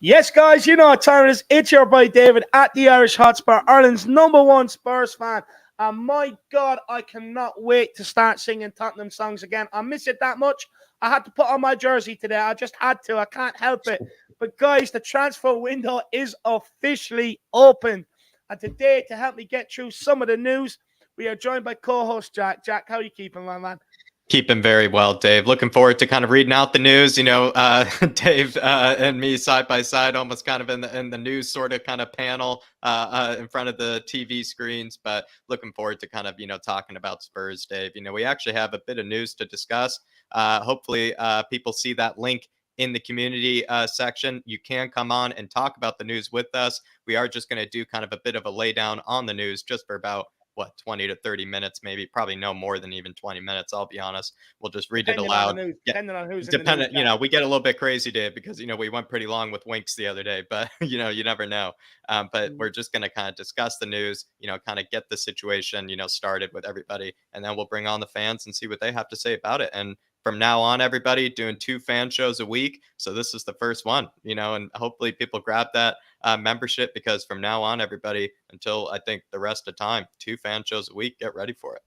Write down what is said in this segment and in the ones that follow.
Yes, guys, you know what time it is. It's your boy David at the Irish Hotspur, Ireland's #1 Spurs fan. And my God, I cannot wait to start singing Tottenham songs again. I miss it that much. I had to put on my jersey today. I just had to. I can't help it. But guys, the transfer window is officially open. And today, to help me get through some of the news, we are joined by co-host Jack. Jack, how are you keeping, my man? Keeping very well, Dave. Looking forward to kind of reading out the news. Dave and me side by side, almost kind of in the news sort of kind of panel in front of the TV screens. But looking forward to kind of talking about Spurs, Dave. We actually have a bit of news to discuss. Hopefully, people see that link in the community section. You can come on and talk about the news with us. We are just going to do kind of a bit of a laydown on the news just for about 20 to 30 minutes, maybe, probably no more than even 20 minutes. I'll be honest. We'll just read it aloud. Depending on who's in the news. We get a little bit crazy, Dave, because, we went pretty long with Winks the other day, but, you never know. But we're just going to kind of discuss the news, kind of get the situation, started with everybody. And then we'll bring on the fans and see what they have to say about it. And from now on, everybody doing 2 fan shows a week. So this is the first one, and hopefully people grab that membership, because from now on, everybody, until I think the rest of time, 2 fan shows a week, get ready for it.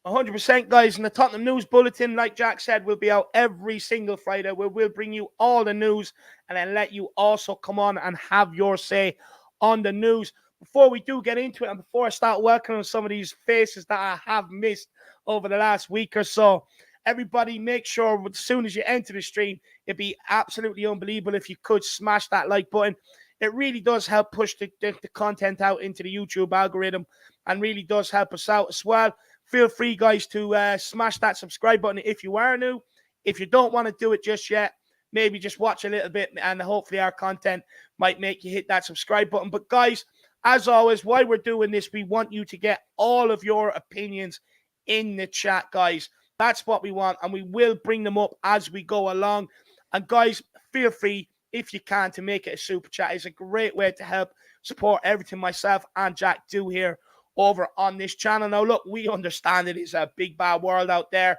100%, guys. And the Tottenham News Bulletin, like Jack said, will be out every single Friday, where we'll bring you all the news and then let you also come on and have your say on the news. Before we do get into it, and before I start welcoming some of these faces that I have missed over the last week or so, everybody make sure as soon as you enter the stream, it'd be absolutely unbelievable if you could smash that like button. It really does help push the content out into the YouTube algorithm and really does help us out as well. Feel free, guys, to smash that subscribe button if you are new. If you don't want to do it just yet, maybe just watch a little bit, and hopefully our content might make you hit that subscribe button. But guys, as always, while we're doing this, we want you to get all of your opinions in the chat, guys. That's what we want, and we will bring them up as we go along. And guys, feel free, if you can, to make it a super chat. It's a great way to help support everything myself and Jack do here over on this channel. Now, look, we understand it is a big, bad world out there.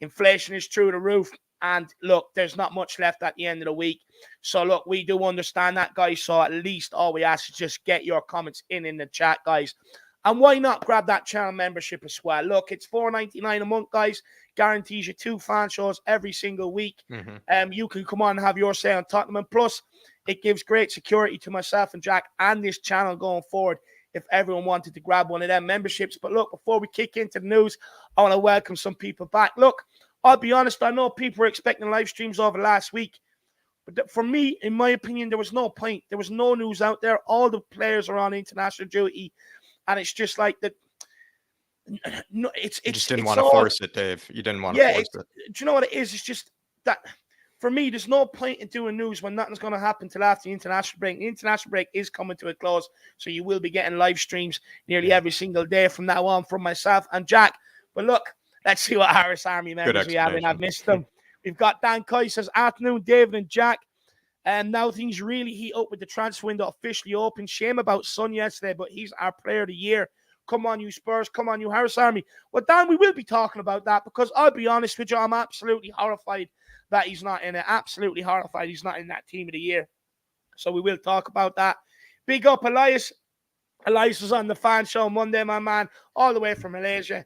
Inflation is through the roof. And look, there's not much left at the end of the week. So, look, we do understand that, guys. So at least all we ask is just get your comments in the chat, guys. And why not grab that channel membership as well? Look, it's $4.99 a month, guys. Guarantees you 2 fan shows every single week. You can come on and have your say on Tottenham. And plus, it gives great security to myself and Jack and this channel going forward if everyone wanted to grab one of them memberships. But look, before we kick into the news, I want to welcome some people back. Look, I'll be honest, I know people were expecting live streams over last week. But for me, in my opinion, there was no point. There was no news out there. All the players are on international duty. And it's just like that. No, you just didn't want to force it, Dave. You didn't want to force it. Do you know what it is? It's just that for me, there's no point in doing news when nothing's going to happen till after the international break. The international break is coming to a close, so you will be getting live streams nearly every single day from now on from myself and Jack. But look, let's see what Harris Army members we have, and I've missed them. We've got Dan Coy says, afternoon, David and Jack. And now things really heat up with the transfer window officially open. Shame about Son yesterday, but he's our player of the year. Come on, you Spurs. Come on, you Harris Army. Well, Dan, we will be talking about that, because I'll be honest with you, I'm absolutely horrified that he's not in it. Absolutely horrified he's not in that team of the year. So we will talk about that. Big up, Elias. Elias was on the fan show Monday, my man, all the way from Malaysia.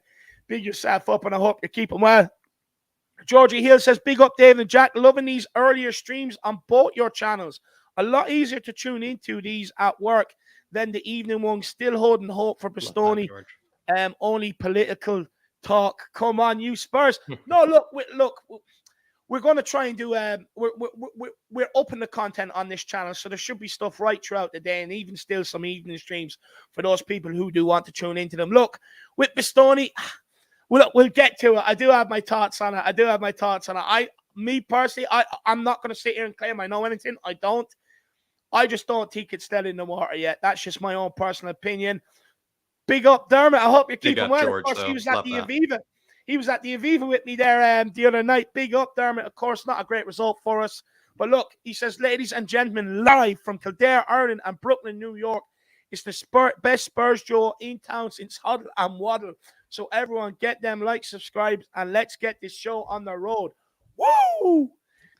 Big yourself up, and I hope you're keeping well. Georgie Hill says, big up, David and Jack. Loving these earlier streams on both your channels. A lot easier to tune into these at work than the evening ones. Still holding hope for Bastoni. Only political talk. Come on, you Spurs. No, look, we're going to try and do. We're upping the content on this channel, so there should be stuff right throughout the day, and even still some evening streams for those people who do want to tune into them. Look, with Bastoni, we'll get to it. I do have my thoughts on it. Me personally, I'm not going to sit here and claim I know anything. I don't. I just don't think it's still in the water yet. That's just my own personal opinion. Big up, Dermot. I hope you're keeping well. George, of course, he was at the Aviva. He was at the Aviva with me there the other night. Big up, Dermot. Of course, not a great result for us. But look, he says, ladies and gentlemen, live from Kildare, Ireland and Brooklyn, New York. It's the best Spurs duo in town since Huddle and Waddle. So everyone get them, like, subscribe, and let's get this show on the road. Woo!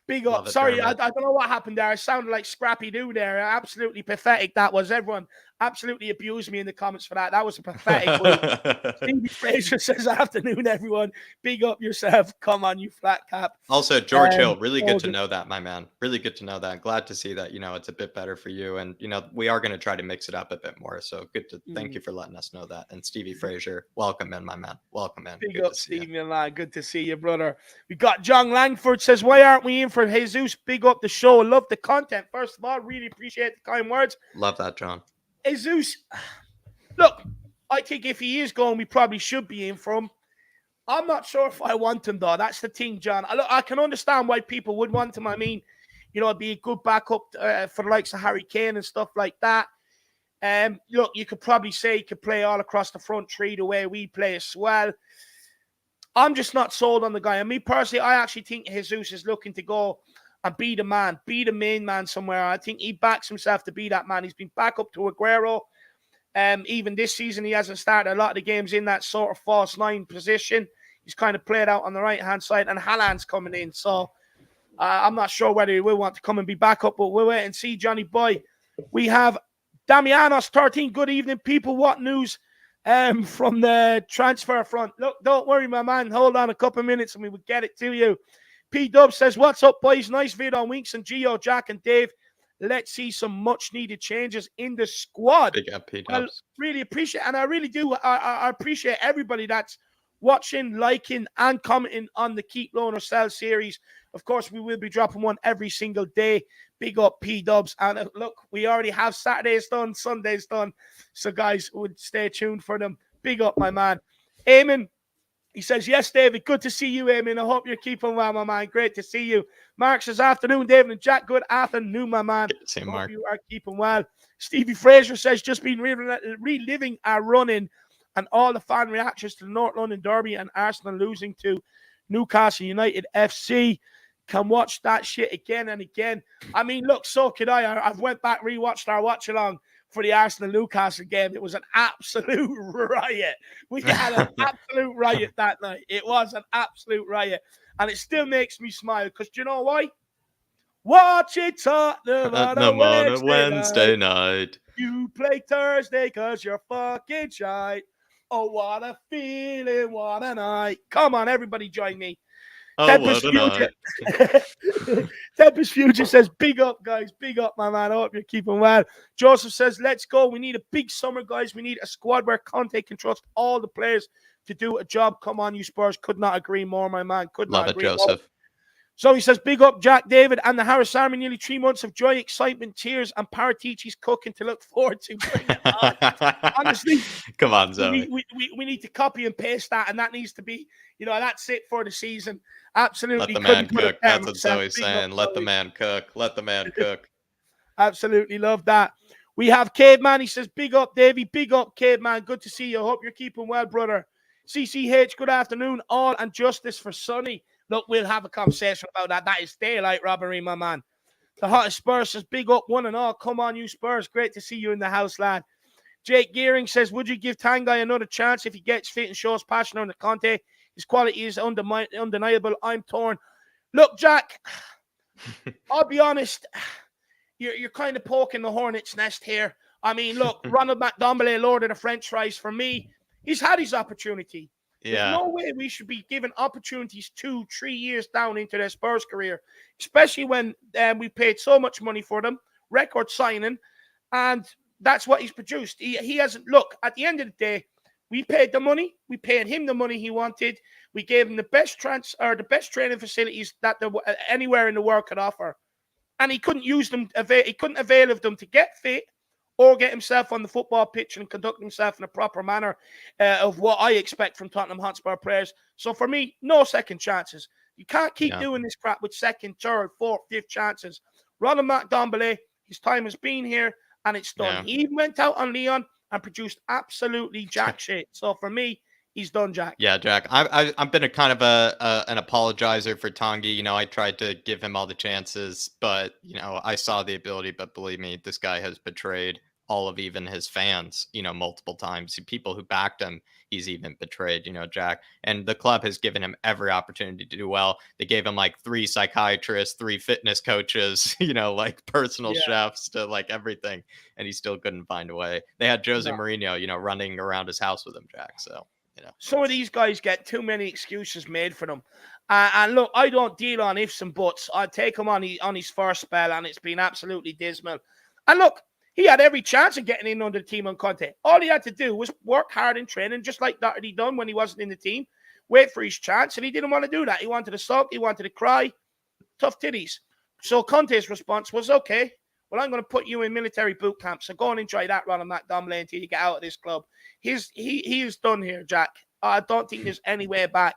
Big up. Love it, Sorry, I Dermot. don't know what happened there. I sounded like Scrappy Doo there. Absolutely pathetic that was. Everyone absolutely abused me in the comments for that. That was a pathetic week. Stevie Fraser says, afternoon, everyone. Big up yourself. Come on, you flat cap. Also, George Hill, really good to Scolding. know that, my man. Really good to know that. Glad to see that, it's a bit better for you. And, we are going to try to mix it up a bit more. So good to thank you for letting us know that. And Stevie Fraser, welcome in, my man. Welcome in. Big Good up, to see you. Stevie, man. Good to see you, brother. We got John Langford says, why aren't we in for Jesus? Big up the show. Love the content. First of all, really appreciate the kind words. Love that, John. Jesus, look, I think if he is going, we probably should be in for him. I'm not sure if I want him, though. That's the thing, John. I can understand why people would want him. I mean, it'd be a good backup for the likes of Harry Kane and stuff like that. Look, you could probably say he could play all across the front three the way we play as well. I'm just not sold on the guy. And me personally, I actually think Jesus is looking to go and be the man, be the main man somewhere. I think he backs himself to be that man. He's been back up to Aguero. Even this season, he hasn't started a lot of the games in that sort of false nine position. He's kind of played out on the right-hand side, and Haaland's coming in. So I'm not sure whether he will want to come and be back up, but we'll wait and see, Johnny Boy. We have Damianos 13. Good evening, people. What news from the transfer front? Look, don't worry, my man. Hold on a couple of minutes and we will get it to you. P-Dub says, what's up, boys? Nice vid on Winks and Gio, Jack and Dave. Let's see some much-needed changes in the squad. Big up, P-Dubs. Well, really appreciate, and I really do. I appreciate everybody that's watching, liking, and commenting on the Keep Loan or Sell series. Of course, we will be dropping one every single day. Big up P-Dubs. And look, we already have Saturdays done, Sundays done. So, guys, would stay tuned for them. Big up, my man. Eamon, he says, yes, David, good to see you, Eamon. I hope you're keeping well, my man. Great to see you. Mark says, afternoon, David and Jack. Good afternoon, my man. Good to see you, Mark. Hope you are keeping well. Stevie Fraser says, just been reliving our run-in and all the fan reactions to the North London Derby and Arsenal losing to Newcastle United FC. Can watch that shit again and again. I mean, look, so could I. I've went back, rewatched our watch-along for the Arsenal-Newcastle game. It was an absolute riot. We had an absolute riot that night. It was an absolute riot. And it still makes me smile because do you know why? Watch it Tottenham on a Wednesday night. You play Thursday because you're fucking shite. Oh, what a feeling, what a night. Come on, everybody join me. Oh, Tempest what a Future. Tempest Future says, big up, guys. Big up, my man. I hope you're keeping well. Joseph says, let's go. We need a big summer, guys. We need a squad where Conte can trust all the players to do a job. Come on, you Spurs. Could not agree more, my man. Could not agree more. Joseph. So he says, big up Jack David and the Harris Army. Nearly 3 months of joy, excitement, tears, and Paratici's cooking to look forward to. Bring it on. Honestly, come on, Zoe. We need to copy and paste that, and that needs to be, that's it for the season. Absolutely. Let the man cook. That's what Zoe's saying. Let the man cook. Let the man cook. Absolutely love that. We have Caveman. He says, big up, Davey. Big up, Caveman. Good to see you. Hope you're keeping well, brother. CCH, good afternoon, all, and justice for Sonny. Look, we'll have a conversation about that. That is daylight robbery, my man. The hottest Spurs says, big up one and all. Come on, you Spurs. Great to see you in the house, lad. Jake Gearing says, would you give Tanguy another chance if he gets fit and shows passion under Conte? His quality is undeniable. I'm torn. Look, Jack, I'll be honest. You're kind of poking the hornet's nest here. I mean, look, Ronald McDombele, Lord of the French fries, for me, he's had his opportunity. Yeah. There's no way we should be given opportunities 2-3 years down into their Spurs career, especially when we paid so much money for them, record signing, and that's what he's produced. He hasn't. Look, at the end of the day, we paid the money. We paid him the money he wanted. We gave him the best the best training facilities that anywhere in the world could offer, and he couldn't use them. He couldn't avail of them to get fit or get himself on the football pitch and conduct himself in a proper manner of what I expect from Tottenham Hotspur players. So for me, no second chances. You can't keep doing this crap with second, third, fourth, fifth chances. Ronald McDombele, his time has been here and it's done. He even went out on Leon and produced absolutely jack shit. So for me, he's done, Jack. Yeah, Jack. I've been a kind of an apologizer for Tanguy. I tried to give him all the chances, but I saw the ability. But believe me, this guy has betrayed all of even his fans, multiple times. People who backed him, he's even betrayed, Jack. And the club has given him every opportunity to do well. They gave him like 3 psychiatrists, 3 fitness coaches, like personal chefs to like everything. And he still couldn't find a way. They had Jose Mourinho, running around his house with him, Jack. So, some of these guys get too many excuses made for them. And look, I don't deal on ifs and buts. I take him on his first spell, and it's been absolutely dismal. And look, he had every chance of getting in under the team on Conte. All he had to do was work hard in training, just like Doherty done when he wasn't in the team. Wait for his chance, and he didn't want to do that. He wanted to sulk, he wanted to cry. Tough titties. So Conte's response was, okay, well, I'm going to put you in military boot camp, so go and enjoy that, Ronald McDonnell, until you get out of this club. He is done here, Jack. I don't think there's any way back.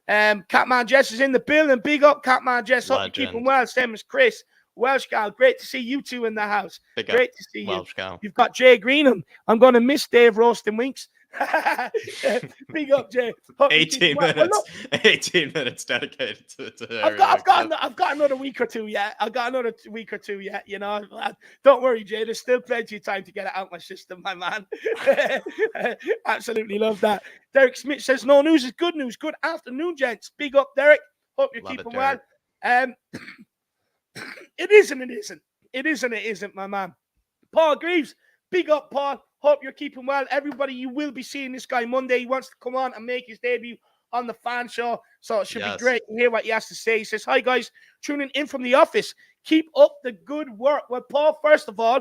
Catman Jess is in the building. Big up, Catman Jess. Hope you keep him well. Same as Chris. Welsh gal, great to see you two in the house. Great to see you. Welsh gal. You've got Jay Greenham. I'm going to miss Dave roasting winks. Big up, Jay. 18 minutes. 18 minutes dedicated to I've got another week or two yet. Don't worry, Jay. There's still plenty of time to get it out my system, my man. Absolutely love that. Derek Smith says, no news is good news. Good afternoon, gents. Big up, Derek. Hope you're keeping well. It isn't, my man. Paul Greaves, big up, Paul. Hope you're keeping well. Everybody, you will be seeing this guy Monday. He wants to come on and make his debut on the fan show. So it should be great to hear what he has to say. He says, hi, guys. Tuning in from the office. Keep up the good work. Well, Paul, first of all,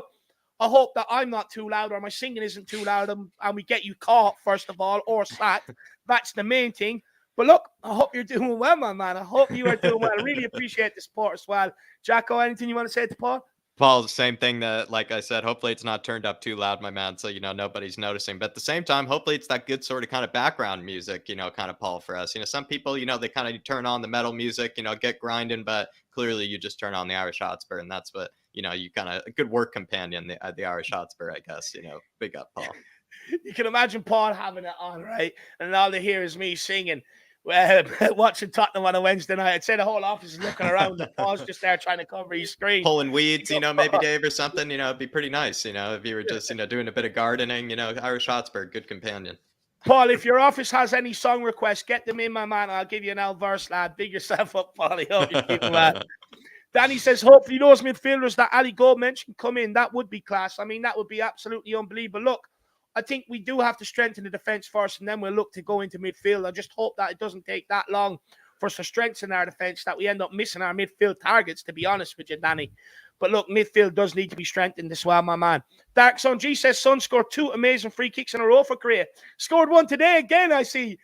I hope that I'm not too loud or my singing isn't too loud and we get you caught, first of all, or sacked. That's the main thing. But look, I hope you're doing well, my man. I hope you are doing well. I really appreciate the support as well. Jacko, anything you want to say to Paul? Paul, the same thing that, like I said, hopefully it's not turned up too loud, my man, so, nobody's noticing. But at the same time, hopefully it's that good sort of kind of background music, kind of, Paul, for us. Some people, they kind of turn on the metal music, get grinding, but clearly you just turn on the Irish Hotspur, and that's what, you kind of, a good work companion, the Irish Hotspur, I guess, big up, Paul. You can imagine Paul having it on, right? And all they hear is me singing. Watching Tottenham on a Wednesday night. I'd say the whole office is looking around and Paul's just there trying to cover his screen. Pulling weeds, maybe Dave or something, it'd be pretty nice, if you were just, doing a bit of gardening, Irish Hotspur, good companion. Paul, if your office has any song requests, get them in, my man. I'll give you an L verse, lad. Big yourself up, Paul. I hope you keep them well. Danny says, hopefully those midfielders that Ali Gold mentioned come in. That would be class. I mean, that would be absolutely unbelievable. Look, I think we do have to strengthen the defense first, and then we'll look to go into midfield. I just hope that it doesn't take that long for us to strengthen our defense, that we end up missing our midfield targets, to be honest with you, Danny. But look, midfield does need to be strengthened as well, my man. Dark Son G says Son scored 2 amazing free kicks in a row for Korea. Scored 1 today again, I see.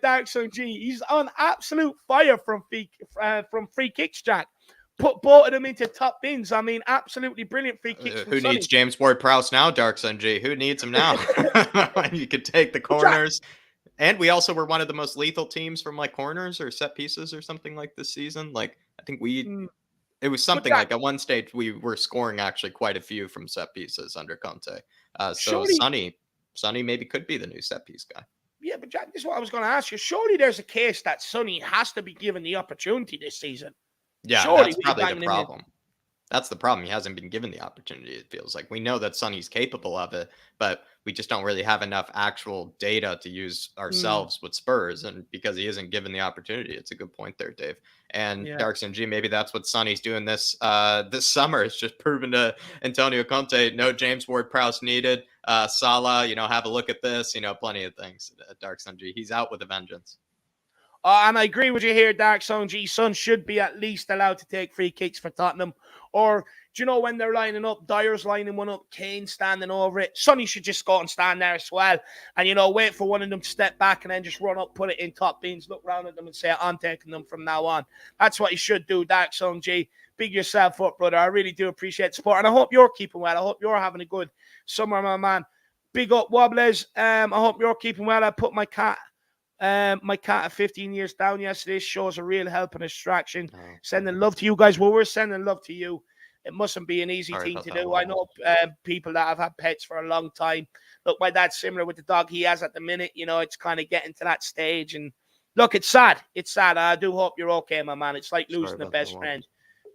Dark Son G. He's on absolute fire from free kicks, Jack. Put both of them into top bins. I mean, absolutely brilliant free kicks. Who needs James Ward-Prowse now, Dark Sun G? Who needs him now? You could take the corners. And we also were one of the most lethal teams from like corners or set pieces or something like this season. Like, I think it was something like at one stage we were scoring actually quite a few from set pieces under Conte. So Sonny maybe could be the new set piece guy. Yeah, but Jack, this is what I was going to ask you. Surely there's a case that Sonny has to be given the opportunity this season. Yeah, surely that's probably the problem. That's the problem. He hasn't been given the opportunity, it feels like. We know that Sonny's capable of it, but we just don't really have enough actual data to use ourselves with Spurs. And because he isn't given the opportunity, it's a good point there, Dave. And Darkson G, maybe that's what Sonny's doing this summer. It's just proven to Antonio Conte, no James Ward-Prowse needed. Salah, have a look at this, plenty of things. Darkson G, he's out with a vengeance. And I agree with you here, Dark Son G. Son should be at least allowed to take free kicks for Tottenham. Or, do you know, when they're lining up, Dyer's lining one up, Kane standing over it. Sonny should just go and stand there as well. And, wait for one of them to step back and then just run up, put it in top bins, look around at them and say, I'm taking them from now on. That's what you should do, Dark Son G. Big yourself up, brother. I really do appreciate the support. And I hope you're keeping well. I hope you're having a good summer, my man. Big up, Wobblers. I hope you're keeping well. I put my cat at 15 years down yesterday. Shows a real help and distraction. Sending love to you guys. Well, we're sending love to you. It mustn't be an easy thing to do. I know people that have had pets for a long time. Look, my dad's similar with the dog he has at the minute. It's kind of getting to that stage. And look, it's sad. It's sad. I do hope you're okay, my man. It's like losing a best friend.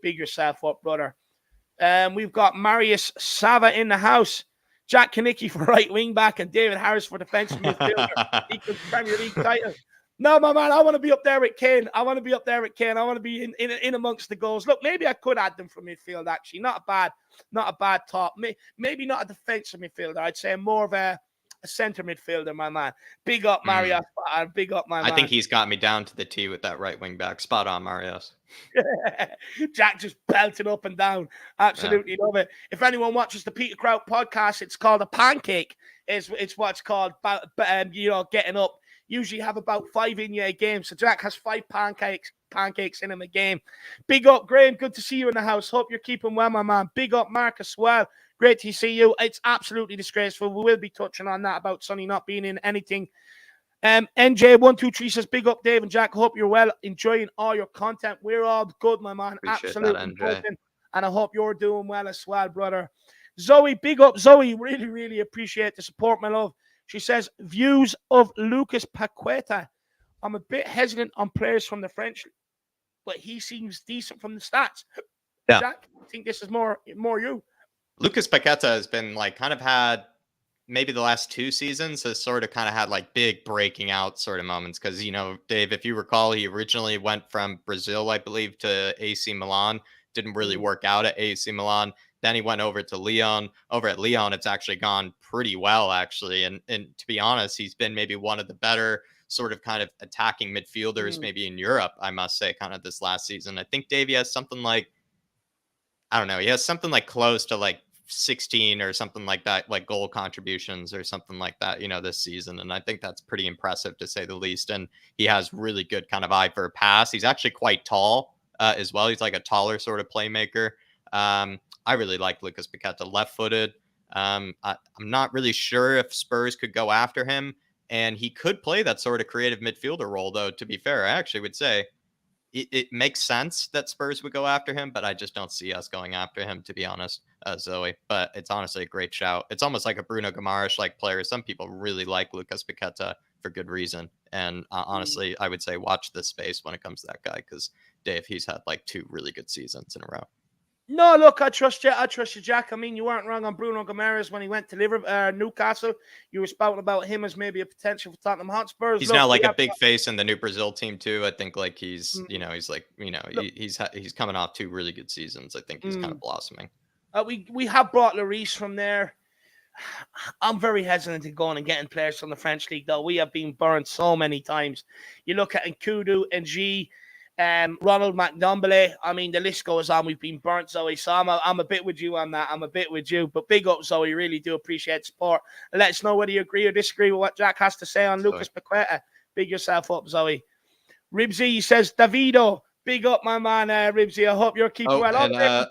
Big yourself up, brother. We've got Marius Sava in the house. Jack Kanicki for right wing back and David Harris for defensive midfielder. Equals Premier League title. No, my man, I want to be up there with Kane. I want to be in amongst the goals. Look, maybe I could add them for midfield, actually. Not a bad thought. Maybe not a defensive midfielder. I'd say more of a centre midfielder, my man. Big up, Marius. Big up, my man. I think he's got me down to the T with that right wing back. Spot on, Marius. Jack just belting up and down. Absolutely love it. If anyone watches the Peter Kraut podcast, it's called a pancake. It's what's called, getting up. Usually have about 5 in you a game. So Jack has 5 pancakes in him a game. Big up, Graham. Good to see you in the house. Hope you're keeping well, my man. Big up, Mark, as well. Great to see you. It's absolutely disgraceful. We will be touching on that about Sonny not being in anything. NJ123 says, big up, Dave and Jack. Hope you're well, enjoying all your content. We're all good, my man. Appreciate Absolutely that, good. And I hope you're doing well as well, brother. Zoe, big up, Zoe. Really, really appreciate the support, my love. She says, views of Lucas Paquetá. I'm a bit hesitant on players from the French, but he seems decent from the stats. Yeah. Jack, I think this is more you. Lucas Paquetá has been kind of had maybe the last 2 seasons has sort of kind of had big breaking out sort of moments. Because, Dave, if you recall, he originally went from Brazil, I believe, to AC Milan. Didn't really work out at AC Milan. Then he went over to Lyon. Over at Lyon, it's actually gone pretty well, actually. And to be honest, he's been maybe one of the better sort of kind of attacking midfielders maybe in Europe, I must say, kind of this last season. I think Davey has something he has something close to 16 or something like that, goal contributions or something like that, this season. And I think that's pretty impressive to say the least. And he has really good kind of eye for a pass. He's actually quite tall as well. He's a taller sort of playmaker. I really like Lucas Paquetá, left-footed. I'm not really sure if Spurs could go after him, and he could play that sort of creative midfielder role, though, to be fair. I actually would say it makes sense that Spurs would go after him, but I just don't see us going after him, to be honest, Zoe. But it's honestly a great shout. It's almost like a Bruno Guimaraes-like player. Some people really like Lucas Paquetá for good reason. And honestly, I would say watch this space when it comes to that guy, because, Dave, he's had 2 really good seasons in a row. No, look, I trust you. I trust you, Jack. I mean, you weren't wrong on Bruno Guimaraes when he went to Newcastle. You were spouting about him as maybe a potential for Tottenham Hotspurs. He's now a big face in the new Brazil team too. I think he's, he's coming off 2 really good seasons. I think he's kind of blossoming. We have brought Lloris from there. I'm very hesitant to going and getting players from the French league, though. We have been burned so many times. You look at Nkudu, Ng, Ronald Ndombele. I mean, the list goes on. We've been burnt, Zoe. So I'm a bit with you on that. I'm a bit with you. But big up, Zoe. Really do appreciate support. And let us know whether you agree or disagree with what Jack has to say on Lucas Paquetá. Big yourself up, Zoe. Ribsy says, Davido. Big up, my man, Ribsy. I hope you're keeping well. And I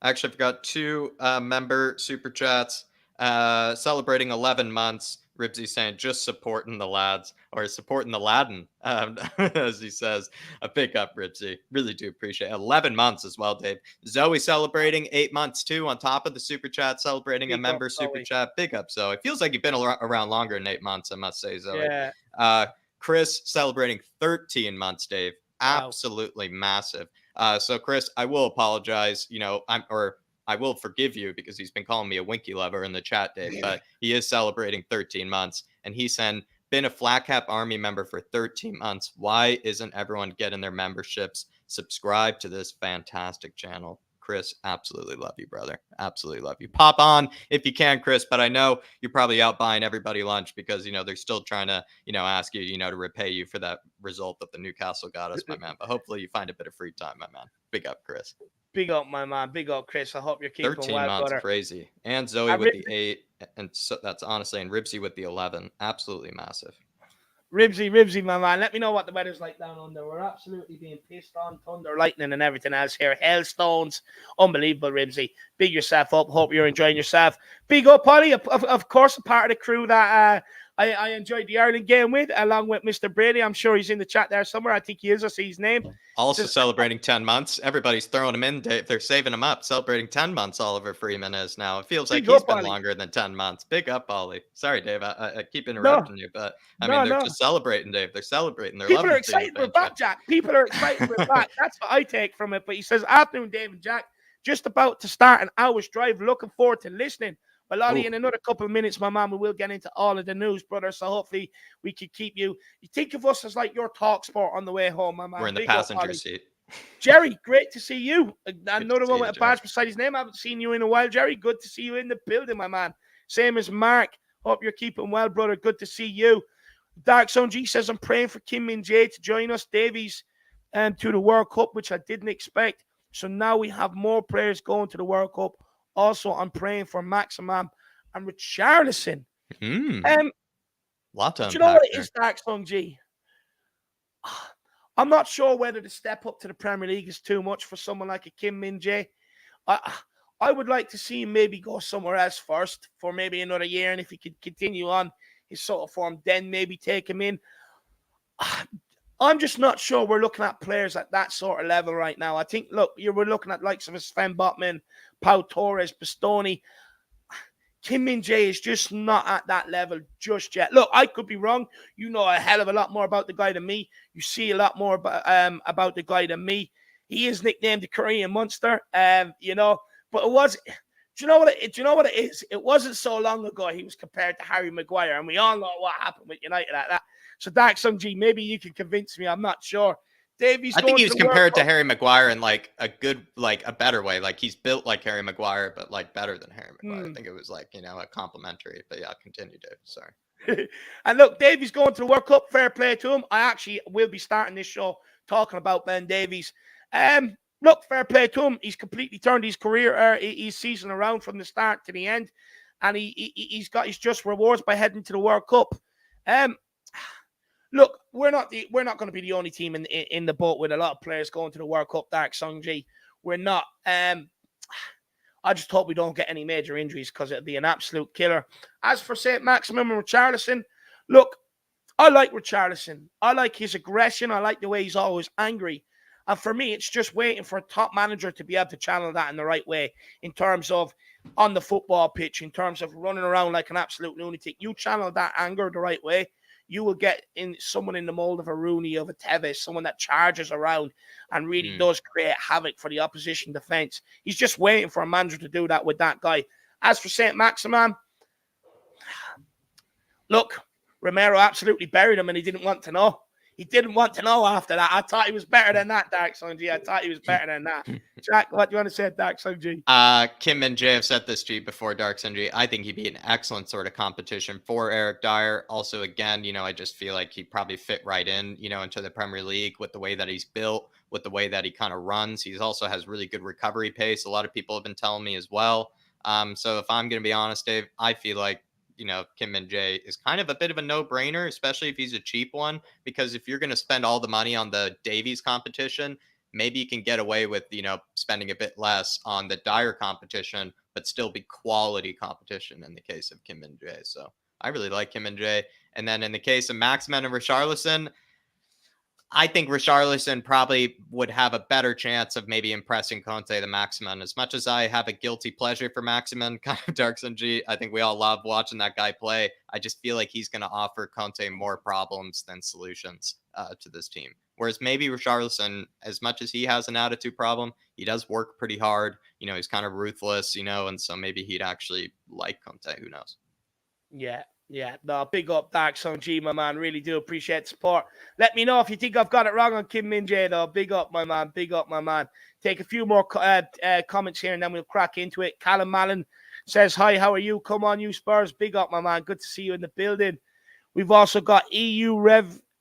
actually forgot 2 member super chats celebrating 11 months. Ribsy saying, just supporting the lads, or supporting the Laden, as he says. A big up, Ribsy. Really do appreciate it. 11 months as well, Dave. Zoe celebrating 8 months, too, on top of the super chat, celebrating big a member super chat. Big up, Zoe. Feels like you've been around longer than 8 months, I must say, Zoe. Yeah. Chris celebrating 13 months, Dave. Absolutely massive. So, Chris, I will apologize. I will forgive you because he's been calling me a winky lover in the chat, Dave, but he is celebrating 13 months. And he said, been a Flat Cap Army member for 13 months. Why isn't everyone getting their memberships? Subscribe to this fantastic channel. Chris, absolutely love you, brother. Absolutely love you. Pop on if you can, Chris, but I know you're probably out buying everybody lunch because, they're still trying to, ask you, to repay you for that result that the Newcastle got us, my man. But hopefully you find a bit of free time, my man. Big up, Chris. Big up, my man. Big up, Chris. I hope you're keeping 13 well, months, brother. crazy. And Zoe with the 8, and so that's honestly, and Ribsy with the 11. Absolutely massive. Ribsy, my man. Let me know what the weather's like down under. We're absolutely being pissed on, thunder, lightning, and everything else here. Hailstones. Unbelievable, Ribsy. Big yourself up. Hope you're enjoying yourself. Big up, Polly. Of course, a part of the crew that I enjoyed the Ireland game with, along with Mr. Brady. I'm sure he's in the chat there somewhere. I think he is. I see his name. Also celebrating 10 months. Everybody's throwing him in, Dave. They're saving him up. Celebrating 10 months, Oliver Freeman is now. It feels like he's been longer than 10 months. Big up, Ollie. Sorry, Dave. I keep interrupting you, but they're just celebrating, Dave. They're celebrating. They're People are excited we're back, Jack. People are excited we're back. That's what I take from it. But he says, afternoon, Dave and Jack. Just about to start an hour's drive. Looking forward to listening. Well, Ollie, in another couple of minutes, my man, we will get into all of the news, brother. So hopefully we can keep you. You think of us as like your talk sport on the way home, my man. We're in the Big up, passenger Ollie. seat. Jerry, great to see you. Another see one you, with a Jerry. badge beside his name. I haven't seen you in a while, Jerry. Good to see you in the building, my man. Same as Mark. Hope you're keeping well, brother. Good to see you. Dark Zone G says, I'm praying for Kim Min-jae to join us, Davies, to the World Cup, which I didn't expect. So now we have more players going to the World Cup. Also, I'm praying for Maximum and Richarlison. Lot to Do you know what it there. is, Dark Zone G? I'm not sure whether the step up to the Premier League is too much for someone like a Kim Min-jae. I would like to see him maybe go somewhere else first for maybe another year, and if he could continue on his sort of form, then maybe take him in. I'm just not sure we're looking at players at that sort of level right now. I think, look, we're looking at likes of Sven Botman, Pau Torres, Bastoni. Kim Min-jae is just not at that level just yet. Look, I could be wrong. You know a hell of a lot more about the guy than me. You see a lot more about the guy than me. He is nicknamed the Korean Monster, you know. But it was, do you know what it is? It wasn't so long ago he was compared to Harry Maguire, and we all know what happened with United at that. So Dark Sung G, maybe you can convince me. I'm not sure. Davies, I think he was compared to Harry Maguire in like a good, like a better way. Like he's built like Harry Maguire, but like better than Harry Maguire. I think it was like, you know, a complimentary. But yeah, continue, Dave. Sorry. And look, Davies going to the World Cup. Fair play to him. I actually will be starting this show talking about Ben Davies. Look, fair play to him. He's completely turned his career, his season around from the start to the end, and he's got his just rewards by heading to the World Cup. Look, we're not going to be the only team in the boat with a lot of players going to the World Cup. Dark Sungji, we're not. I just hope we don't get any major injuries because it'd be an absolute killer. As for St. Maximum and Richarlison, look, I like Richarlison. I like his aggression. I like the way he's always angry. And for me, it's just waiting for a top manager to be able to channel that in the right way in terms of on the football pitch, in terms of running around like an absolute lunatic. You channel that anger the right way, you will get in someone in the mold of a Rooney, of a Tevez, someone that charges around and really does create havoc for the opposition defense. He's just waiting for a manager to do that with that guy. As for St. Maximin, look, Romero absolutely buried him and he didn't want to know. He didn't want to know after that. I thought he was better than that, Dark Sunji. I thought he was better than that. Jack, what do you want to say, Dark Sunji? Kim and Jay have said this to you before, Dark Sunji. I think he'd be an excellent sort of competition for Eric Dyer. Also, again, you know, I just feel like he'd probably fit right in, you know, into the Premier League with the way that he's built, with the way that he kind of runs. He also has really good recovery pace. A lot of people have been telling me as well. So if I'm going to be honest, Dave, I feel like, you know, Kim Min-jae is kind of a bit of a no-brainer, especially if he's a cheap one, because if you're going to spend all the money on the Davies competition, maybe you can get away with, you know, spending a bit less on the Dyer competition, but still be quality competition in the case of Kim Min-jae. So I really like Kim Min-jae. And then in the case of Maximin and Richarlison, I think Richarlison probably would have a better chance of maybe impressing Conte than Maximin. As much as I have a guilty pleasure for Maximin, kind of Dark Sun G, I think we all love watching that guy play. I just feel like he's going to offer Conte more problems than solutions to this team. Whereas maybe Richarlison, as much as he has an attitude problem, he does work pretty hard. You know, he's kind of ruthless, you know, and so maybe he'd actually like Conte. Who knows? Yeah, no, big up Dark Sun G, my man. Really do appreciate the support. Let me know if you think I've got it wrong on Kim Min-jae, though. Big up, my man. Big up, my man. Take a few more comments here, and then we'll crack into it. Callum Mallon says, hi, how are you? Come on, you Spurs. Big up, my man. Good to see you in the building. We've also got EU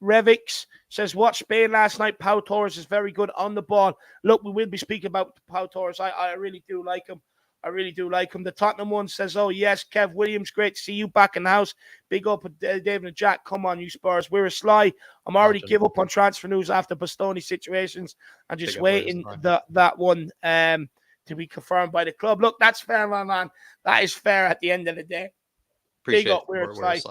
Revix says, watch Spain last night. Pau Torres is very good on the ball. Look, we will be speaking about Pau Torres. I really do like him. The Tottenham one says, oh, yes, Kev Williams, great to see you back in the house. Big up, David and Jack. Come on, you Spurs. We're a sly. I'm already give up on transfer news after Bastoni situations. I'm just waiting that one to be confirmed by the club. Look, that's fair, my man. That is fair at the end of the day. Big up, we're a sly.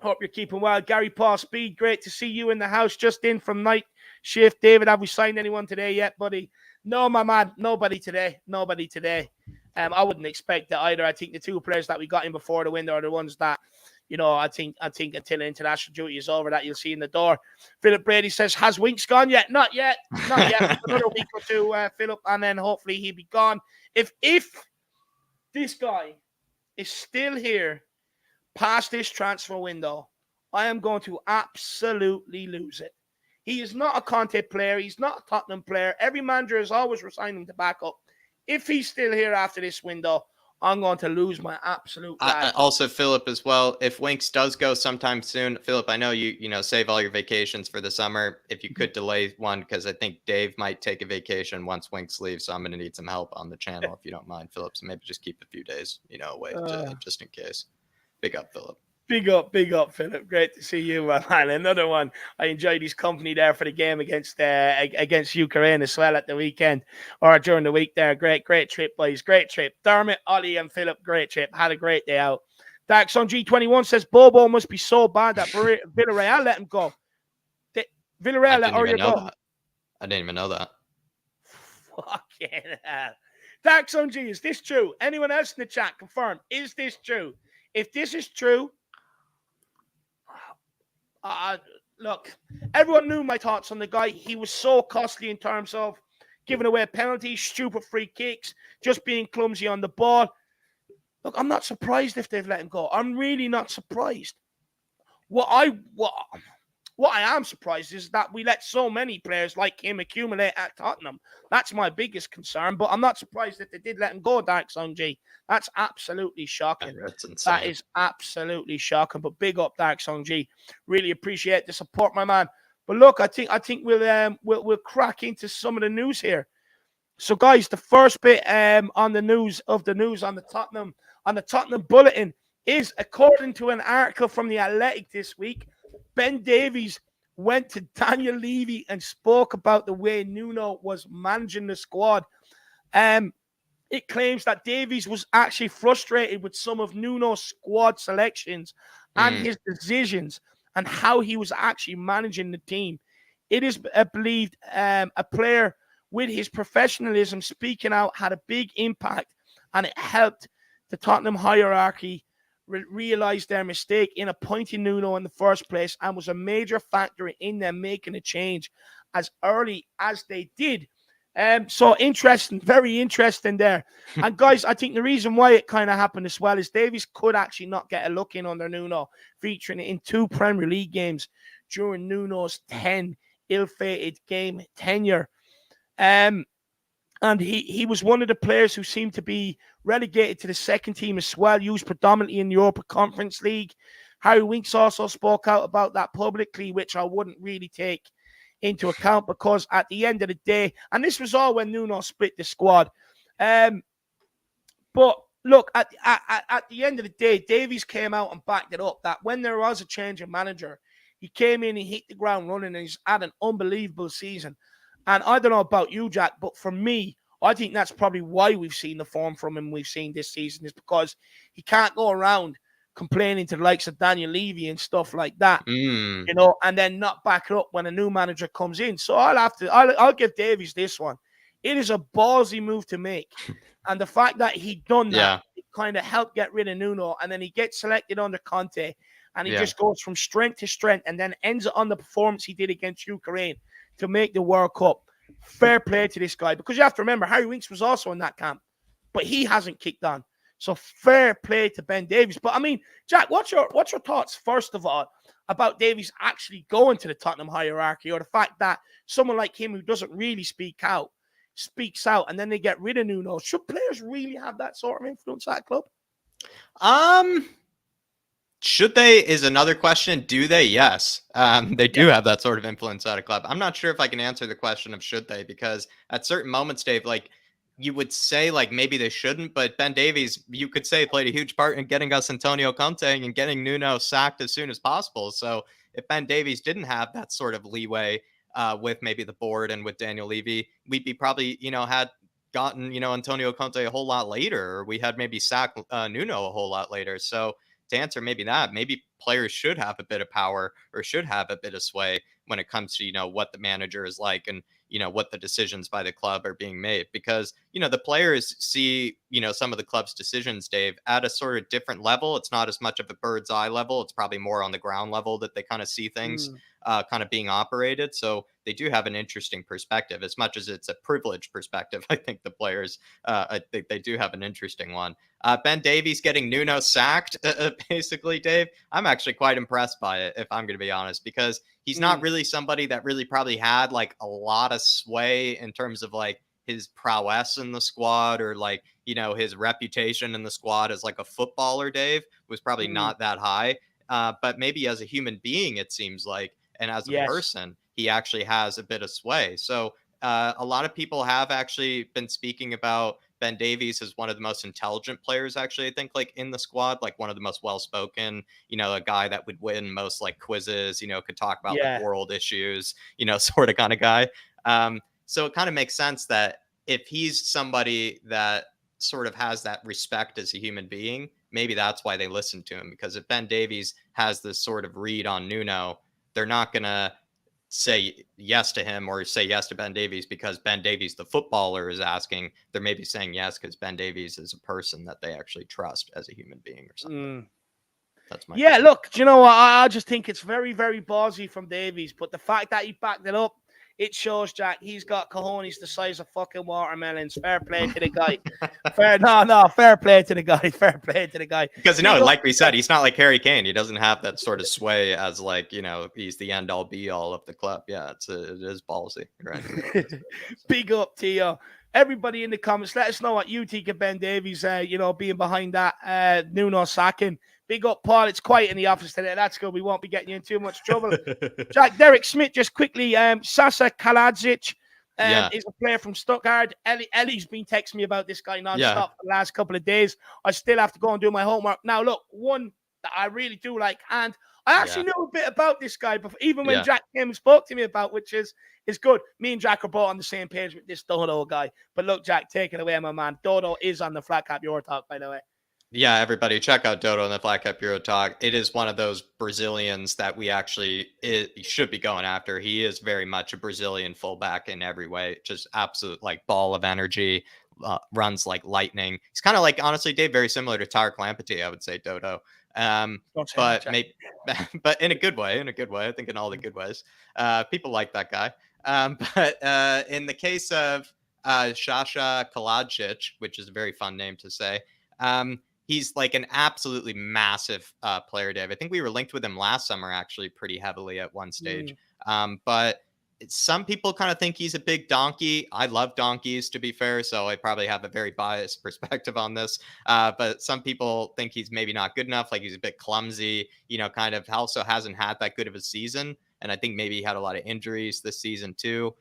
Hope you're keeping well. Gary Paul Speed, great to see you in the house. Just in from night shift. David, have we signed anyone today yet, buddy? No, my man. Nobody today. I wouldn't expect that either. I think the two players that we got in before the window are the ones that, you know, I think until international duty is over, that you'll see in the door. Philip Brady says, has Winks gone yet? Not yet. Another week or two, Philip, and then hopefully he'll be gone. If this guy is still here past this transfer window, I am going to absolutely lose it. He is not a Conte player. He's not a Tottenham player. Every manager is always resigning him to back up. If he's still here after this window, I'm going to lose my absolute rag. Also, Philip, as well, if Winks does go sometime soon, Philip, I know you save all your vacations for the summer. If you could delay one, because I think Dave might take a vacation once Winks leaves, so I'm going to need some help on the channel if you don't mind, Philip. So maybe just keep a few days, away just in case. Big up, Philip. Big up, Philip. Great to see you, my man. Another one. I enjoyed his company there for the game against Ukraine as well at the weekend or during the week there. Great trip, boys. Great trip. Dermot, Ollie, and Philip, great trip. Had a great day out. Dax on G21 says Bobo must be so bad that Villarreal let him go. Villarreal let Aurier go. I didn't even know that. Fucking hell. Dax on G, is this true? Anyone else in the chat confirm? Is this true? If this is true, look, everyone knew my thoughts on the guy. He was so costly in terms of giving away penalties, stupid free kicks, just being clumsy on the ball. Look, I'm not surprised if they've let him go. I'm really not surprised. What I am surprised is that we let so many players like him accumulate at Tottenham. That's my biggest concern, but I'm not surprised that they did let him go, Dark Song G. That's absolutely shocking. That's insane. That is absolutely shocking, but big up, Dark Song G. Really appreciate the support, my man. But look, I think we'll crack into some of the news here. So, guys, the first bit on the news on the Tottenham Bulletin is, according to an article from the Athletic this week, Ben Davies went to Daniel Levy and spoke about the way Nuno was managing the squad. It claims that Davies was actually frustrated with some of Nuno's squad selections and his decisions and how he was actually managing the team. It is believed a player with his professionalism speaking out had a big impact, and it helped the Tottenham hierarchy realized their mistake in appointing Nuno in the first place, and was a major factor in them making a change as early as they did. So interesting, very interesting there. And guys, I think the reason why it kind of happened as well is Davies could actually not get a look in under Nuno, featuring in 2 Premier League games during Nuno's 10 ill-fated game tenure. And he was one of the players who seemed to be relegated to the second team as well, used predominantly in the Europa Conference League. Harry Winks also spoke out about that publicly, which I wouldn't really take into account, because at the end of the day, and this was all when Nuno split the squad. But look, at the end of the day, Davies came out and backed it up that when there was a change of manager, he came in and hit the ground running, and he's had an unbelievable season. And I don't know about you, Jack, but for me, I think that's probably why we've seen the form from him we've seen this season, is because he can't go around complaining to the likes of Daniel Levy and stuff like that, and then not back it up when a new manager comes in. So I'll give Davies this one. It is a ballsy move to make. And the fact that he done that, it kind of helped get rid of Nuno, and then he gets selected under Conte, and he just goes from strength to strength, and then ends on the performance he did against Ukraine to make the World Cup. Fair play to this guy, because you have to remember, Harry Winks was also in that camp, but he hasn't kicked on. So fair play to Ben Davies. But I mean, Jack, what's your thoughts, first of all, about Davies actually going to the Tottenham hierarchy, or the fact that someone like him who doesn't really speaks out, and then they get rid of Nuno? Should players really have that sort of influence at a club? Should they is another question. Do they? Yes. They do have that sort of influence at a club. I'm not sure if I can answer the question of should they, because at certain moments, Dave, like, you would say like maybe they shouldn't, but Ben Davies, you could say, played a huge part in getting us Antonio Conte and getting Nuno sacked as soon as possible. So if Ben Davies didn't have that sort of leeway with maybe the board and with Daniel Levy, we'd be probably, had gotten, Antonio Conte a whole lot later, or we had maybe sacked Nuno a whole lot later. So to answer maybe that, maybe players should have a bit of power or should have a bit of sway when it comes to, you know, what the manager is like and, you know, what the decisions by the club are being made. Because, you know, the players see, you know, some of the club's decisions, Dave, at a sort of different level. It's not as much of a bird's eye level. It's probably more on the ground level that they kind of see things kind of being operated. So they do have an interesting perspective. As much as it's a privileged perspective, I think the players, I think they do have an interesting one. Ben Davies getting Nuno sacked, basically, Dave. I'm actually quite impressed by it, if I'm going to be honest, because he's not really somebody that really probably had like a lot of sway in terms of like his prowess in the squad or like, you know, his reputation in the squad as like a footballer, Dave, was probably not that high. But maybe as a human being, it seems like, and as a person, he actually has a bit of sway. So a lot of people have actually been speaking about Ben Davies as one of the most intelligent players, actually, I think, like in the squad, like one of the most well-spoken, you know, a guy that would win most like quizzes, you know, could talk about like world issues, you know, sort of kind of guy. So it kind of makes sense that if he's somebody that sort of has that respect as a human being, maybe that's why they listen to him. Because if Ben Davies has this sort of read on Nuno, they're not going to say yes to him or say yes to Ben Davies because Ben Davies, the footballer, is asking. They're maybe saying yes because Ben Davies is a person that they actually trust as a human being or something. That's my opinion. Look, do you know what? I just think it's very, very ballsy from Davies, but the fact that he backed it up, it shows, Jack, he's got cojones the size of fucking watermelons. Fair play to the guy. Fair play to the guy. Fair play to the guy. Because, no, like we said, he's not like Harry Kane. He doesn't have that sort of sway as like, you know, he's the end all be all of the club. Yeah, it is ballsy. Right? Big up to you. Everybody in the comments, let us know what you think of Ben Davies, you know, being behind that Nuno sacking. Big up, Paul. It's quiet in the office today. That's good. We won't be getting you in too much trouble. Jack, Derek Smith, just quickly. Sasa Kalajdzic is a player from Stuttgart. Ellie's been texting me about this guy nonstop for the last couple of days. I still have to go and do my homework. Now, look, one that I really do like, and I actually know a bit about this guy, but even when Jack came and spoke to me about, which is good. Me and Jack are both on the same page with this Dodo guy. But look, Jack, take it away, my man. Dodo is on the flatcapeurotalk, by the way. Yeah, everybody, check out Dodo on the flatcapeurotalk. It is one of those Brazilians that we actually should be going after. He is very much a Brazilian fullback in every way. Just absolute like ball of energy, runs like lightning. He's kind of like, honestly, Dave, very similar to Tarek Lamptey, I would say, Dodo. But but in a good way, I think in all the good ways. People like that guy. But in the case of Sasa Kalajdzic, which is a very fun name to say, he's like an absolutely massive player, Dave. I think we were linked with him last summer, actually, pretty heavily at one stage. But some people kind of think he's a big donkey. I love donkeys, to be fair, so I probably have a very biased perspective on this. But some people think he's maybe not good enough, like he's a bit clumsy, you know, kind of also hasn't had that good of a season. And I think maybe he had a lot of injuries this season too.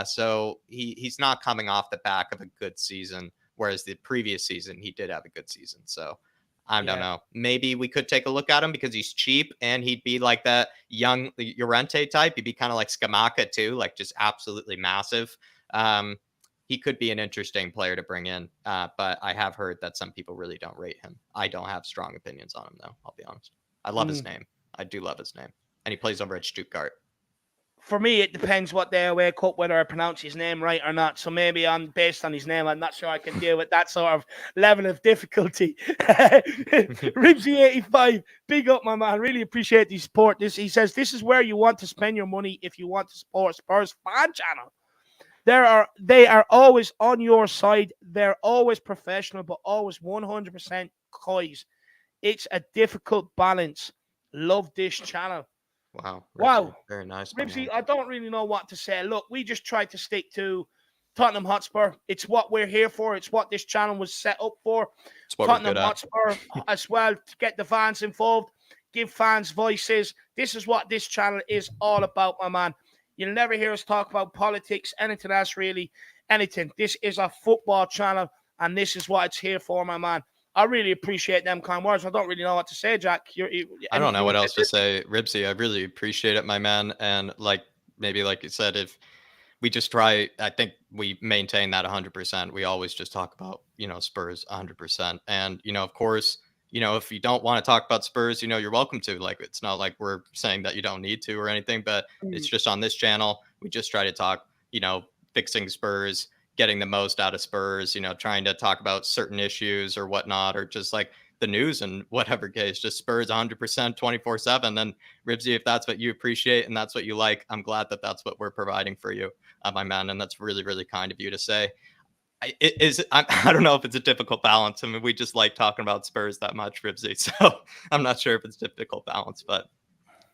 So he's not coming off the back of a good season, whereas the previous season he did have a good season. So I don't know. Maybe we could take a look at him because he's cheap and he'd be like that young Llorente type. He'd be kind of like Scamacca too, like just absolutely massive. He could be an interesting player to bring in, but I have heard that some people really don't rate him. I don't have strong opinions on him, though. I'll be honest. I love his name. I do love his name. And he plays over at Stuttgart. For me, it depends what day I wake up, whether I pronounce his name right or not. So maybe based on his name, I'm not sure I can deal with that sort of level of difficulty. Ribsy85, big up, my man. Really appreciate the support. He says, this is where you want to spend your money if you want to support Spurs fan channel. They are always on your side. They're always professional, but always 100% coys. It's a difficult balance. Love this channel. Wow. Very nice. Ribsy, I don't really know what to say. Look, we just try to stick to Tottenham Hotspur. It's what we're here for. It's what this channel was set up for. Tottenham Hotspur as well, to get the fans involved, give fans voices. This is what this channel is all about, my man. You'll never hear us talk about politics, anything else really, anything. This is a football channel, and this is what it's here for, my man. I really appreciate them kind words. I don't really know what to say, Jack. I don't know what else to say, Ribsy. I really appreciate it, my man. And like maybe like you said, if we just try, I think we maintain that 100%. We always just talk about, you know, Spurs 100%. And, you know, of course, if you don't want to talk about Spurs, you're welcome to. Like, it's not like we're saying that you don't need to or anything, but it's just on this channel. We just try to talk, fixing Spurs, getting the most out of Spurs, trying to talk about certain issues or whatnot, or just like the news and whatever case, just Spurs 100% 24/7. And Ribsy, if that's what you appreciate and that's what you like, I'm glad that that's what we're providing for you, my man. And that's really, really kind of you to say. I don't know if it's a difficult balance. I mean, we just like talking about Spurs that much, Ribsy. So I'm not sure if it's a difficult balance, but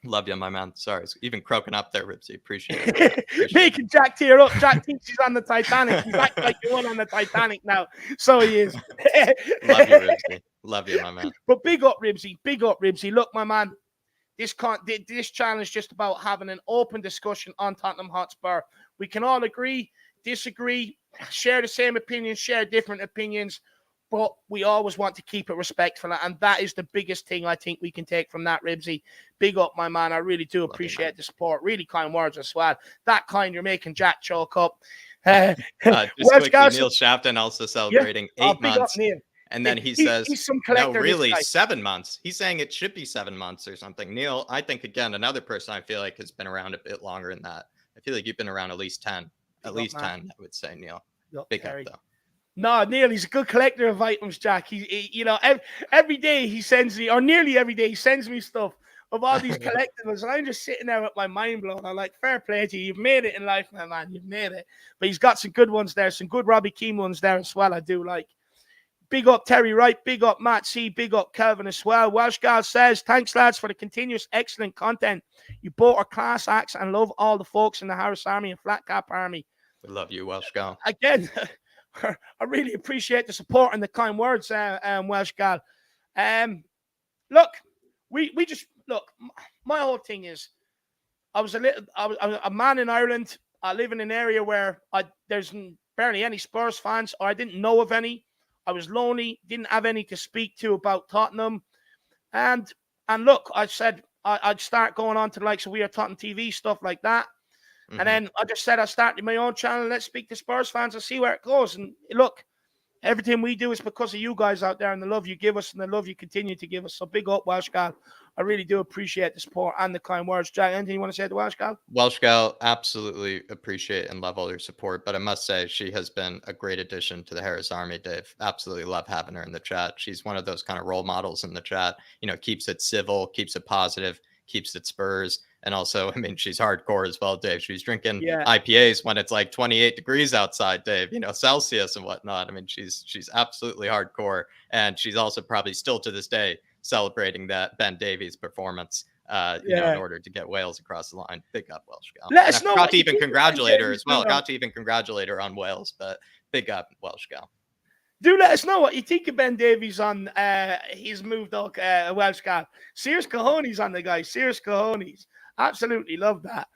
love you, my man. Sorry, even croaking up there, Ribsy. Appreciate it. Making Jack tear up. Jack thinks he's on the Titanic. He's acting like the one on the Titanic now. So he is. Love you, Ribsy. Love you, my man. But big up, Ribsy. Big up, Ribsy. Look, my man, this channel is just about having an open discussion on Tottenham Hotspur. We can all agree, disagree, share the same opinions, share different opinions, but we always want to keep it respectful, and that is the biggest thing I think we can take from that, Ribsy. Big up, my man. I really do appreciate the support. Really kind words as well. That kind you're making Jack choke up. Just quickly, Neil Shafton also celebrating 8 months. And then he says, no, really, 7 months. He's saying it should be 7 months or something. Neil, I think, again, another person I feel like has been around a bit longer than that. I feel like you've been around at least 10. At least 10, I would say, Neil. Big up, though. No, Neil, he's a good collector of items, Jack. He every day he sends me, or nearly every day, he sends me stuff of all these collectibles, and I'm just sitting there with my mind blown. I'm like, fair play to you. You've made it in life, my man. You've made it. But he's got some good ones there, some good Robbie Keane ones there as well. I do like. Big up Terry Wright, big up Matt C, big up Kelvin as well. Welsh Gal says, thanks lads for the continuous excellent content. You both are class acts and love all the folks in the Harris Army and Flat Cap Army. We love you, Welsh Gal. Again, I really appreciate the support and the kind words, Welsh Gal. Look, we just look. My whole thing is, I was a man in Ireland. I live in an area where there's barely any Spurs fans, or I didn't know of any. I was lonely, didn't have any to speak to about Tottenham. And look, I said I'd start going on to the likes of We Are Tottenham TV, stuff like that. Mm-hmm. And then I just said I started my own channel. Let's speak to Spurs fans and see where it goes. And look, everything we do is because of you guys out there and the love you give us and the love you continue to give us. So big up, Welsh Gal. I really do appreciate the support and the kind words. Jack, anything you want to say to Welsh Gal? Welsh Gal, absolutely appreciate and love all your support. But I must say, she has been a great addition to the Harris Army, Dave. Absolutely love having her in the chat. She's one of those kind of role models in the chat. Keeps it civil, keeps it positive, keeps it Spurs. And also, I mean, she's hardcore as well, Dave. She's drinking IPAs when it's like 28 degrees outside, Dave, Celsius and whatnot. I mean, she's absolutely hardcore. And she's also probably still to this day celebrating that Ben Davies performance, in order to get Wales across the line. Big up, Welsh Gal. Let us know. Got to even congratulate her as well. Got to even congratulate her on Wales, but big up, Welsh Gal. Do let us know what you think of Ben Davies on he's moved up Welsh Gal. Serious cojones on the guy. Serious cojones. Absolutely love that.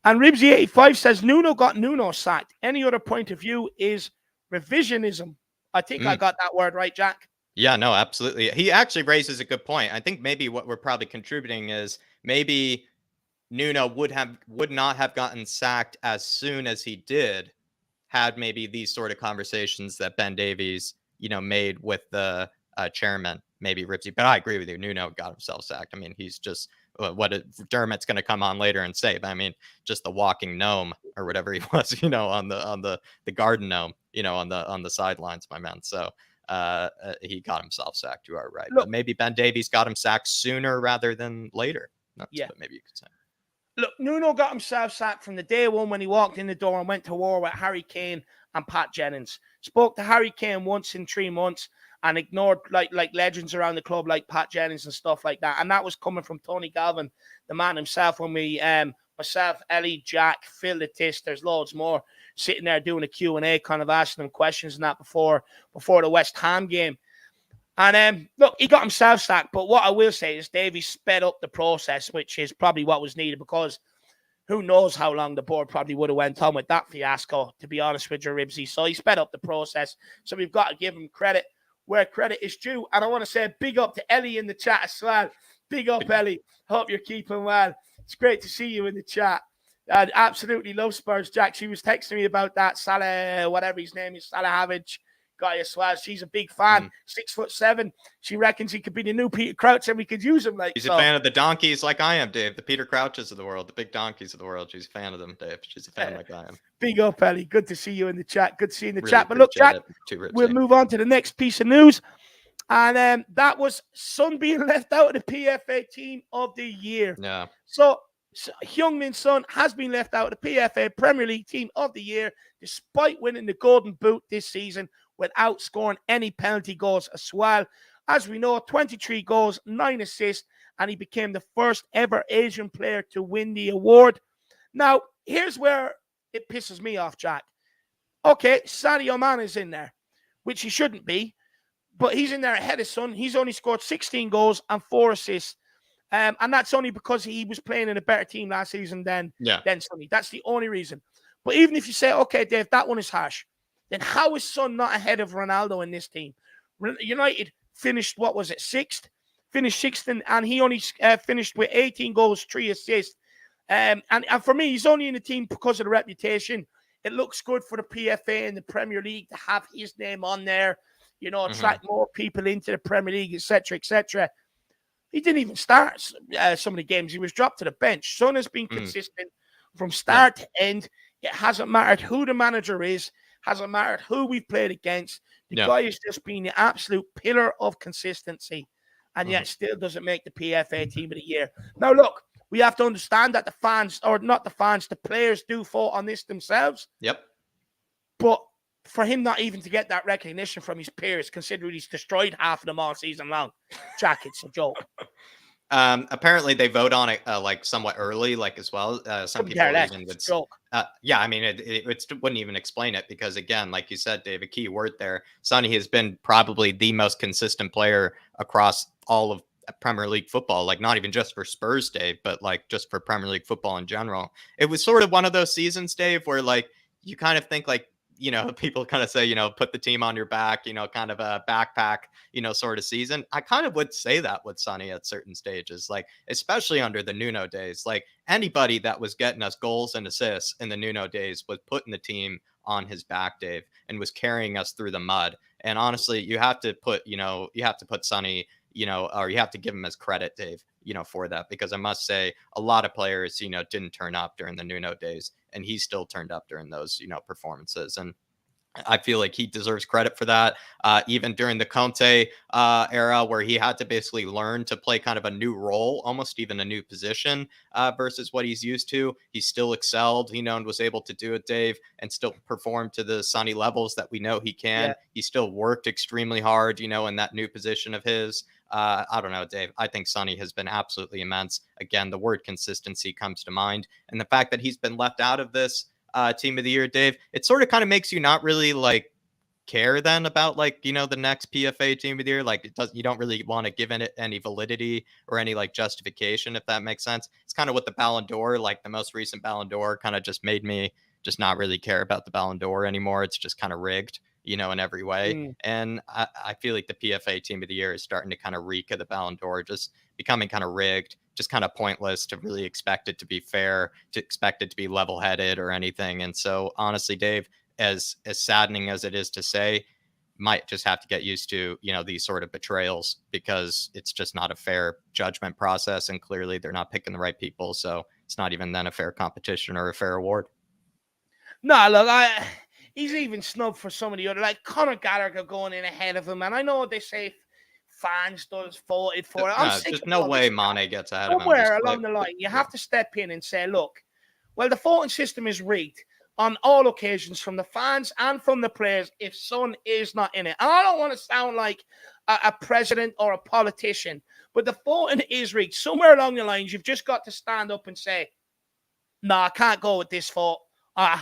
And Ribsy85 says Nuno got Nuno sacked. Any other point of view is revisionism. I think I got that word right, Jack. Yeah, no, absolutely. He actually raises a good point. I think maybe what we're probably contributing is maybe Nuno would not have gotten sacked as soon as he did had maybe these sort of conversations that Ben Davies, made with the chairman, maybe Ribsy. But I agree with you. Nuno got himself sacked. I mean, he's just Dermot's going to come on later and say, but I mean, just the walking gnome or whatever he was, on the garden gnome, on the sidelines, my man. So he got himself sacked. You are right. Look, but maybe Ben Davies got him sacked sooner rather than later. That's what maybe you could say. Look, Nuno got himself sacked from the day one when he walked in the door and went to war with Harry Kane and Pat Jennings. Spoke to Harry Kane once in 3 months and ignored like legends around the club like Pat Jennings and stuff like that. And that was coming from Tony Galvin, the man himself, when we, myself, Ellie, Jack, Phil the Tis, there's loads more, sitting there doing a Q&A, kind of asking them questions and that before the West Ham game. And look, he got himself sacked. But what I will say is Davies sped up the process, which is probably what was needed, because who knows how long the board probably would have went on with that fiasco, to be honest with you, Ribsy. So he sped up the process. So we've got to give him credit where credit is due. And I want to say big up to Ellie in the chat as well. Big up, Ellie. Hope you're keeping well. It's great to see you in the chat. I absolutely love Spurs, Jack. She was texting me about that Salah, whatever his name is, Salahhavich. guy as well. She's a big fan. 6'7". She reckons he could be the new Peter Crouch and we could use him. She's a fan of the donkeys like I am, Dave. The Peter Crouches of the world, the big donkeys of the world. She's a fan of them, Dave. She's a fan like I am. Big up, Ellie. Good to see you in the chat. Good to see you in the chat. But look, Jack, we'll move on to the next piece of news. And that was Son being left out of the PFA Team of the Year. Yeah. So Heung-min's son has been left out of the PFA Premier League Team of the Year, despite winning the Golden Boot this season without scoring any penalty goals as well. As we know, 23 goals, 9 assists, and he became the first ever Asian player to win the award. Now, here's where it pisses me off, Jack. Okay, Sadio Mane is in there, which he shouldn't be, but he's in there ahead of Son. He's only scored 16 goals and 4 assists. And that's only because he was playing in a better team last season than Sonny. That's the only reason. But even if you say, okay, Dave, that one is harsh, then how is Son not ahead of Ronaldo in this team? United finished, what was it, 6th? Finished 6th, and he only finished with 18 goals, 3 assists. And for me, he's only in the team because of the reputation. It looks good for the PFA and the Premier League to have his name on there, attract more people into the Premier League, etc., etc. He didn't even start some of the games. He was dropped to the bench. Son has been consistent from start to end. It hasn't mattered who the manager is. Hasn't mattered who we've played against. The guy has just been the absolute pillar of consistency, and yet still doesn't make the PFA Team of the Year. Now, look, we have to understand that the fans, or not the fans, the players do vote on this themselves. Yep. But for him not even to get that recognition from his peers, considering he's destroyed half of them all season long, Jack, it's a joke. Apparently they vote on it like somewhat early, like as well. Some people even would joke. Yeah, I mean, it wouldn't even explain it because, again, like you said, Dave, a key word there. Sonny has been probably the most consistent player across all of Premier League football, like not even just for Spurs, Dave, but like just for Premier League football in general. It was sort of one of those seasons, Dave, where like you kind of think like, people kind of say, put the team on your back, kind of a backpack, sort of season. I kind of would say that with Sonny at certain stages, like, especially under the Nuno days. Like, anybody that was getting us goals and assists in the Nuno days was putting the team on his back, Dave, and was carrying us through the mud. And honestly, you have to put Sonny, or you have to give him his credit, Dave, for that, because I must say a lot of players, didn't turn up during the Nuno days, and he still turned up during those, performances. And I feel like he deserves credit for that. Even during the Conte era, where he had to basically learn to play kind of a new role, almost even a new position versus what he's used to, he still excelled, and was able to do it, Dave, and still perform to the Sonny levels that we know he can. Yeah. He still worked extremely hard, in that new position of his. I don't know, Dave. I think Sonny has been absolutely immense. Again, the word consistency comes to mind. And the fact that he's been left out of this Team of the Year, Dave, it sort of kind of makes you not really like care then about like, the next PFA Team of the Year. Like you don't really want to give it any validity or any like justification, if that makes sense. It's kind of what the Ballon d'Or, like the most recent Ballon d'Or, kind of just made me just not really care about the Ballon d'Or anymore. It's just kind of rigged, in every way. And I feel like the PFA Team of the Year is starting to kind of reek of the Ballon d'Or, just becoming kind of rigged, just kind of pointless to really expect it to be fair, to expect it to be level-headed or anything. And so honestly, Dave, as saddening as it is to say, might just have to get used to, these sort of betrayals, because it's just not a fair judgment process. And clearly they're not picking the right people. So it's not even then a fair competition or a fair award. No, look, he's even snubbed for some of the other, like Conor Gallagher going in ahead of him. And I know they say fans voted for it. There's no way Mane gets ahead of him. Somewhere along the line, you have to step in and say, look, well, the voting system is rigged on all occasions, from the fans and from the players, if Son is not in it. And I don't want to sound like a president or a politician, but the voting is rigged. Somewhere along the lines, you've just got to stand up and say, no, I can't go with this vote.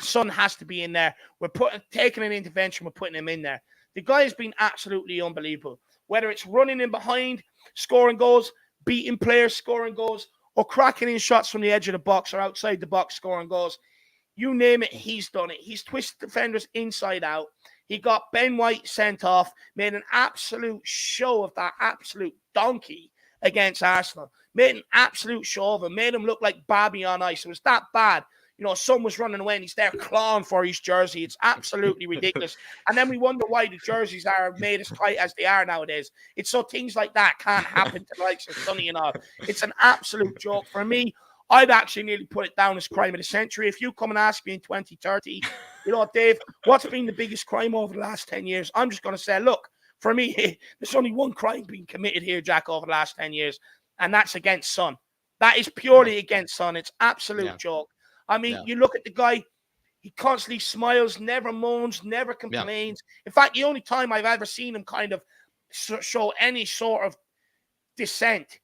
Son has to be in there. We're taking an intervention. We're putting him in there. The guy has been absolutely unbelievable. Whether it's running in behind, scoring goals, beating players, scoring goals, or cracking in shots from the edge of the box or outside the box, scoring goals. You name it, he's done it. He's twisted defenders inside out. He got Ben White sent off, made an absolute show of that absolute donkey against Arsenal. Made an absolute show of him, made him look like Barbie on ice. It was that bad. Son was running away and he's there clawing for his jersey. It's absolutely ridiculous. And then we wonder why the jerseys are made as tight as they are nowadays. It's so things like that can't happen to the likes of Sonny and all. It's an absolute joke. For me, I'd actually nearly put it down as crime of the century. If you come and ask me in 2030, Dave, what's been the biggest crime over the last 10 years? I'm just going to say, look, for me, there's only one crime being committed here, Jack, over the last 10 years, and that's against Son. That is purely against Son. It's absolute joke. I mean, you look at the guy, he constantly smiles, never moans, never complains. In fact, the only time I've ever seen him kind of show any sort of dissent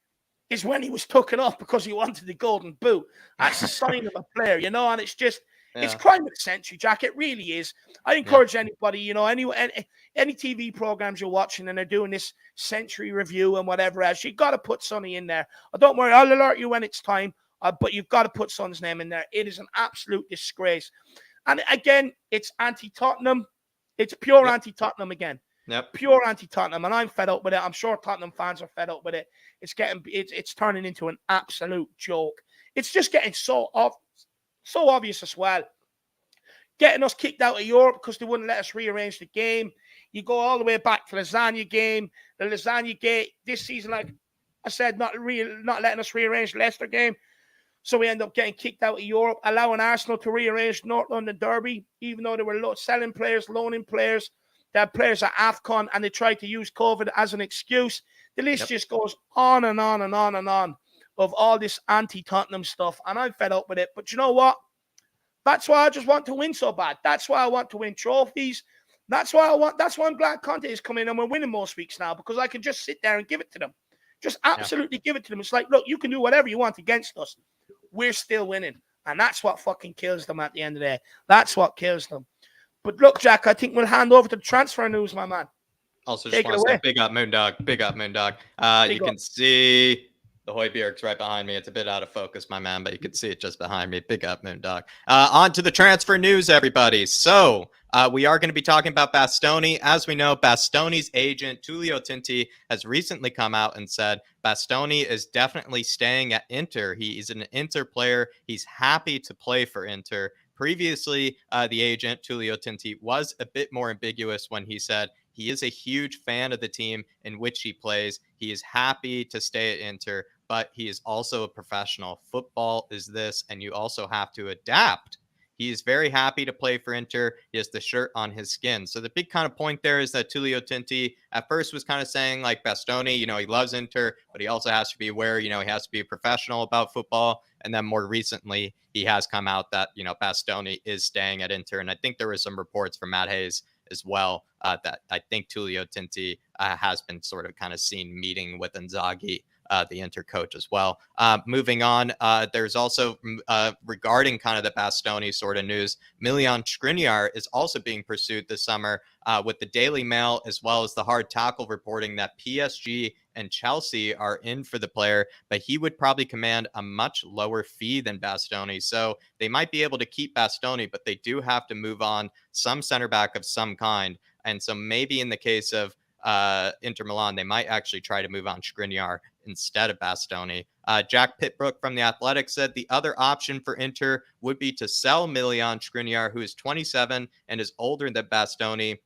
is when he was taken off because he wanted the golden boot. That's a sign of a player, and it's just, it's crime of the century, Jack. It really is. I encourage anybody, any TV programs you're watching and they're doing this century review and whatever else, you got to put Sonny in there. Don't worry, I'll alert you when it's time. But you've got to put Son's name in there. It is an absolute disgrace. And again, it's anti-Tottenham. It's pure anti-Tottenham again. Pure anti-Tottenham. And I'm fed up with it. I'm sure Tottenham fans are fed up with it. It's turning into an absolute joke. It's just getting so obvious as well. Getting us kicked out of Europe because they wouldn't let us rearrange the game. You go all the way back to the Lasagna game. The Lasagna gate this season, like I said, not letting us rearrange the Leicester game. So we end up getting kicked out of Europe, allowing Arsenal to rearrange North London Derby, even though they were selling players, loaning players. They had players at AFCON, and they tried to use COVID as an excuse. The list just goes on and on and on and on of all this anti-Tottenham stuff, and I'm fed up with it. But you know what? That's why I just want to win so bad. That's why I want to win trophies. That's why I'm glad Conte is coming and we're winning most weeks now, because I can just sit there and give it to them. Just absolutely give it to them. It's like, look, you can do whatever you want against us. We're still winning. And that's what fucking kills them at the end of the day. That's what kills them. But look, Jack, I think we'll hand over to the transfer news, my man. Also, just want to say, big up Moondog. Big up Moondog. You can see the Højbjerg's right behind me. It's a bit out of focus, my man, but you can see it just behind me. Big up Moondog. On to the transfer news, everybody. So we are going to be talking about Bastoni. As we know, Bastoni's agent, Tullio Tinti, has recently come out and said Bastoni is definitely staying at Inter. He is an Inter player. He's happy to play for Inter. Previously, the agent, Tullio Tinti, was a bit more ambiguous when he said he is a huge fan of the team in which he plays. He is happy to stay at Inter, but he is also a professional. Football is this, and you also have to adapt. He is very happy to play for Inter. He has the shirt on his skin. So the big kind of point there is that Tullio Tinti at first was kind of saying, like, Bastoni, he loves Inter, but he also has to be aware, he has to be a professional about football. And then more recently, he has come out that, Bastoni is staying at Inter. And I think there were some reports from Matt Hayes as well that I think Tullio Tinti has been sort of kind of seen meeting with Inzaghi, the Inter coach as well. Moving on, there's also regarding kind of the Bastoni sort of news, Miljan Skriniar is also being pursued this summer with the Daily Mail, as well as the Hard Tackle reporting that PSG and Chelsea are in for the player, but he would probably command a much lower fee than Bastoni. So they might be able to keep Bastoni, but they do have to move on some center back of some kind. And so maybe in the case of Inter Milan, they might actually try to move on Skriniar instead of Bastoni. Jack Pitbrook from The Athletic said the other option for Inter would be to sell Miljan Skriniar, who is 27 and is older than Bastoni,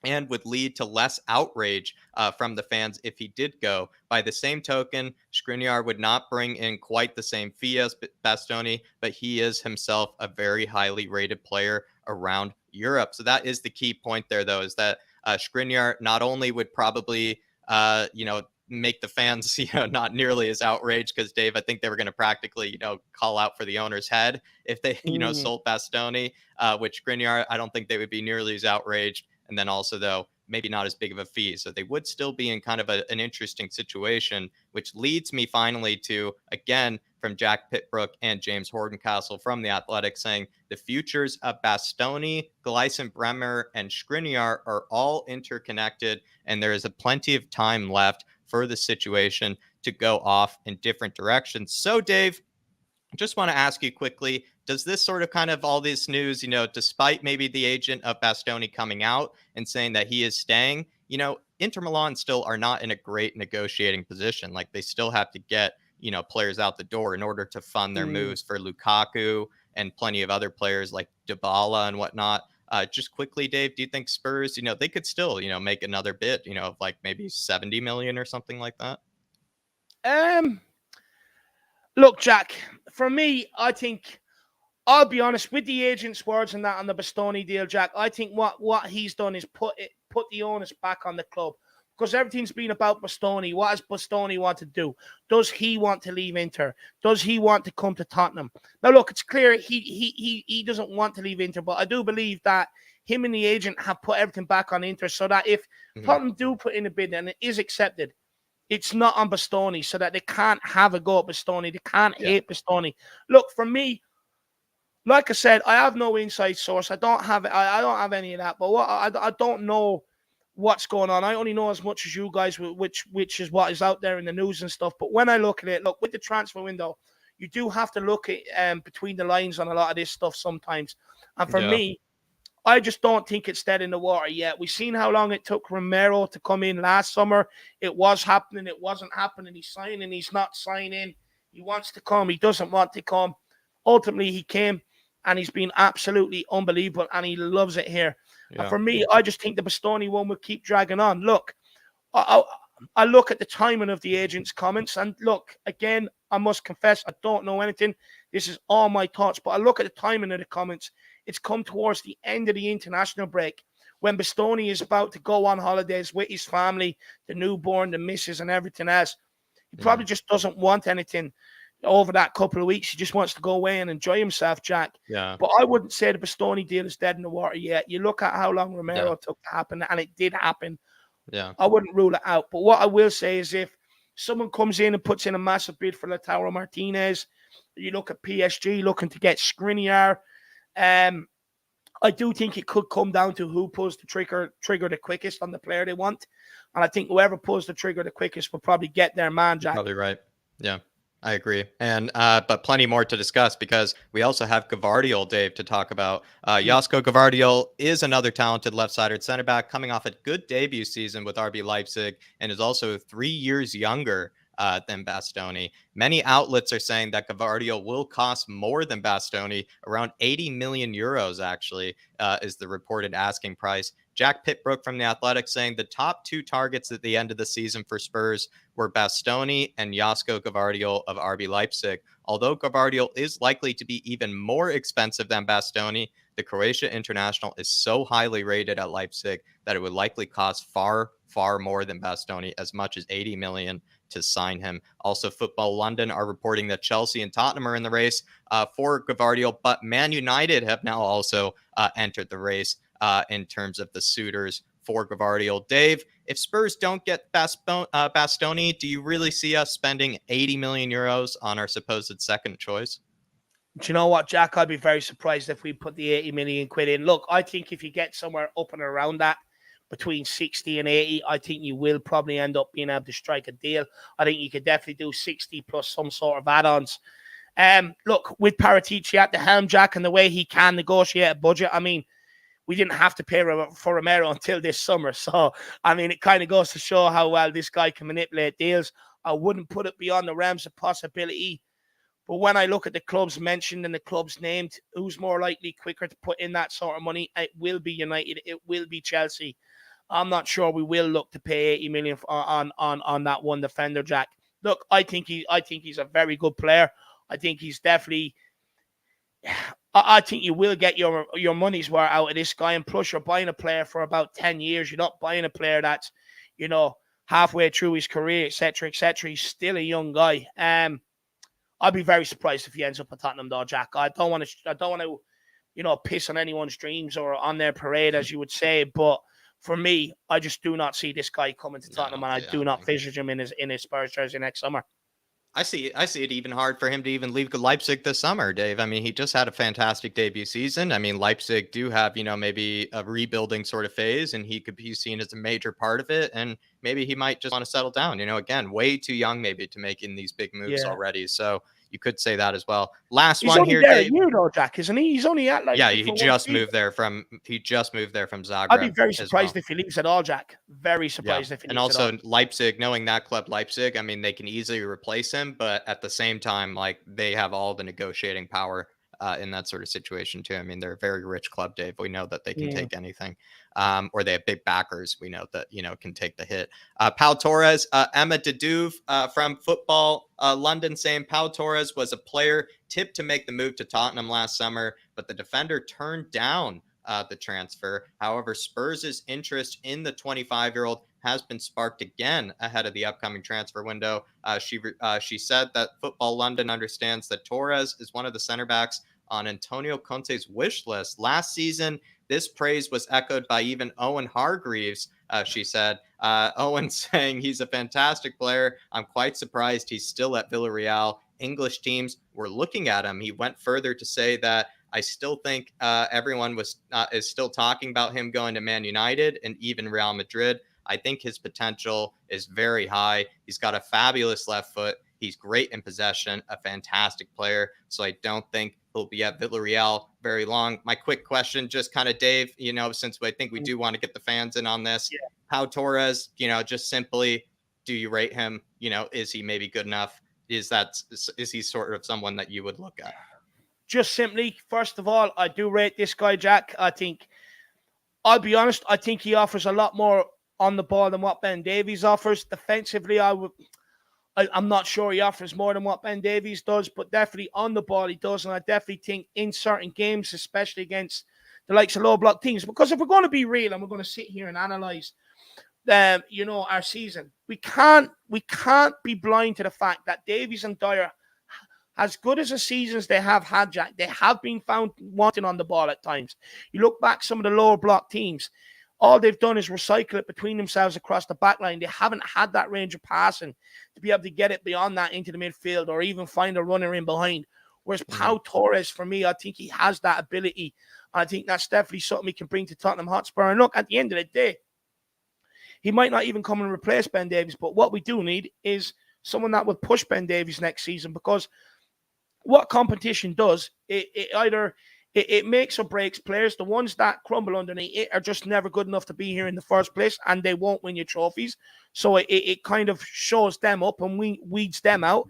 and would lead to less outrage from the fans if he did go. By the same token, Skriniar would not bring in quite the same fee as Bastoni, but he is himself a very highly rated player around Europe. So that is the key point there, though, is that Skriniar not only would probably, make the fans, not nearly as outraged, because Dave, I think they were going to practically, call out for the owner's head if they, sold Bastoni, which Skriniar, I don't think they would be nearly as outraged. And then also, though, maybe not as big of a fee. So they would still be in kind of an interesting situation, which leads me finally to, again, from Jack Pitbrook and James Horncastle from The Athletic, saying the futures of Bastoni, Gleisen Bremer, and Skriniar are all interconnected, and there is a plenty of time left for the situation to go off in different directions. So, Dave, I just want to ask you quickly, does this sort of kind of all this news, despite maybe the agent of Bastoni coming out and saying that he is staying, Inter Milan still are not in a great negotiating position. Like, they still have to get, players out the door in order to fund their moves for Lukaku and plenty of other players like Dybala and whatnot. Just quickly, Dave, do you think Spurs, they could still, make another bid, of like maybe 70 million or something like that? Look, Jack, for me, I think, I'll be honest, with the agent's words and that on the Bastoni deal, Jack, I think what he's done is put the onus back on the club, because everything's been about Bastoni. What does Bastoni want to do? Does he want to leave Inter? Does he want to come to Tottenham? Now, look, it's clear he doesn't want to leave Inter, but I do believe that him and the agent have put everything back on Inter, so that if Tottenham do put in a bid and it is accepted, it's not on Bastoni, so that they can't have a go at Bastoni. They can't hate Bastoni. Look, for me, like I said, I have no inside source. I don't have any of that. But I don't know what's going on. I only know as much as you guys, which is what is out there in the news and stuff. But when I look at it, look, with the transfer window, you do have to look at between the lines on a lot of this stuff sometimes. And for me, I just don't think it's dead in the water yet. We've seen how long it took Romero to come in last summer. It was happening. It wasn't happening. He's signing. He's not signing. He wants to come. He doesn't want to come. Ultimately, he came, and he's been absolutely unbelievable, and he loves it here. Yeah. And for me, I just think the Bastoni one will keep dragging on. Look, I look at the timing of the agent's comments, and look, again, I must confess, I don't know anything. This is all my thoughts, but I look at the timing of the comments. It's come towards the end of the international break, when Bastoni is about to go on holidays with his family, the newborn, the missus, and everything else. He probably just doesn't want anything over that couple of weeks. He just wants to go away and enjoy himself, Jack. Yeah. But I wouldn't say the Bastoni deal is dead in the water yet. You look at how long Romero took to happen, and it did happen. Yeah. I wouldn't rule it out. But what I will say is, if someone comes in and puts in a massive bid for Lautaro Martinez, you look at PSG looking to get Skriniar, I do think it could come down to who pulls the trigger the quickest on the player they want. And I think whoever pulls the trigger the quickest will probably get their man, Jack. Probably right. Yeah, I agree. And but plenty more to discuss, because we also have Gvardiol, Dave, to talk about. Josko Gvardiol is another talented left-sided center back coming off a good debut season with RB Leipzig, and is also 3 years younger than Bastoni. Many outlets are saying that Gvardiol will cost more than Bastoni, around 80 million euros, actually, is the reported asking price. Jack Pitbrook from The Athletic saying the top two targets at the end of the season for Spurs were Bastoni and Josko Gvardiol of RB Leipzig. Although Gvardiol is likely to be even more expensive than Bastoni, the Croatia international is so highly rated at Leipzig that it would likely cost far, far more than Bastoni, as much as 80 million to sign him. Also, Football London are reporting that Chelsea and Tottenham are in the race for Gvardiol, but Man United have now also entered the race in terms of the suitors for Gvardiol. Dave, if Spurs don't get Bastoni, do you really see us spending 80 million euros on our supposed second choice? Do you know what, Jack? I'd be very surprised if we put the 80 million quid in. Look, I think if you get somewhere up and around that, between 60 and 80, I think you will probably end up being able to strike a deal. I think you could definitely do 60 plus some sort of add-ons. Look, with Paratici at the helm, Jack, and the way he can negotiate a budget, I mean, we didn't have to pay for Romero until this summer. So, I mean, it kind of goes to show how well this guy can manipulate deals. I wouldn't put it beyond the realms of possibility. But when I look at the clubs mentioned and the clubs named, who's more likely quicker to put in that sort of money? It will be United. It will be Chelsea. I'm not sure we will look to pay 80 million on that one defender, Jack. Look, I think he's a very good player. I think he's definitely. I think you will get your money's worth out of this guy, and plus you're buying a player for about 10 years. You're not buying a player that's, halfway through his career, etc., etc. He's still a young guy. I'd be very surprised if he ends up at Tottenham, though, Jack. I don't want to, piss on anyone's dreams or on their parade, as you would say. But for me, I just do not see this guy coming to Tottenham, and I do not envisage him in his Spurs jersey next summer. I see it even hard for him to even leave Leipzig this summer, Dave. I mean, he just had a fantastic debut season. I mean, Leipzig do have, maybe a rebuilding sort of phase, and he could be seen as a major part of it. And maybe he might just want to settle down, again, way too young maybe to making these big moves already. So you could say that as well. He's one here, Dave. He's only there a year though, Jack, isn't he? He's only at he just moved there from Zagreb. I'd be very surprised if he leaves at all, Jack. Very surprised if he leaves. And also Leipzig, knowing that club Leipzig, I mean, they can easily replace him, but at the same time, like, they have all the negotiating power in that sort of situation too. I mean, they're a very rich club, Dave. We know that they can Yeah. take anything, or they have big backers. We know that, can take the hit. Pau Torres, Emma Deduve from Football London saying Pau Torres was a player tipped to make the move to Tottenham last summer, but the defender turned down the transfer. However, Spurs' interest in the 25-year-old has been sparked again ahead of the upcoming transfer window. She said that Football London understands that Torres is one of the center backs on Antonio Conte's wish list. Last season, this praise was echoed by even Owen Hargreaves, she said. Owen saying he's a fantastic player. I'm quite surprised he's still at Villarreal. English teams were looking at him. He went further to say that I still think everyone is still talking about him going to Man United and even Real Madrid. I think his potential is very high. He's got a fabulous left foot. He's great in possession, a fantastic player. So I don't think he'll be at Villarreal very long. My quick question, just kind of, Dave, since I think we do want to get the fans in on this, Pau Torres, just simply, do you rate him? Is he maybe good enough? Is he sort of someone that you would look at? Just simply, first of all, I do rate this guy, Jack. I'll be honest, I think he offers a lot more on the ball than what Ben Davies offers. Defensively, I'm not sure he offers more than what Ben Davies does, but definitely on the ball he does. And I definitely think in certain games, especially against the likes of low block teams, because if we're going to be real and we're going to sit here and analyze, our season, we can't be blind to the fact that Davies and Dyer, as good as the seasons they have had, Jack, they have been found wanting on the ball at times. You look back some of the lower block teams, all they've done is recycle it between themselves across the back line. They haven't had that range of passing to be able to get it beyond that into the midfield or even find a runner in behind. Whereas Pau Torres, for me, I think he has that ability. I think that's definitely something he can bring to Tottenham Hotspur. And look, at the end of the day, he might not even come and replace Ben Davies, but what we do need is someone that will push Ben Davies next season, because what competition does, it makes or breaks players. The ones that crumble underneath it are just never good enough to be here in the first place, and they won't win you trophies. So it kind of shows them up and weeds them out.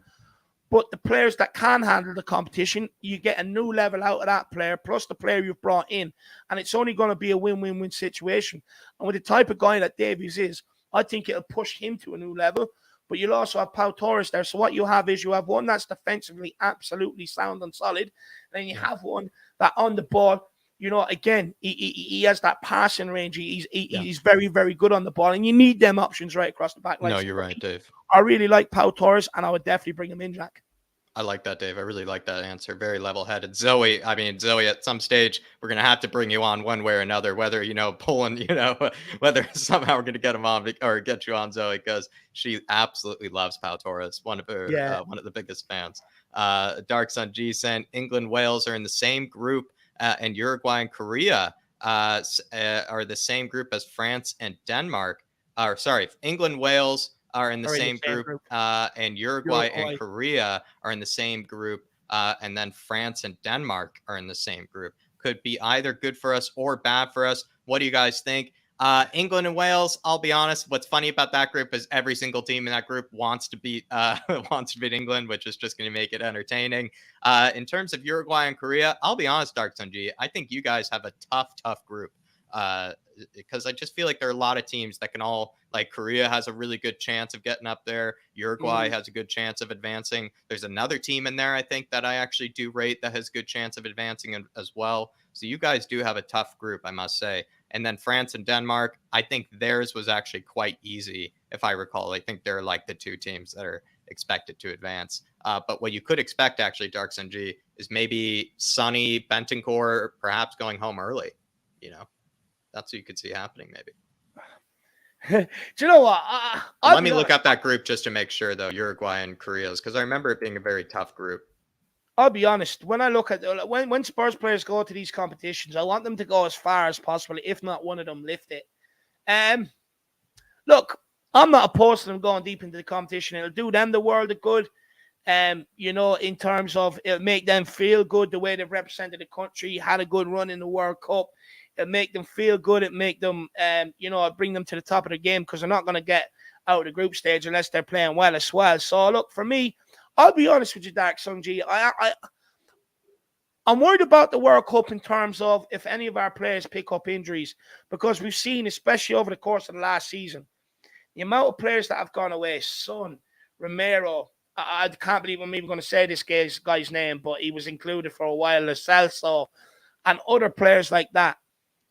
But the players that can handle the competition, you get a new level out of that player, plus the player you've brought in. And it's only going to be a win-win-win situation. And with the type of guy that Davies is, I think it'll push him to a new level. But you'll also have Pau Torres there. So what you have is you have one that's defensively absolutely sound and solid. And then you have one that on the ball, again, he has that passing range. He's very, very good on the ball. And you need them options right across the back line. No, you're right, Dave. I really like Pau Torres, and I would definitely bring him in, Jack. I like that, Dave. I really like that answer. Very level-headed. Zoe, at some stage, we're going to have to bring you on one way or another, whether, pulling, whether somehow we're going to get him on or get you on, Zoe, because she absolutely loves Pau Torres, one of the biggest fans. Dark Sun G saying England, Wales are in the same group, and Uruguay and Korea are the same group as France and Denmark. England, Wales are in the same group. And Uruguay and Korea are in the same group, and then France and Denmark are in the same group. Could be either good for us or bad for us. What do you guys think? England and Wales, I'll be honest, what's funny about that group is every single team in that group wants to beat England, which is just going to make it entertaining. In terms of Uruguay and Korea, I'll be honest, Dark Sun G, I think you guys have a tough group. Because I just feel like there are a lot of teams that can all, like Korea has a really good chance of getting up there. Uruguay has a good chance of advancing. There's another team in there, I think, that I actually do rate that has a good chance of advancing as well. So you guys do have a tough group, I must say. And then France and Denmark, I think theirs was actually quite easy, if I recall. I think they're like the two teams that are expected to advance. But what you could expect, actually, Dark Sun G, is maybe Sonny Bentancur perhaps going home early, That's what you could see happening, maybe. Do you know what? Let me look up that group just to make sure, though, Uruguay and Korea's, because I remember it being a very tough group. I'll be honest. When I look at when Spurs players go to these competitions, I want them to go as far as possible. If not one of them, lift it. Look, I'm not opposed to them going deep into the competition. It'll do them the world of good. In terms of it'll make them feel good the way they've represented the country, had a good run in the World Cup. It make them feel good. It make them, bring them to the top of the game, because they're not going to get out of the group stage unless they're playing well as well. So, look, for me, I'll be honest with you, Dark Sun G. I'm worried about the World Cup in terms of if any of our players pick up injuries, because we've seen, especially over the course of the last season, the amount of players that have gone away. Son, Romero, I can't believe I'm even going to say this guy's name, but he was included for a while, Celso, and other players like that.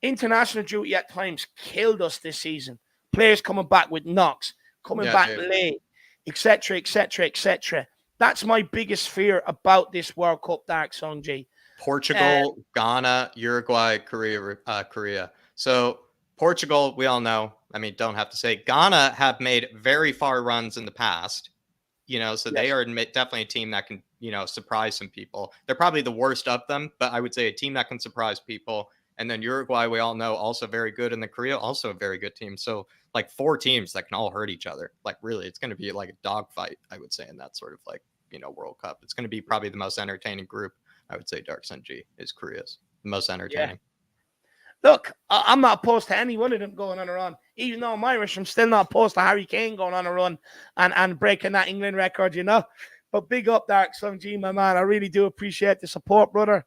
International duty at times killed us this season. Players coming back with knocks, coming back late, etc., etc., etc. That's my biggest fear about this World Cup, Dark Song G. Portugal, Ghana, Uruguay, Korea. So Portugal, we all know. I mean, don't have to say. Ghana have made very far runs in the past. So they are definitely a team that can, surprise some people. They're probably the worst of them, but I would say a team that can surprise people. And then Uruguay, we all know, also very good. And then Korea, also a very good team. So like 4 teams that can all hurt each other. Like really, it's going to be like a dogfight, I would say, in that sort of like, World Cup. It's going to be probably the most entertaining group. I would say Dark Sun G is Korea's the most entertaining. Yeah. Look, I'm not opposed to any one of them going on a run. Even though I'm Irish, I'm still not opposed to Harry Kane going on a run and breaking that England record, But big up, Dark Sun G, my man. I really do appreciate the support, brother.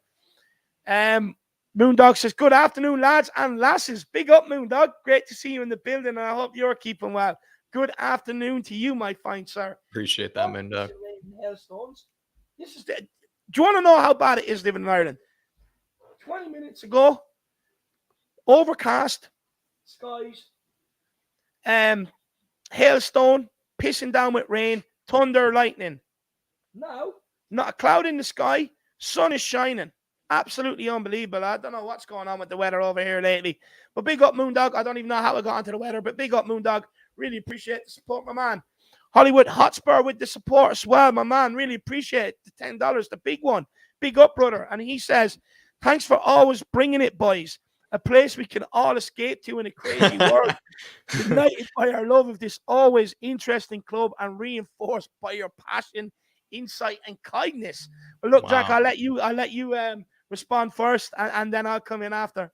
Moondog says, good afternoon, lads and lasses. Big up, Moondog. Great to see you in the building, and I hope you're keeping well. Good afternoon to you, my fine sir. Appreciate that, Moondog. Do you want to know how bad it is living in Ireland? 20 minutes ago, overcast, skies, hailstone, pissing down with rain, thunder, lightning. Now, not a cloud in the sky, sun is shining. Absolutely unbelievable. I don't know what's going on with the weather over here lately. But big up, Moondog. I don't even know how I got onto the weather, but big up, Moondog. Really appreciate the support, my man. Hollywood Hotspur with the support as well, my man. Really appreciate the $10, the big one. Big up, brother. And he says, thanks for always bringing it, boys. A place we can all escape to in a crazy world. United by our love of this always interesting club and reinforced by your passion, insight, and kindness. But look, wow. Jack, I'll let you respond first, and then I'll come in after.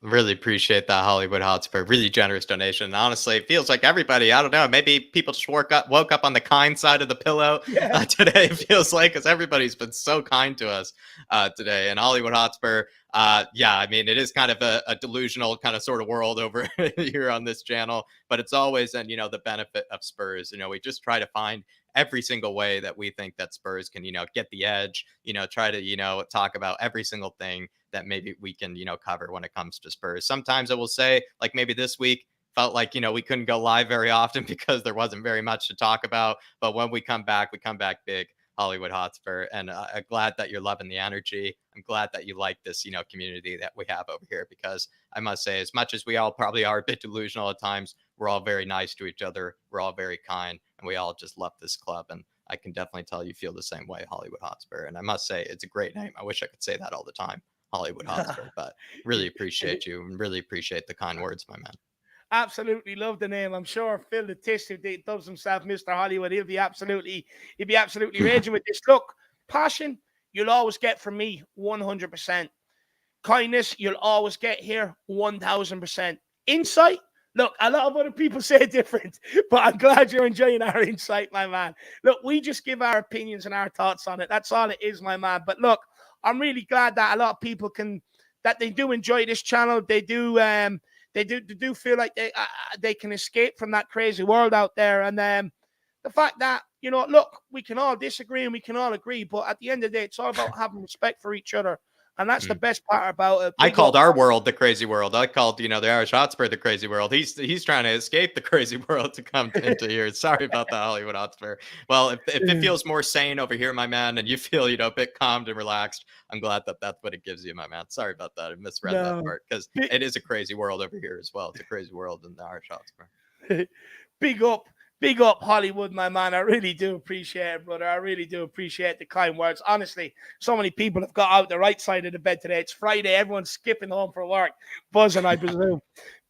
Really appreciate that, Hollywood Hotspur. Really generous donation. And honestly, it feels like everybody, I don't know, maybe people just woke up on the kind side of the pillow today, it feels like, because everybody's been so kind to us today. And Hollywood Hotspur, I mean, it is kind of a delusional kind of sort of world over here on this channel, but it's always, and the benefit of Spurs. We just try to find every single way that we think that Spurs can, get the edge, try to, talk about every single thing that maybe we can, cover when it comes to Spurs. Sometimes I will say, like maybe this week felt like, we couldn't go live very often because there wasn't very much to talk about. But when we come back big, Hollywood Hotspur. And I'm glad that you're loving the energy. I'm glad that you like this, community that we have over here, because I must say, as much as we all probably are a bit delusional at times, we're all very nice to each other. We're all very kind, and we all just love this club. And I can definitely tell you feel the same way, Hollywood Hotspur. And I must say, it's a great name. I wish I could say that all the time, Hollywood Hotspur, but really appreciate you and really appreciate the kind words, my man. Absolutely love the name. I'm sure Phil the Tish, who dubs himself Mr. Hollywood, he'll be absolutely raging with this. Look, passion, you'll always get from me 100%. Kindness, you'll always get here 1000%. Insight, look, a lot of other people say different, but I'm glad you're enjoying our insight, my man. Look, we just give our opinions and our thoughts on it. That's all it is, my man. But look, I'm really glad that a lot of people they do enjoy this channel. They do feel like they can escape from that crazy world out there. And the fact that, look, we can all disagree and we can all agree, but at the end of the day, it's all about having respect for each other. And that's the best part about it. I called our world the crazy world. I called, the Irish Hotspur the crazy world. He's trying to escape the crazy world to come into here. Sorry about that, Hollywood Hotspur. Well, if it feels more sane over here, my man, and you feel, a bit calmed and relaxed, I'm glad that that's what it gives you, my man. Sorry about that. I misread that part, because it is a crazy world over here as well. It's a crazy world in the Irish Hotspur. Big up, Hollywood, my man. I really do appreciate it, brother. I really do appreciate the kind words. Honestly, so many people have got out the right side of the bed today. It's Friday. Everyone's skipping home for work. Buzzing, I presume.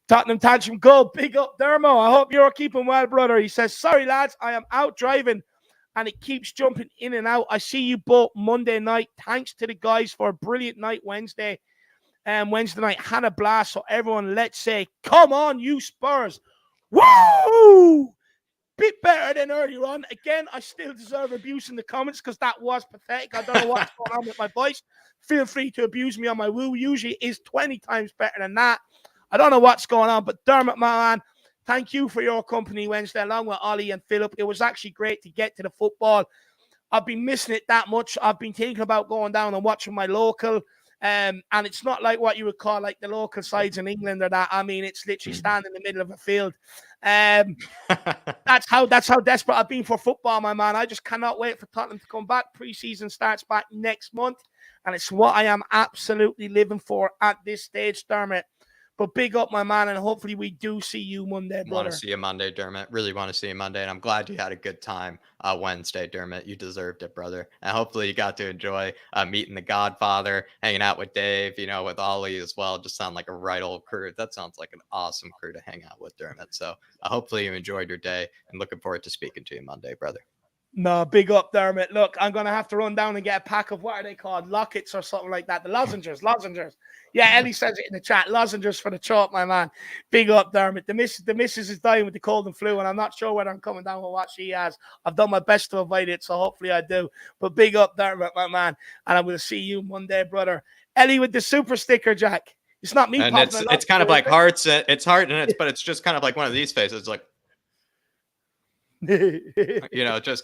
Tottenham Tantrum Gold. Big up, Dermo. I hope you're keeping well, brother. He says, sorry, lads. I am out driving, and it keeps jumping in and out. I see you both Monday night. Thanks to the guys for a brilliant night Wednesday. Wednesday night had a blast. So everyone, let's say, come on, you Spurs. Woo! bit better than earlier on. Again, I still deserve abuse in the comments because that was pathetic. I don't know what's going on with my voice. Feel free to abuse me on my woo. Usually is 20 times better than that. I don't know what's going on, but Dermot, my man, thank you for your company Wednesday, along with Ollie and Philip. It was actually great to get to the football. I've been missing it that much. I've been thinking about going down and watching my local. And it's not like what you would call like the local sides in England or that. I mean, it's literally standing in the middle of a field. That's how desperate I've been for football, my man. I just cannot wait for Tottenham to come back. Pre-season starts back next month, and it's what I am absolutely living for at this stage, Dermot. But big up, my man, and hopefully we do see you Monday, brother. Want to see you Monday, Dermot. Really want to see you Monday, and I'm glad you had a good time Wednesday, Dermot. You deserved it, brother. And hopefully you got to enjoy meeting the Godfather, hanging out with Dave, with Ollie as well. Just sound like a right old crew. That sounds like an awesome crew to hang out with, Dermot. So hopefully you enjoyed your day, and looking forward to speaking to you Monday, brother. No, big up, Dermot. Look, I'm going to have to run down and get a pack of, what are they called? Lockets or something like that. The lozenges. Yeah, Ellie says it in the chat. Lozenges for the chalk, my man. Big up, Dermot. The missus is dying with the cold and flu, and I'm not sure whether I'm coming down with what she has. I've done my best to avoid it, so hopefully I do. But big up, Dermot, my man. And I will see you Monday, brother. Ellie with the super sticker, Jack. It's not me. And it's kind of like hearts. It's heart, and but it's just kind of like one of these faces, like, it's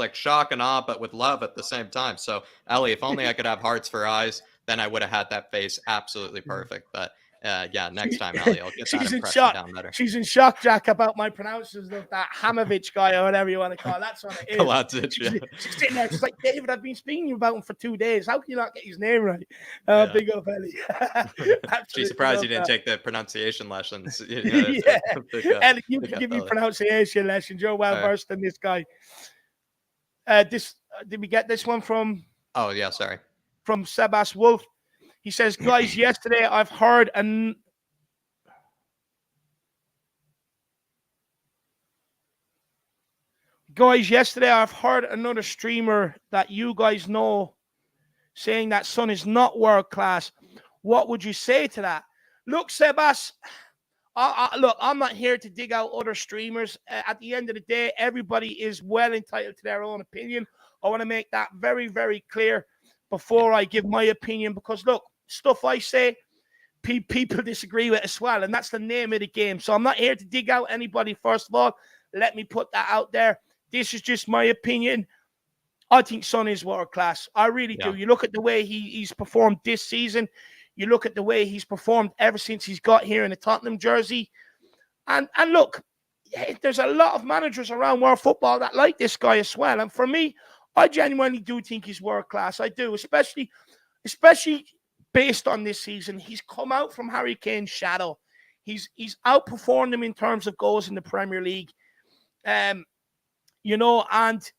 like shock and awe, but with love at the same time. So Ellie, if only I could have hearts for eyes, then I would have had that face absolutely perfect. But next time, Ellie, I'll get that impression down better. She's in shock, Jack, about my pronunciation of that Hamovich guy or whatever you want to call it. That's what it is. Kalajdzic, yeah. She's sitting there, she's like, David, I've been speaking to you about him for 2 days. How can you not get his name right? Big up, Ellie. She's surprised you didn't take the pronunciation lessons. Ellie, you can give me pronunciation lessons. You're well versed in this guy. Did we get this one from? Oh yeah, sorry. From Sebas Wolf. He says, guys, yesterday I've heard another streamer that you guys know saying that Son is not world class. What would you say to that? Look, Sebas, I'm not here to dig out other streamers. At the end of the day, everybody is well entitled to their own opinion. I want to make that very, very clear before I give my opinion, because look, stuff I say, people disagree with as well, and that's the name of the game. So I'm not here to dig out anybody. First of all, let me put that out there. This is just my opinion. I think Son is world class. I really do. You look at the way he's performed this season. You look at the way he's performed ever since he's got here in the Tottenham jersey. And look, there's a lot of managers around world football that like this guy as well. And for me, I genuinely do think he's world class. I do, especially based on this season. He's come out from Harry Kane's shadow. He's outperformed him in terms of goals in the Premier League. And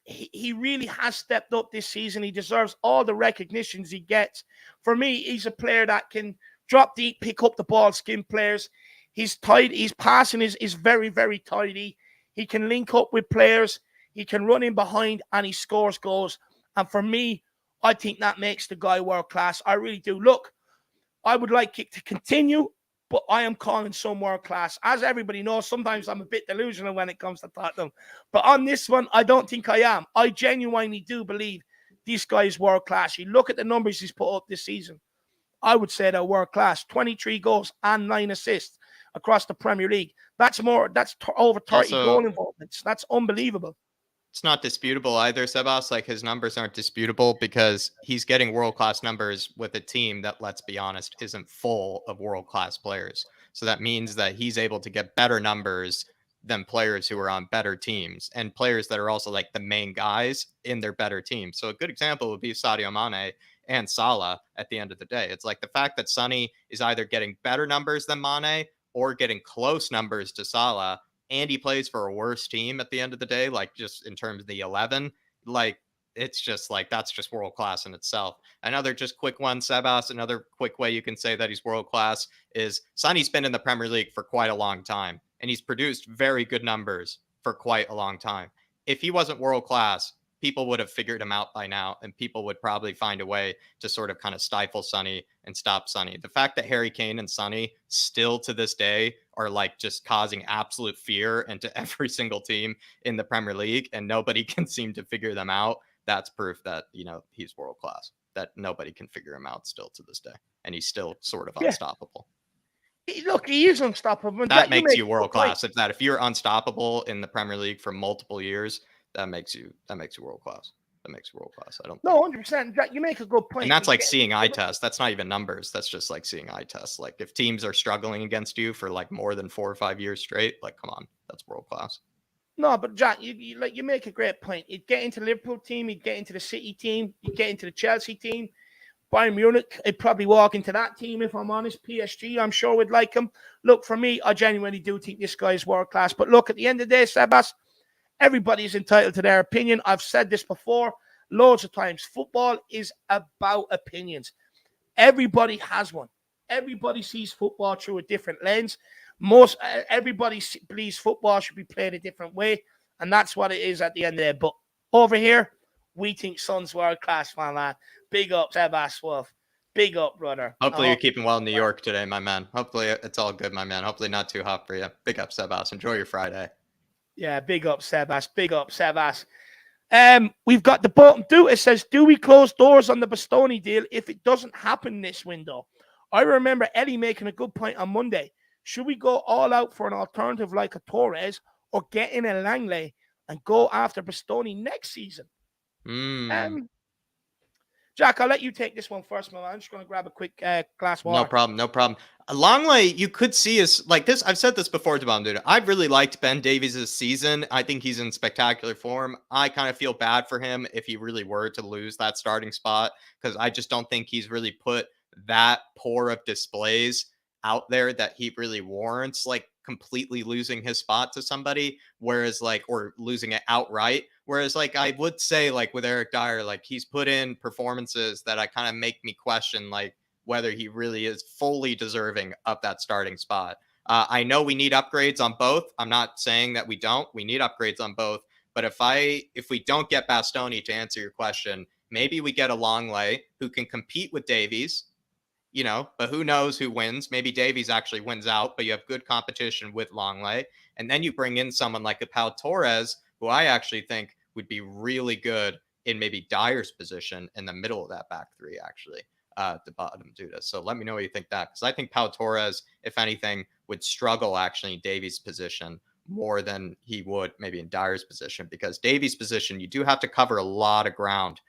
he really has stepped up this season. He deserves all the recognitions he gets. For me, he's a player that can drop deep, pick up the ball, skim players. He's tidy. His passing is very, very tidy. He can link up with players. He can run in behind, and he scores goals. And for me, I think that makes the guy world class. I really do. Look, I would like it to continue, but I am calling Son world class. As everybody knows, sometimes I'm a bit delusional when it comes to Tottenham. But on this one, I don't think I am. I genuinely do believe this guy is world class. You look at the numbers he's put up this season, I would say they're world class. 23 goals and 9 assists across the Premier League. That's over 30 goal involvements. That's unbelievable. It's not disputable either, Sebas. Like, his numbers aren't disputable because he's getting world-class numbers with a team that, let's be honest, isn't full of world-class players. So that means that he's able to get better numbers than players who are on better teams and players that are also like the main guys in their better teams. So a good example would be Sadio Mane and Salah at the end of the day. It's like the fact that Sonny is either getting better numbers than Mane or getting close numbers to Salah, and he plays for a worse team at the end of the day, like just in terms of the 11, like it's just like that's just world class in itself. Another just quick one, Sebas, another quick way you can say that he's world class is Sonny's been in the Premier League for quite a long time, and he's produced very good numbers for quite a long time. If he wasn't world class, people would have figured him out by now, and people would probably find a way to sort of kind of stifle Sonny and stop Sonny. The fact that Harry Kane and Sonny still to this day are like just causing absolute fear into every single team in the Premier League, and nobody can seem to figure them out, that's proof that, you know, he's world class, that nobody can figure him out still to this day. And he's still sort of unstoppable. Look, he is unstoppable. That makes you world class. If you're unstoppable in the Premier League for multiple years, that makes you world class. That makes you world class. I don't know. No, 100%. Jack, you make a good point. And that's like seeing eye test. That's not even numbers. That's just like seeing eye test. Like if teams are struggling against you for like more than 4 or 5 years straight, like come on, that's world class. No, but Jack, you make a great point. You'd get into the Liverpool team, you'd get into the City team, you'd get into the Chelsea team. Bayern Munich, I'd probably walk into that team if I'm honest. PSG, I'm sure would like him. Look, for me, I genuinely do think this guy is world class. But look, at the end of the day, Sebas, everybody's entitled to their opinion. I've said this before loads of times. Football is about opinions. Everybody has one. Everybody sees football through a different lens. Everybody believes football should be played a different way, and that's what it is at the end of the day. But over here, we think Son's world class, man. Big up, Sebas Wolf. Big up, brother. Hopefully you're keeping well in New York today, my man. Hopefully it's all good, my man. Hopefully not too hot for you. Big up, Sebas. Enjoy your Friday. Yeah, big up, Sebas. Big up, Sebas. We've got the bottom do. It says, do we close doors on the Bastoni deal if it doesn't happen this window? I remember Ellie making a good point on Monday. Should we go all out for an alternative like a Torres or get in a Langley and go after Bastoni next season? Jack, I'll let you take this one first, man. I'm just going to grab a quick glass of water. No problem. Longley, you could see is like this. I've said this before to Dude. I've really liked Ben Davies' season. I think he's in spectacular form. I kind of feel bad for him if he really were to lose that starting spot, because I just don't think he's really put that poor of displays out there that he really warrants like completely losing his spot to somebody, whereas like, or losing it outright. Whereas like I would say like with Eric Dyer, like he's put in performances that I kind of make me question like whether he really is fully deserving of that starting spot. I know we need upgrades on both. I'm not saying that we don't. We need upgrades on both. But if we don't get Bastoni, to answer your question, maybe we get a Longley who can compete with Davies, you know, but who knows who wins. Maybe Davies actually wins out, but you have good competition with Longley. And then you bring in someone like a Pau Torres, who I actually think would be really good in maybe Dyer's position in the middle of that back three, actually, the bottom Judas. So let me know what you think that, because I think Pau Torres, if anything, would struggle actually in Davies' position more than he would maybe in Dyer's position, because Davies' position, you do have to cover a lot of ground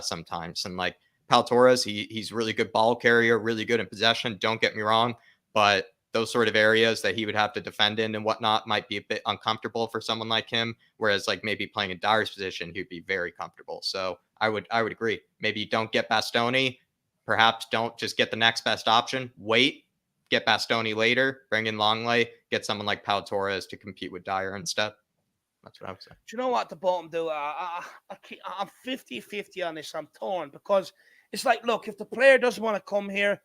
sometimes. And like Pau Torres, he's really good ball carrier, really good in possession. Don't get me wrong, but those sort of areas that he would have to defend in and whatnot might be a bit uncomfortable for someone like him. Whereas like maybe playing in Dyer's position, he'd be very comfortable. So I would agree. Maybe you don't get Bastoni, perhaps don't just get the next best option. Wait, get Bastoni later, bring in Longley, get someone like Pau Torres to compete with Dyer instead. That's what I would say. Do you know what the bottom do? I'm 50-50 on this. I'm torn because it's like, look, if the player doesn't want to come here,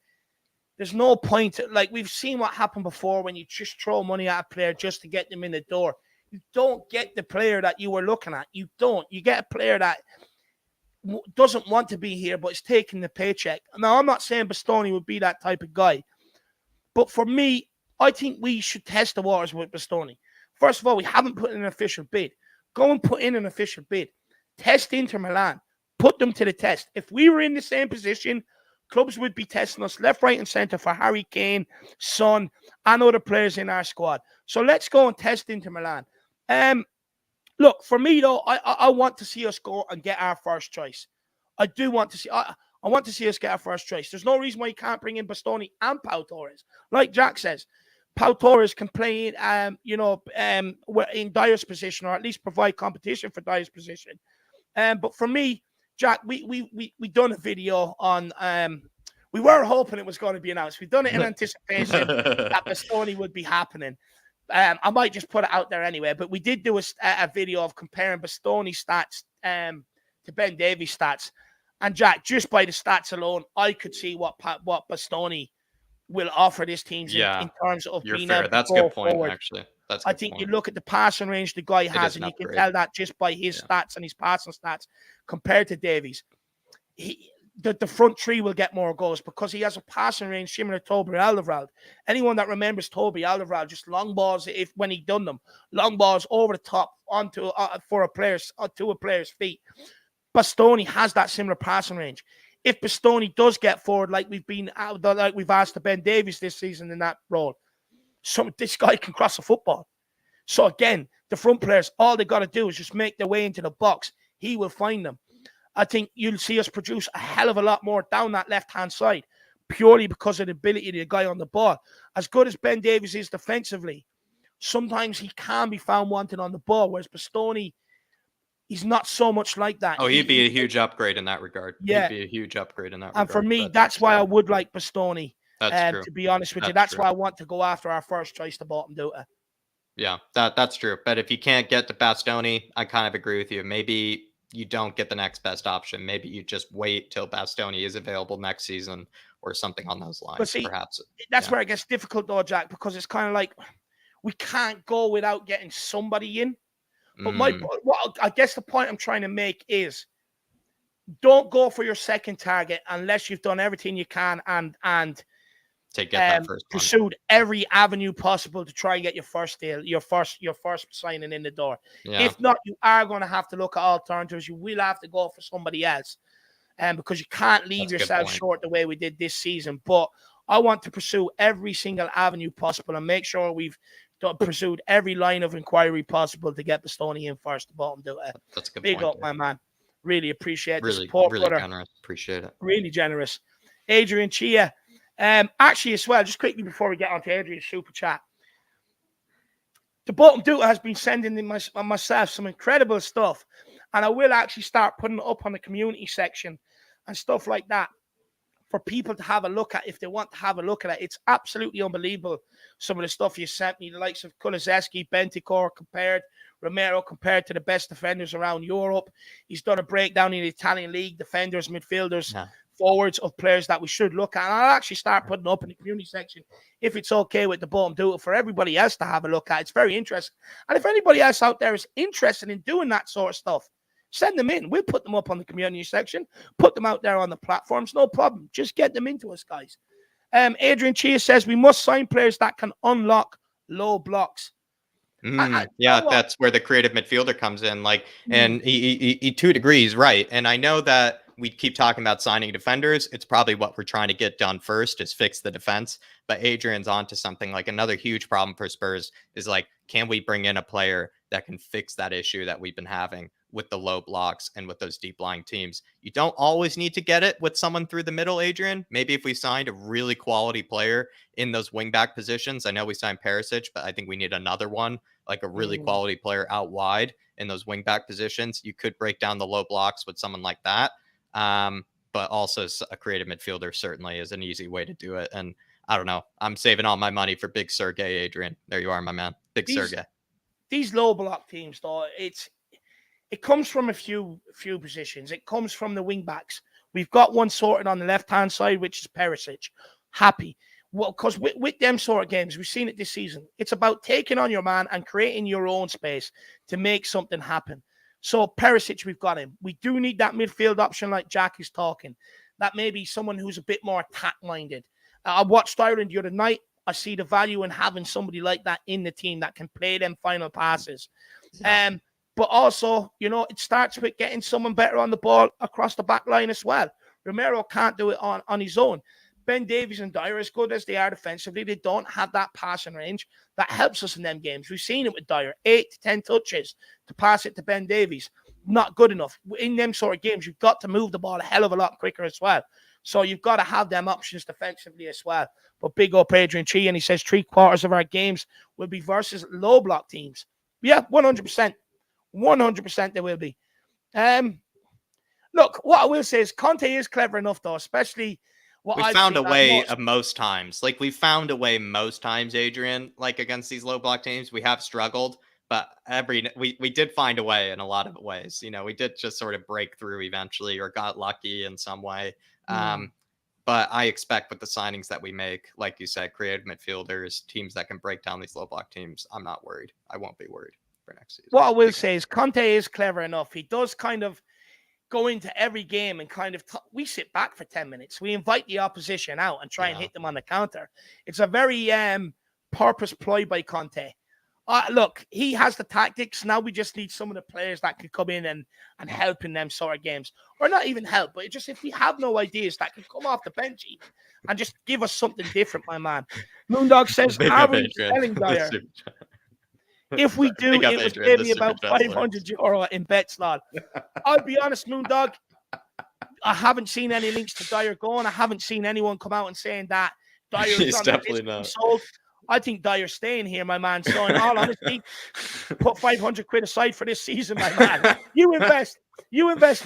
there's no point. Like we've seen what happened before when you just throw money at a player just to get them in the door. You don't get the player that you were looking at. You don't. You get a player that doesn't want to be here, but is taking the paycheck. Now, I'm not saying Bastoni would be that type of guy. But for me, I think we should test the waters with Bastoni. First of all, we haven't put in an official bid. Go and put in an official bid. Test Inter Milan. Put them to the test. If we were in the same position, clubs would be testing us left, right, and center for Harry Kane, Son, and other players in our squad. So let's go and test Inter Milan. Look, for me, though, I want to see us go and get our first choice. I do want to see... I want to see us get our first choice. There's no reason why you can't bring in Bastoni and Pau Torres. Like Jack says, Pau Torres can play in, in Dyer's position, or at least provide competition for Dyer's position. But for me, Jack, we done a video on. We were hoping it was going to be announced. We've done it in anticipation that Bastoni would be happening. I might just put it out there anyway. But we did do a video of comparing Bastoni stats to Ben Davies stats. And Jack, just by the stats alone, I could see what Bastoni will offer this team Yeah, in terms of you're being fair. able to That's a go good point, forward. actually. That's a I good think you point. look at the passing range the guy It has, is and an you can upgrade. tell that just by his stats and his passing stats compared to Davies. The front three will get more goals because he has a passing range similar to Toby Alderweireld. Anyone that remembers Toby Alderweireld, just long balls, when he done them, long balls over the top onto to a player's feet. Bastoni has that similar passing range. If Bastoni does get forward, like we've asked to Ben Davies this season in that role, this guy can cross a football. So again, the front players, all they got to do is just make their way into the box. He will find them. I think you'll see us produce a hell of a lot more down that left-hand side, purely because of the ability of the guy on the ball. As good as Ben Davies is defensively, sometimes he can be found wanting on the ball, whereas Bastoni, he's not so much like that. Oh, he'd be a huge upgrade in that regard. Yeah. He'd be a huge upgrade in that And regard. for me, that's why I would like Bastoni. That's true. To be honest with you, That's that's why I want to go after our first choice to bottom duty. Yeah, that's true. But if you can't get to Bastoni, I kind of agree with you. Maybe you don't get the next best option. Maybe you just wait till Bastoni is available next season or something on those lines. But see, perhaps that's where it gets difficult though, Jack, because it's kind of like we can't go without getting somebody in. But I guess the point I'm trying to make is don't go for your second target unless you've done everything you can and to get that first pursued every avenue possible to try and get your first deal, your first signing in the door. Yeah. If not, you are going to have to look at alternatives. You will have to go for somebody else, because you can't leave yourself short the way we did this season. But I want to pursue every single avenue possible and make sure we've pursued every line of inquiry possible to get Bastoni in first. The bottom do it. That's a good Big point, up, my man. Really appreciate the really, support, really brother. generous. Appreciate it. Really generous. Adrian Chia. Actually, as well, just quickly before we get on to Adrian's super chat, the bottom dude has been sending in myself some incredible stuff, and I will actually start putting it up on the community section and stuff like that for people to have a look at if they want to have a look at it. It's absolutely unbelievable, some of the stuff you sent me, the likes of Kulusevski, Bentancur compared, Romero compared to the best defenders around Europe. He's done a breakdown in the Italian league, defenders, midfielders, forwards of players that we should look at. And I'll actually start putting up in the community section if it's okay with the bottom do it for everybody else to have a look at. It's very interesting. And if anybody else out there is interested in doing that sort of stuff, send them in. We'll put them up on the community section, put them out there on the platforms. No problem. Just get them into us, guys. Adrian Chia says we must sign players that can unlock low blocks. That's where the creative midfielder comes in. And he to a degree is right. And I know that we keep talking about signing defenders. It's probably what we're trying to get done first is fix the defense. But Adrian's onto something. Like another huge problem for Spurs is can we bring in a player that can fix that issue that we've been having with the low blocks and with those deep lying teams? You don't always need to get it with someone through the middle, Adrian. Maybe if we signed a really quality player in those wingback positions. I know we signed Perisic, but I think we need another one, like a really quality player out wide in those wingback positions. You could break down the low blocks with someone like that. But also a creative midfielder certainly is an easy way to do it. And I don't know. I'm saving all my money for Big Sergey, Adrian. There you are, my man. Sergey. These low block teams, though, it comes from a few positions. It comes from the wing backs. We've got one sorted on the left-hand side, which is Perisic. Happy. Well, because with them sort of games, we've seen it this season. It's about taking on your man and creating your own space to make something happen. So Perisic, we've got him. We do need that midfield option like Jack is talking. That may be someone who's a bit more attack-minded. I watched Ireland the other night. I see the value in having somebody like that in the team that can play them final passes. Yeah. But also, it starts with getting someone better on the ball across the back line as well. Romero can't do it on his own. Ben Davies and Dyer, as good as they are defensively, they don't have that passing range that helps us in them games. We've seen it with Dyer, 8 to 10 touches to pass it to Ben Davies. Not good enough. In them sort of games, you've got to move the ball a hell of a lot quicker as well. So you've got to have them options defensively as well. But big up Adrian Chi, and he says 3/4 of our games will be versus low block teams. Yeah, 100%. 100% they will be. Look, what I will say is Conte is clever enough, though, especially what we found a way most times. We found a way most times, Adrian, against these low block teams. We have struggled, but we did find a way in a lot of ways. We did just sort of break through eventually or got lucky in some way. But I expect with the signings that we make, like you said, creative midfielders, teams that can break down these low block teams, I'm not worried. I won't be worried for next season. What I will say is Conte is clever enough. He does kind of go into every game and kind of we sit back for 10 minutes. We invite the opposition out and try and hit them on the counter. It's a very purpose ploy by Conte. Look, he has the tactics. Now we just need some of the players that can come in and help in them sort of games. Or not even help, but just if we have no ideas that can come off the bench and just give us something different, my man. Moondog says, are we selling Dyer? If we do, it would pay me about €500 in bets, lad. I'll be honest, Moondog, I haven't seen any links to Dyer going. I haven't seen anyone come out and saying that Dyer is on definitely the list sold. I think Dyer's staying here, my man. So in all honesty, put 500 quid aside for this season, my man. You invest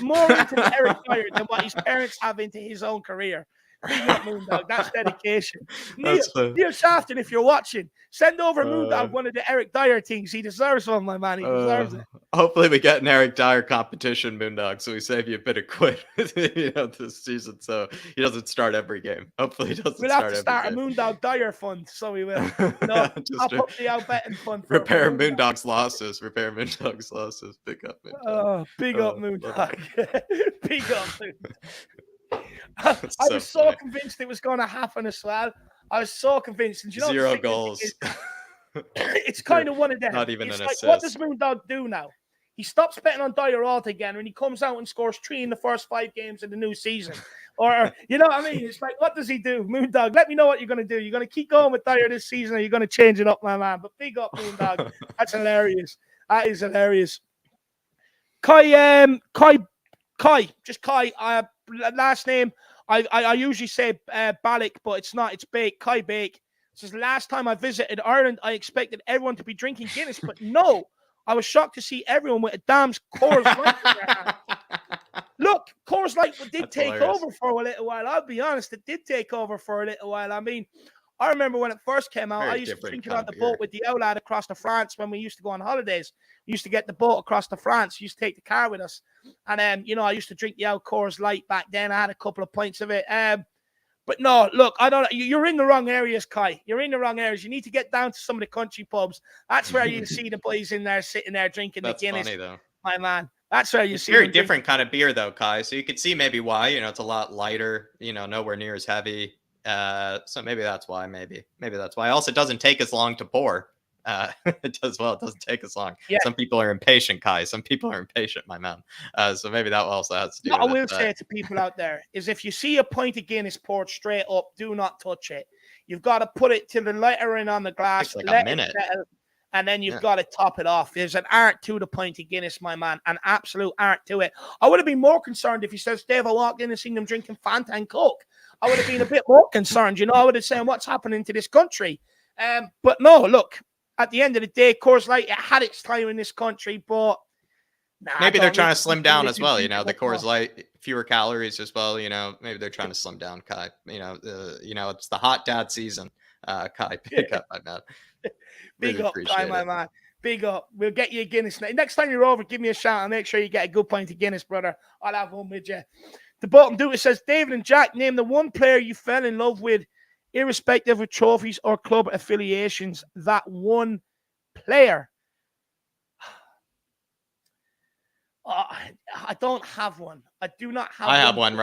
more into Eric Dyer than what his parents have into his own career. Big up, Moondog. That's dedication. Neil Shafton, if you're watching, send over Moondog one of the Eric Dyer things. He deserves one, my man. He deserves it. Hopefully we get an Eric Dyer competition, Moondog, so we save you a bit of quid this season so he doesn't start every game. Hopefully he doesn't We'll have to start a Moondog Dyer fund, so we will. No, I'll put the out betting fund. Repair Moondog's losses. Repair Moondog's losses. Big up, Moondog. Big up, Moondog. Big up, Moondog. I was so convinced it was going to happen as well. I was so convinced. And 0 goals. It's kind of one of them. Not even an assist. What does Moondog do now? He stops betting on Dyer altogether and he comes out and scores 3 in the first 5 games of the new season. Or, you know what I mean? It's like, what does he do? Moondog, let me know what you're going to do. You're going to keep going with Dyer this season or you're going to change it up, my man. But big up, Moondog. That's hilarious. That is hilarious. Kai, just Kai. Last name, I usually say Balik, but it's not. It's Bake. Kai Bake. Says last time I visited Ireland, I expected everyone to be drinking Guinness, but no. I was shocked to see everyone with a damn Coors Light in their hand. Look, Coors Light did take over for a little while. I'll be honest, it did take over for a little while. I mean, I remember when it first came out, I used to drink it on the boat with the lad across to France when we used to go on holidays. We used to get the boat across to France. We used to take the car with us. And, I used to drink the Coors Light back then. I had a couple of pints of it. But no, look, you're in the wrong areas, Kai. You're in the wrong areas. You need to get down to some of the country pubs. That's where you see the boys in there sitting there drinking the Guinness. Funny, though. My man. That's where you see very different kind of beer, though, Kai. So you could see maybe why. It's a lot lighter, nowhere near as heavy. So maybe that's why. Maybe that's why. Also, it doesn't take as long to pour. It doesn't take as long. Yeah. Some people are impatient, Kai. Some people are impatient, my man. So maybe that also has to do with it. What I will say to people out there is if you see a pint of Guinness poured straight up, do not touch it. You've got to put it to the lettering on the glass. Like a minute. And then you've got to top it off. There's an art to the pint of Guinness, my man. An absolute art to it. I would have been more concerned if he says, Dave, I walked in and seen them drinking Fanta and Coke. I would have been a bit more concerned. I would have said, what's happening to this country? But no, look. At the end of the day, Coors Light, it had its time in this country, but maybe they're trying to slim down as well. The Coors Light, fewer calories as well. Maybe they're trying to slim down, Kai. It's the hot dad season. Kai, pick up, my man. Big up, Kai, my man. Big up. We'll get you a Guinness. Next time you're over, give me a shout and make sure you get a good pint of Guinness, brother. I'll have one with you. The bottom dude says, David and Jack, name the one player you fell in love with, irrespective of trophies or club affiliations. That one player. I don't have one. I do not have one. I have one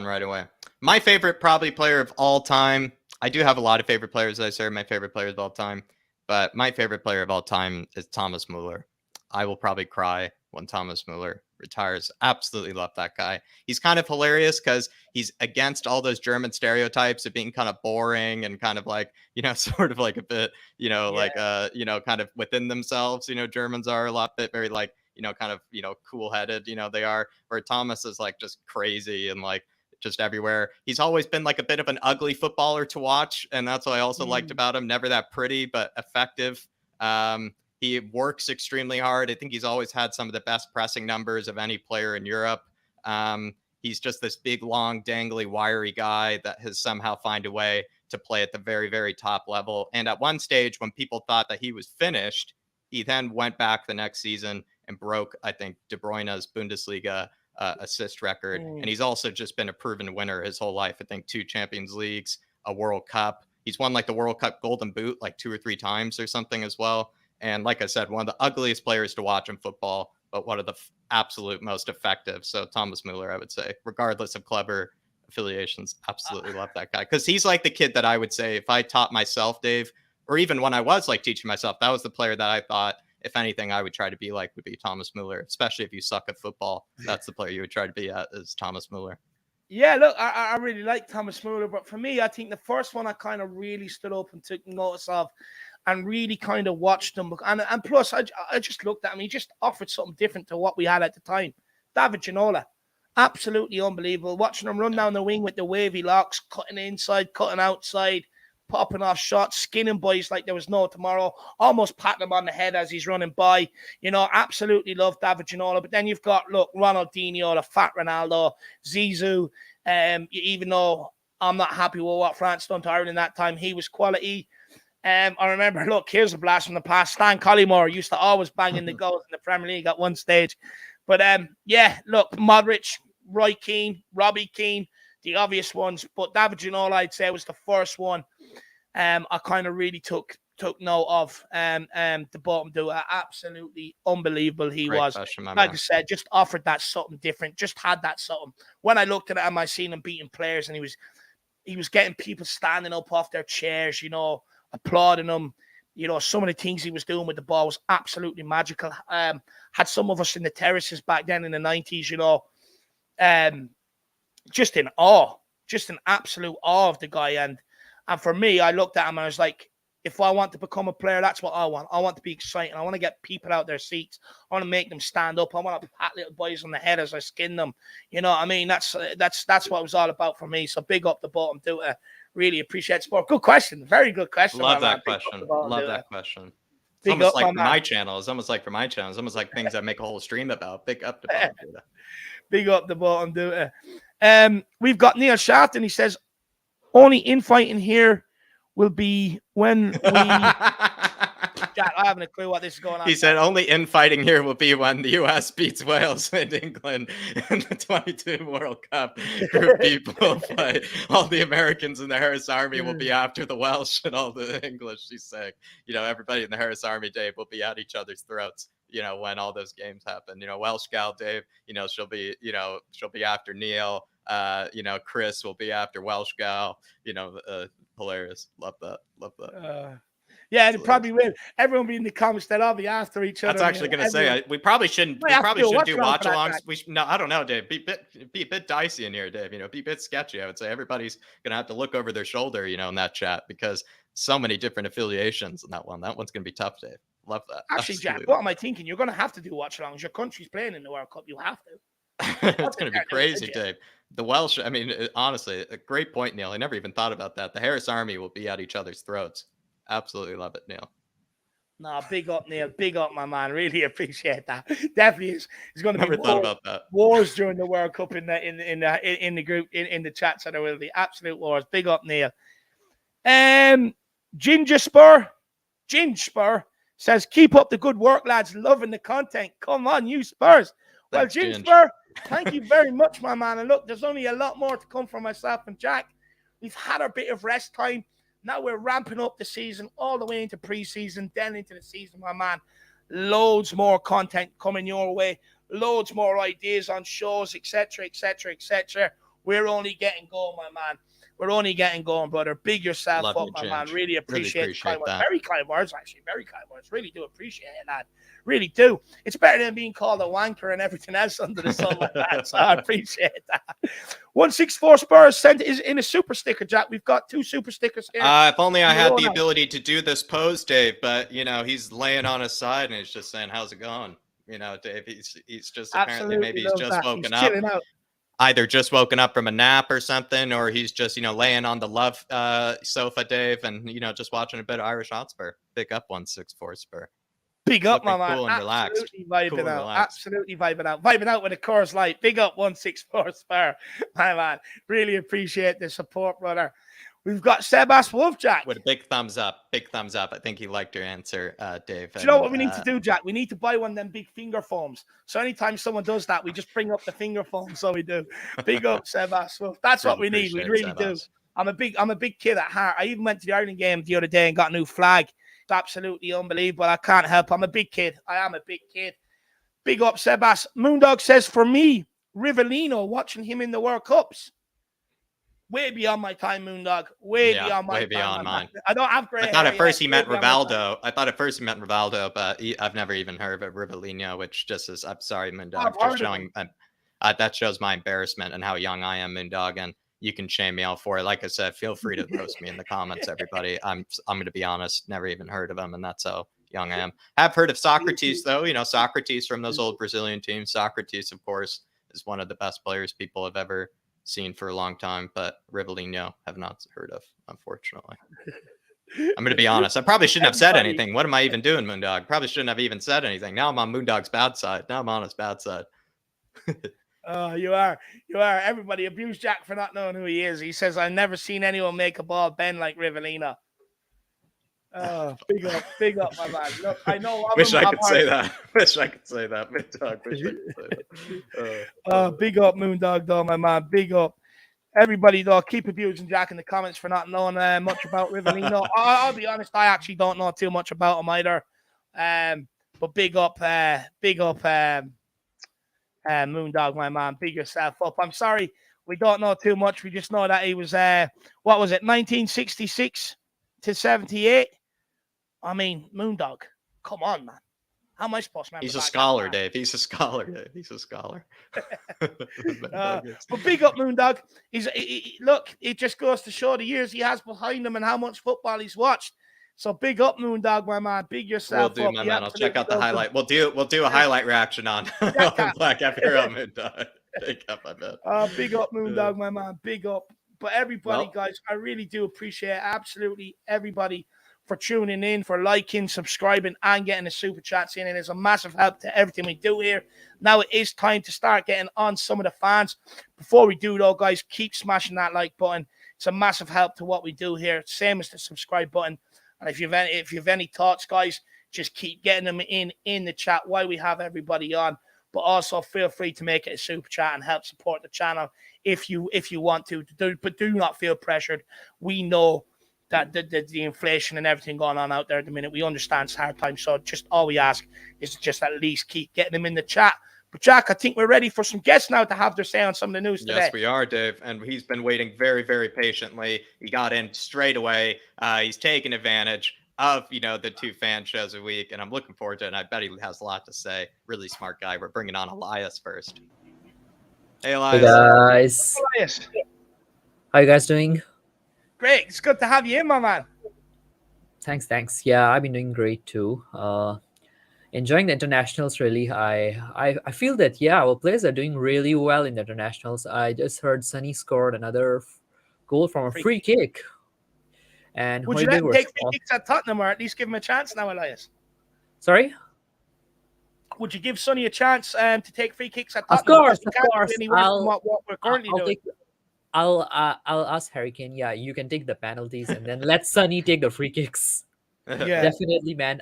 right away. My favorite probably player of all time. I do have a lot of favorite players, as I said, my favorite players of all time. But my favorite player of all time is Thomas Muller. I will probably cry when Thomas Muller retires. Absolutely love that guy. He's kind of hilarious because he's against all those German stereotypes of being kind of boring and kind of like, sort of like a bit, kind of within themselves. Germans are a lot bit very like, kind of, cool headed, they are, where Thomas is like just crazy and like just everywhere. He's always been like a bit of an ugly footballer to watch. And that's what I also liked about him. Never that pretty, but effective. He works extremely hard. I think he's always had some of the best pressing numbers of any player in Europe. He's just this big, long, dangly, wiry guy that has somehow found a way to play at the very, very top level. And at one stage, when people thought that he was finished, he then went back the next season and broke, I think, De Bruyne's Bundesliga assist record. And he's also just been a proven winner his whole life. I think 2 Champions Leagues, a World Cup. He's won like the World Cup Golden Boot like 2 or 3 times or something as well. And like I said, one of the ugliest players to watch in football, but one of the absolute most effective. So Thomas Müller, I would say, regardless of clever affiliations, absolutely love that guy. Because he's like the kid that I would say, if I taught myself, Dave, or even when I was like teaching myself, that was the player that I thought, if anything, I would try to be like would be Thomas Müller, especially if you suck at football. That's the player you would try to be at, is Thomas Müller. Yeah, look, I really like Thomas Müller, but for me, I think the first one I kind of really stood up and took notice of and really kind of watched him. And plus, I just looked at him. He just offered something different to what we had at the time. David Ginola, absolutely unbelievable. Watching him run down the wing with the wavy locks, cutting inside, cutting outside, popping off shots, skinning boys like there was no tomorrow, almost patting him on the head as he's running by. Absolutely love David Ginola. But then you've got, look, Ronaldinho, the fat Ronaldo, Zizou. Even though I'm not happy with what France done to Ireland that time, he was quality. I remember, look, here's a blast from the past. Stan Collymore used to always bang in the goals in the Premier League at one stage. But yeah, look, Modric, Roy Keane, Robbie Keane, the obvious ones. But David Ginola, I'd say, was the first one I kind of really took note of. The bottom dude, absolutely unbelievable he Great was. question, Like man. I said, just offered that something different, just had that something. When I looked at him, I seen him beating players, and he was getting people standing up off their chairs, applauding him. Some of the things he was doing with the ball was absolutely magical. Had some of us in the terraces back then in the 90s, just in awe, just in absolute awe of the guy. And for me, I looked at him and I was like, if I want to become a player, that's what I want. I want to be exciting. I want to get people out their seats. I want to make them stand up. I want to pat little boys on the head as I skin them. You know what I mean? That's what it was all about for me. So big up the bottom dude. Really appreciate sport. Good question. Very good question. Love that question. Love that question. It's Big almost up, like my my channel. It's almost like for my channel. It's almost like things I make a whole stream about. Big up the bottom dude. Big up the bottom dude. We've got Neil Shafton. He says, only infighting here will be when we... Jack, I haven't a clue what this is going on. He said only infighting here will be when the US beats Wales and England in the 22 World Cup. Group people play. All the Americans in the Harris Army will be after the Welsh and all the English, she's saying. Everybody in the Harris Army, Dave, will be at each other's throats, when all those games happen. Welsh gal, Dave, she'll be after Neil. Chris will be after Welsh gal. Hilarious. Love that. Yeah, it probably will. Everyone be in the comments that I'll be after each other. That's actually going to say we probably shouldn't. We probably shouldn't do watch-alongs. No, I don't know, Dave. Be a bit dicey in here, Dave. Be a bit sketchy. I would say everybody's going to have to look over their shoulder, in that chat, because so many different affiliations in that one. That one's going to be tough, Dave. Love that. Actually, Jack, what am I thinking? You're going to have to do watch-alongs. Your country's playing in the World Cup. You have to. It's going to be crazy, Dave. The Welsh. I mean, honestly, a great point, Neil. I never even thought about that. The Harris Army will be at each other's throats. Absolutely love it, Neil. No, big up, Neil. Big up, my man. Really appreciate that. Definitely is. There's going to be thought about that. Wars during the World Cup in the group in the chat, so there will be absolute wars. Big up, Neil. Ginger Spur says, "Keep up the good work, lads. Loving the content. Come on, you Spurs." Well, Ginger Spur, thank you very much, my man. And look, there's only a lot more to come from myself and Jack. We've had our bit of rest time. Now we're ramping up the season all the way into preseason, then into the season, my man. Loads more content coming your way. Loads more ideas on shows, etc., etc., etc. We're only getting going, my man. We're only getting going, brother. Big yourself up, my man. Really appreciate kind words. Very kind words, actually. Very kind words. Really do appreciate it, lad. Really do. It's better than being called a wanker and everything else under the sun like that. So I appreciate that. 164 Spurs sent is in a super sticker, Jack. We've got 2 super stickers here. If only I had the ability to do this pose, Dave. But he's laying on his side and he's just saying, "How's it going?" Dave. He's just apparently maybe he's just woken up. Either just woken up from a nap or something, or he's just, laying on the love sofa, Dave, and, just watching a bit of Irish Hotspur. Big up 164 Spur. Big up, my man. Cool and relaxed. Absolutely vibing out. Absolutely vibing out. Vibing out with a Coors Light. Big up 164 Spur, my man. Really appreciate the support, brother. We've got Sebas Wolfjack. With a big thumbs up. Big thumbs up. I think he liked your answer, Dave. Do you know what we need to do, Jack? We need to buy one of them big finger foams. So anytime someone does that, we just bring up the finger foam. So we do. Big up, Sebas Wolf. That's what we need. We really do. I'm a big kid at heart. I even went to the Ireland game the other day and got a new flag. It's absolutely unbelievable. I can't help. I'm a big kid. I am a big kid. Big up, Sebas. Moondog says, for me, Rivellino, watching him in the World Cups. Way beyond my time, Moondog. Way beyond mine. I don't have gray hair. I thought at first he meant Rivaldo. But I've never even heard of Rivellino, which just is, I'm sorry, Moondog. Just showing that shows my embarrassment and how young I am, Moondog. And you can shame me out for it. Like I said, feel free to roast me in the comments, everybody. I'm going to be honest, never even heard of him, and that's how young I am. I've heard of Socrates, though. You know, Socrates from those old Brazilian teams. Socrates, of course, is one of the best players people have ever seen for a long time, but Rivellino have not heard of, unfortunately. I'm going to be honest. I probably shouldn't have said anything. What am I even doing, Moondog? Probably shouldn't have even said anything. Now I'm on Moondog's bad side. Now I'm on his bad side. Oh, you are. Everybody abuse Jack for not knowing who he is. He says, I've never seen anyone make a ball bend like Rivellino. Oh, big up, my man. Look, I know. Wish I could say that, Moondog. Big up, Moondog, though, my man. Big up. Everybody, though, keep abusing Jack in the comments for not knowing much about Rivellino. I'll be honest, I actually don't know too much about him either. But big up, Moondog, my man. Big yourself up. I'm sorry, we don't know too much. We just know that he was, 1966 to 78. I mean, Moondog, come on, man. How am I supposed to remember? He's a scholar, Dave. He's a scholar. But big up, Moondog. Look, it just goes to show the years he has behind him and how much football he's watched. So big up, Moondog, my man. Big yourself up. My man. I'll check out the highlight. We'll do a highlight reaction on Black Hero Moondog. Big up, my man. Big up, Moondog, my man. Big up. But everybody, guys, I really do appreciate absolutely everybody for tuning in, for liking, subscribing, and getting the super chats in. It is a massive help to everything we do here. Now it is time to start getting on some of the fans. Before we do, though, guys, keep smashing that like button. It's a massive help to what we do here. Same as the subscribe button. And if you've any thoughts, guys, just keep getting them in the chat while we have everybody on. But also feel free to make it a super chat and help support the channel if you want to. But do not feel pressured. We know that the inflation and everything going on out there at the minute, we understand it's hard times. So just all we ask is just at least keep getting them in the chat. But Jack, I think we're ready for some guests now to have their say on some of the news today. Yes, we are, Dave. And he's been waiting very, very patiently. He got in straight away. He's taken advantage of, the 2 fan shows a week. And I'm looking forward to it. And I bet he has a lot to say. Really smart guy. We're bringing on Elias first. Hey, Elias. Hey, guys. Elias. How you guys doing? Great. It's good to have you in, my man. Thanks. Yeah, I've been doing great too. Enjoying the internationals, really. I feel that, our players are doing really well in the internationals. I just heard Sonny scored another goal from a free kick. And would you let him take free kicks at Tottenham, or at least give him a chance now, Elias? Sorry? Would you give Sonny a chance to take free kicks at Tottenham? Of course. What we're currently doing. I'll ask Hurricane. Yeah, you can take the penalties and then let Sonny take the free kicks. Yeah, definitely, man.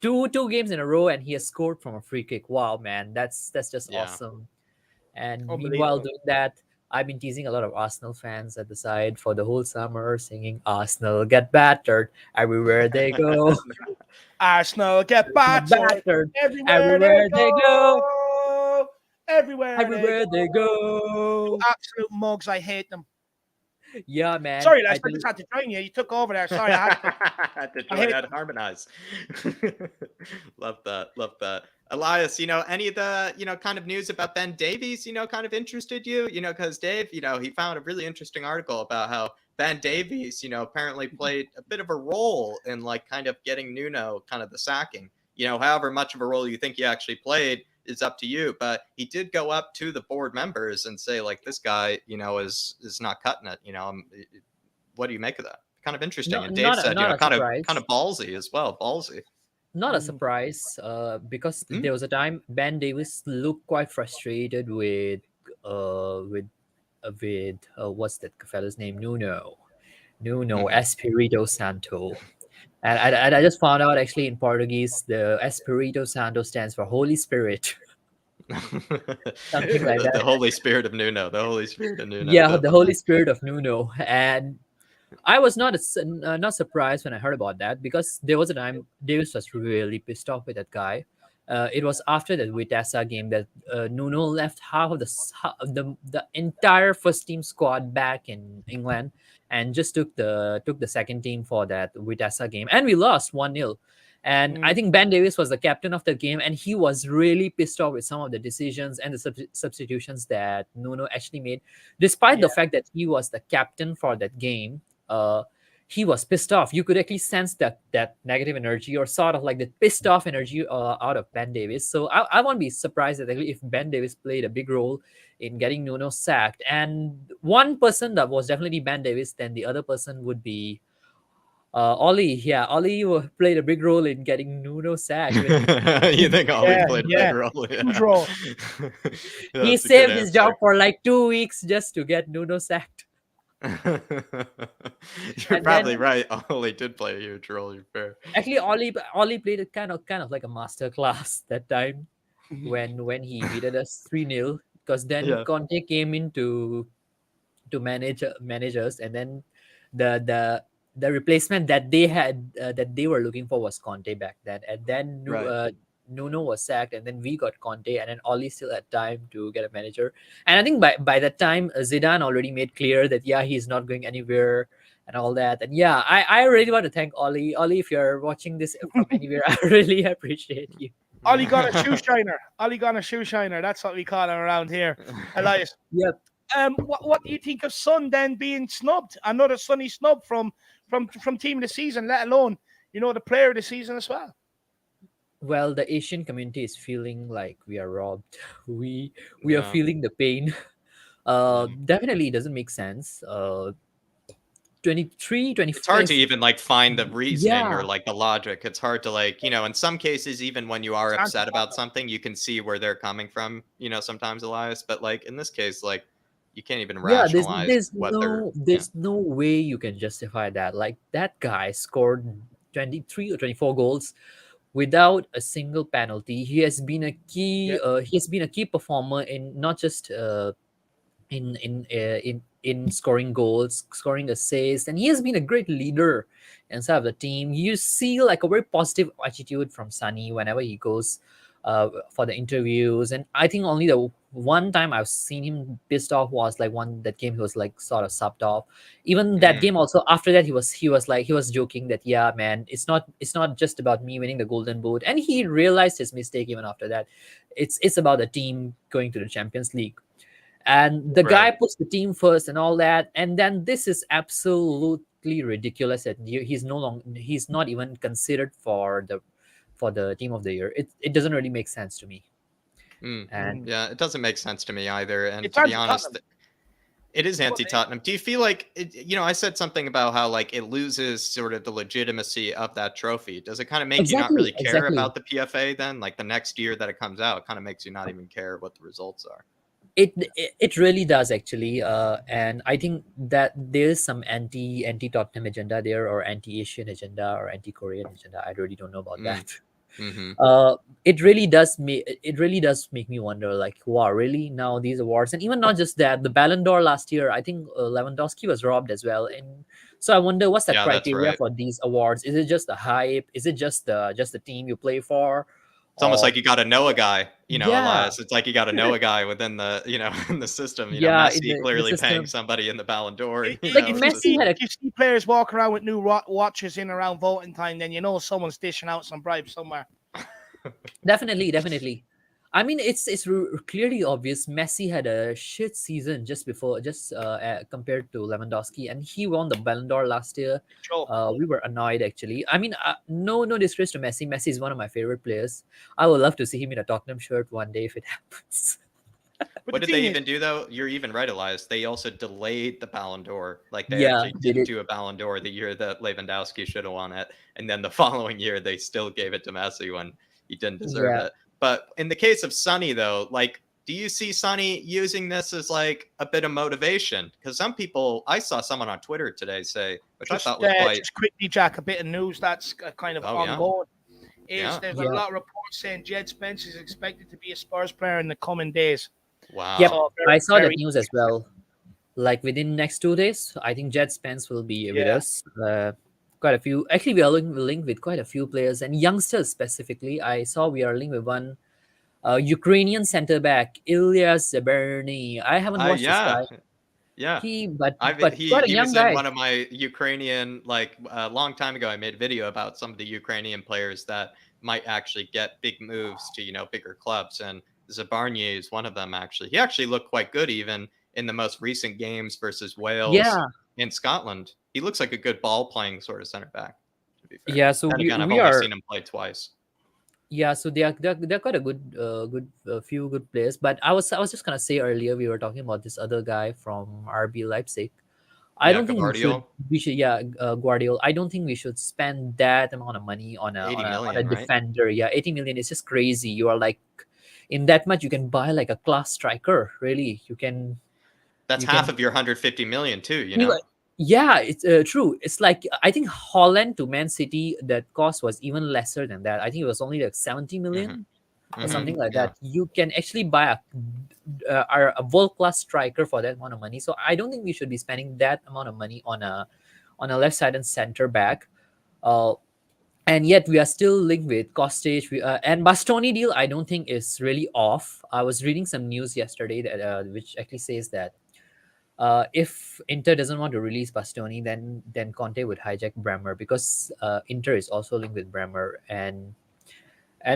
Two games in a row and he has scored from a free kick. Wow, man, that's just awesome. And meanwhile doing that, I've been teasing a lot of Arsenal fans at the side for the whole summer, singing "Arsenal get battered everywhere they go." Arsenal get battered everywhere they go. Everywhere they go. Absolute mugs. I hate them. Yeah, man. Sorry, I just had to join you. You took over there. Sorry, I had to. I had to harmonize. Love that. Elias, any of the, kind of news about Ben Davies, kind of interested you? Because Dave, he found a really interesting article about how Ben Davies, apparently played a bit of a role in kind of getting Nuno kind of the sacking. However much of a role you think he actually played is up to you, but he did go up to the board members and say, this guy, is not cutting it. What do you make of that? Kind of interesting. And Dave said, kind of ballsy as well. Not a surprise, because there was a time Ben Davies looked quite frustrated with what's that fella's name, Nuno, Nuno Espirito Santo. And I just found out actually in Portuguese, the Espirito Santo stands for Holy Spirit. Something like The that. Holy Spirit of Nuno. The Holy Spirit of Nuno. Yeah, the definitely. Holy Spirit of Nuno. And I was not surprised when I heard about that, because there was a time Davies was really pissed off with that guy. It was after the Vitesse game that Nuno left half of the entire first team squad back in England and just took the second team for that Vitesse game, and we lost 1-0. And I think Ben Davies was the captain of the game, and he was really pissed off with some of the decisions and the substitutions that Nuno actually made, despite the fact that he was the captain for that game. He was pissed off. You could actually sense that negative energy, or sort of like the pissed off energy out of Ben Davies. So I won't be surprised that if Ben Davies played a big role in getting Nuno sacked. And one person that was definitely Ben Davies, then the other person would be Ollie. Yeah, Ollie played a big role in getting Nuno sacked. You think Ollie played a big role? Huge role. He saved his job for like 2 weeks just to get Nuno sacked. You're probably right. Ollie did play a huge role. You're fair. Actually, Ollie played it kind of like a master class that time when he beat us 3-0, because then Conte came in to manage us, and then the replacement that they had that they were looking for was Conte back then, and then Nuno was sacked, and then we got Conte, and then Ollie still had time to get a manager. And I think by that time, Zidane already made clear that he's not going anywhere and all that. And I really want to thank Ollie. Ollie, if you're watching this from anywhere, I really appreciate you. Ollie got a shoe shiner. Ollie got a shoe shiner. That's what we call him around here. Elias. Yep. What do you think of Son then being snubbed? Another Sonny snub from team of the season, let alone the player of the season as well. Well, the Asian community is feeling like we are robbed. We are feeling the pain. Definitely, it doesn't make sense. 23, 25. It's hard to even find the reasoning or the logic. It's hard to in some cases, even when you are upset about something, you can see where they're coming from. Sometimes, Elias, but in this case, you can't even rationalize there's no way you can justify that. Like, that guy scored 23 or 24 goals without a single penalty. He has been a key. He has been a key performer in not just in scoring goals, scoring assists, and he has been a great leader inside of the team. You see a very positive attitude from Sonny whenever he goes for the interviews. And I think only the one time I've seen him pissed off was that game he was sort of subbed off. Even that game also, after that he was joking that man, it's not just about me winning the Golden Boot. And he realized his mistake even after that. It's about the team going to the Champions League. And the guy puts the team first and all that. And then this is absolutely ridiculous that he's not even considered for the team of the year. It doesn't really make sense to me. And it doesn't make sense to me either. And to be honest, it is anti-Tottenham. Do you feel like I said something about how it loses sort of the legitimacy of that trophy? Does it kind of make you not really care about the PFA then? The next year that it comes out, it kind of makes you not even care what the results are. It really does, actually, and I think that there is some anti-Tottenham agenda there, or anti-Asian agenda, or anti-Korean agenda. I really don't know about that. It really does make me wonder, wow, really, now these awards? And even not just that, the Ballon d'Or last year, I think Lewandowski was robbed as well. And so I wonder, what's the criteria for these awards? Is it just the hype? Is it just the team you play for? It's almost like you got to know a guy, Elias. It's like you got to know a guy within the, in the system. Messi clearly paying somebody in the Ballon d'Or. Messi had you see players walk around with new watches in around voting time, then someone's dishing out some bribes somewhere. Definitely. I mean, it's clearly obvious. Messi had a shit season just compared to Lewandowski, and he won the Ballon d'Or last year. Sure. We were annoyed, actually. I mean, no disgrace to Messi. Messi is one of my favorite players. I would love to see him in a Tottenham shirt one day if it happens. What did they even do, though? You're even right, Elias. They also delayed the Ballon d'Or. They actually didn't do a Ballon d'Or the year that Lewandowski should have won it, and then the following year they still gave it to Messi when he didn't deserve it. But in the case of Sonny, though, do you see Sonny using this as a bit of motivation? Because some people, I saw someone on Twitter today say, which I thought was quite. Just quickly, Jack, a bit of news that's kind of ongoing. There's a lot of reports saying Jed Spence is expected to be a Spurs player in the coming days. Wow. Yep, I saw that news as well. Like within next 2 days, I think Jed Spence will be with us. Quite a few. Actually, we are linked with quite a few players and youngsters specifically. I saw we are linked with one Ukrainian centre back, Elias. I haven't watched this guy. Yeah, he he young was guy. in one of my Ukrainian, like a long time ago. I made a video about some of the Ukrainian players that might actually get big moves to bigger clubs, and Zabarny is one of them. Actually, he actually looked quite good even in the most recent games versus Wales in Scotland. He looks like a good ball playing sort of center back. To be fair. Yeah, so I've only seen him play twice. Yeah, so they're quite a good few good players. But I was just gonna say earlier we were talking about this other guy from RB Leipzig. I don't think we should Gvardiol. I don't think we should spend that amount of money on a defender. Yeah, 80 million is just crazy. You are like, in that much you can buy like a class striker. Really, you can. That's half of your 150 million too. Yeah, it's true. It's like I think Holland to Man City, that cost was even lesser than that. I think it was only like 70 million or something like that. You can actually buy a world-class striker for that amount of money. So I don't think we should be spending that amount of money on a left side and center back. And yet we are still linked with Kostic. And Bastoni deal I don't think is really off. I was reading some news yesterday that which actually says that if Inter doesn't want to release Bastoni, then Conte would hijack Bremer, because Inter is also linked with Bremer, and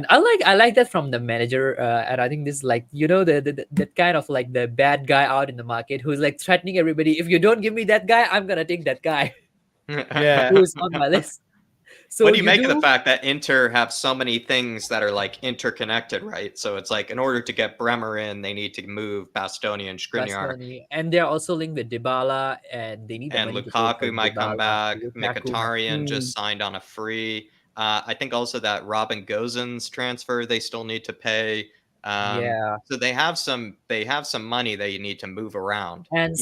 I like that from the manager, and I think this is like that kind of like the bad guy out in the market who's like threatening everybody. If you don't give me that guy, I'm gonna take that guy. Who's on my list. So what do you make of the fact that Inter have so many things that are like interconnected, right? So it's like in order to get Bremer in, they need to move Bastoni and Skriniar. And they're also linked with Dybala, and they need the money. Lukaku might come back. Mkhitaryan just signed on a free. I think also that Robin Gosens transfer they still need to pay. So they have some money that you need to move around. And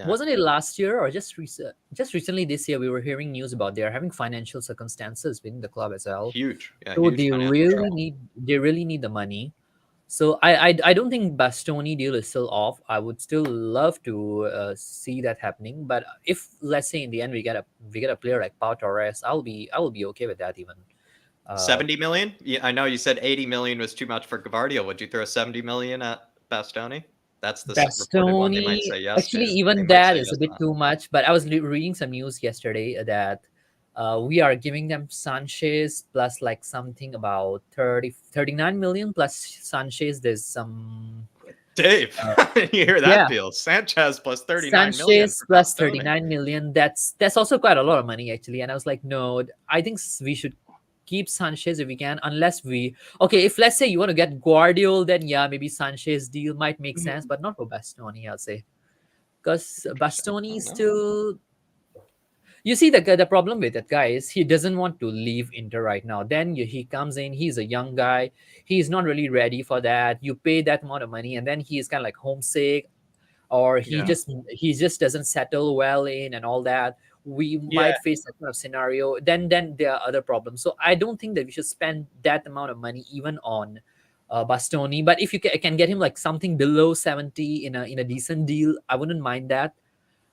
wasn't it last year or just recently this year we were hearing news about they're having financial circumstances within the club as well. Huge. So they really need the money. So I don't think Bastoni deal is still off. I would still love to see that happening. But if let's say in the end we get a player like Pau Torres, I will be okay with that even. 70 million? Yeah, I know you said 80 million was too much for Gvardiol. Would you throw 70 million at Bastoni? That's the reported one they might say yes. Actually, even that is a bit too much. But I was reading some news yesterday that we are giving them Sanchez plus like something about 39 million plus Sanchez. There's some. Dave, you hear that deal? Sanchez plus 39 million. Sanchez plus 39 million. That's also quite a lot of money actually. And I was like, no, I think we should keep Sanchez if we can, unless if let's say you want to get Gvardiol, then maybe Sanchez deal might make sense, but not for Bastoni, I'll say, because Bastoni still. You see, the problem with that guy is he doesn't want to leave Inter right now. Then he comes in, he's a young guy, he's not really ready for that. You pay that amount of money, and then he's kind of like homesick, or he just doesn't settle well in and all that. We might face that kind of scenario. Then there are other problems. So I don't think that we should spend that amount of money even on Bastoni. But if you can get him like something below 70 in a decent deal, I wouldn't mind that.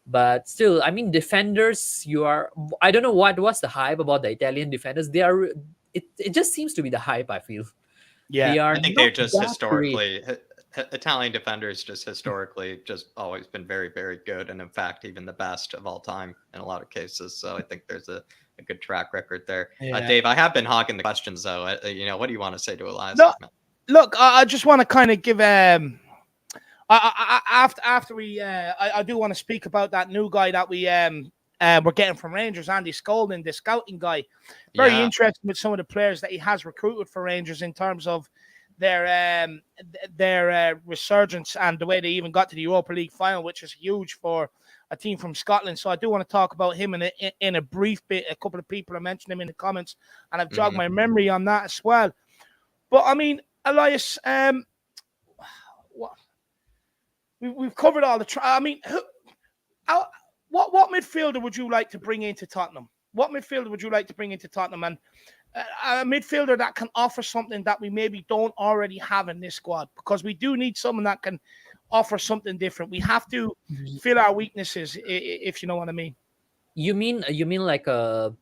But still, I mean, defenders, I don't know what's the hype about the Italian defenders. It just seems to be the hype, I feel. Yeah, I think they're just historically Italian defenders just historically just always been very, very good, and in fact even the best of all time in a lot of cases. So I think there's a good track record there. Dave, I have been hogging the questions though. What do you want to say to Elias? No, look, I just want to kind of give after we I do want to speak about that new guy that we're getting from Rangers, Andy Scolding, the scouting guy. Very interesting with some of the players that he has recruited for Rangers in terms of their resurgence and the way they even got to the Europa League final, which is huge for a team from Scotland. So I do want to talk about him in a brief bit. A couple of people have mentioned him in the comments, and I've jogged my memory on that as well. But I mean, Elias, we've covered all the. I mean, what midfielder would you like to bring into Tottenham? What midfielder would you like to bring into Tottenham? And a midfielder that can offer something that we maybe don't already have in this squad, because we do need someone that can offer something different. We have to fill our weaknesses, if you know what I mean. You mean like the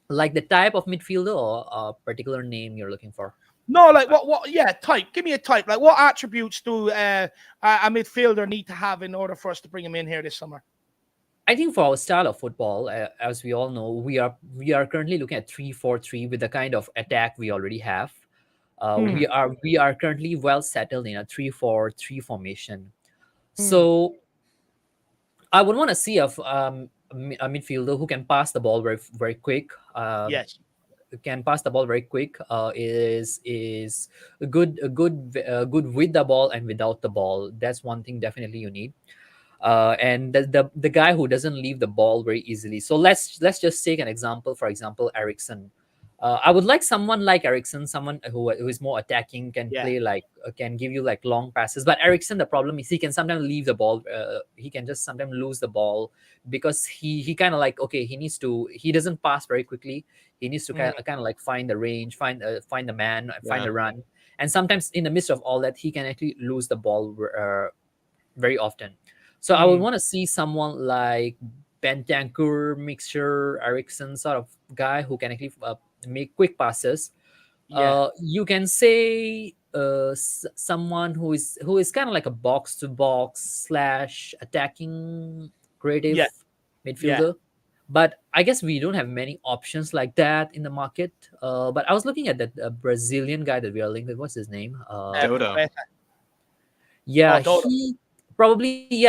type of midfielder or a particular name you're looking for? No, like what? Yeah, type. Give me a type. Like what attributes do a midfielder need to have in order for us to bring him in here this summer? I think for our style of football, as we all know, we are currently looking at 3-4-3 with the kind of attack we already have. We are currently well settled in a 3-4-3 formation. So I would want to see a midfielder who can pass the ball very very quick. Yes. Can pass the ball very quick. Is good with the ball and without the ball. That's one thing definitely you need. And the guy who doesn't leave the ball very easily. So let's just take an example. For example, Ericsson. I would like someone like Ericsson, someone who is more attacking, can play like can give you like long passes. But Ericsson, the problem is he can sometimes leave the ball. He can just sometimes lose the ball because he kind of like, okay, he doesn't pass very quickly. He needs to kind of like find the range, find the man, find the run. And sometimes in the midst of all that, he can actually lose the ball very often. So I would want to see someone like Bentancur, Mixture, Ericsson sort of guy who can actually make quick passes. You can say someone who is kind of like a box to box / attacking creative midfielder. But I guess we don't have many options like that in the market. But I was looking at that Brazilian guy that we are linked with. What's his name? Dodo. Yeah,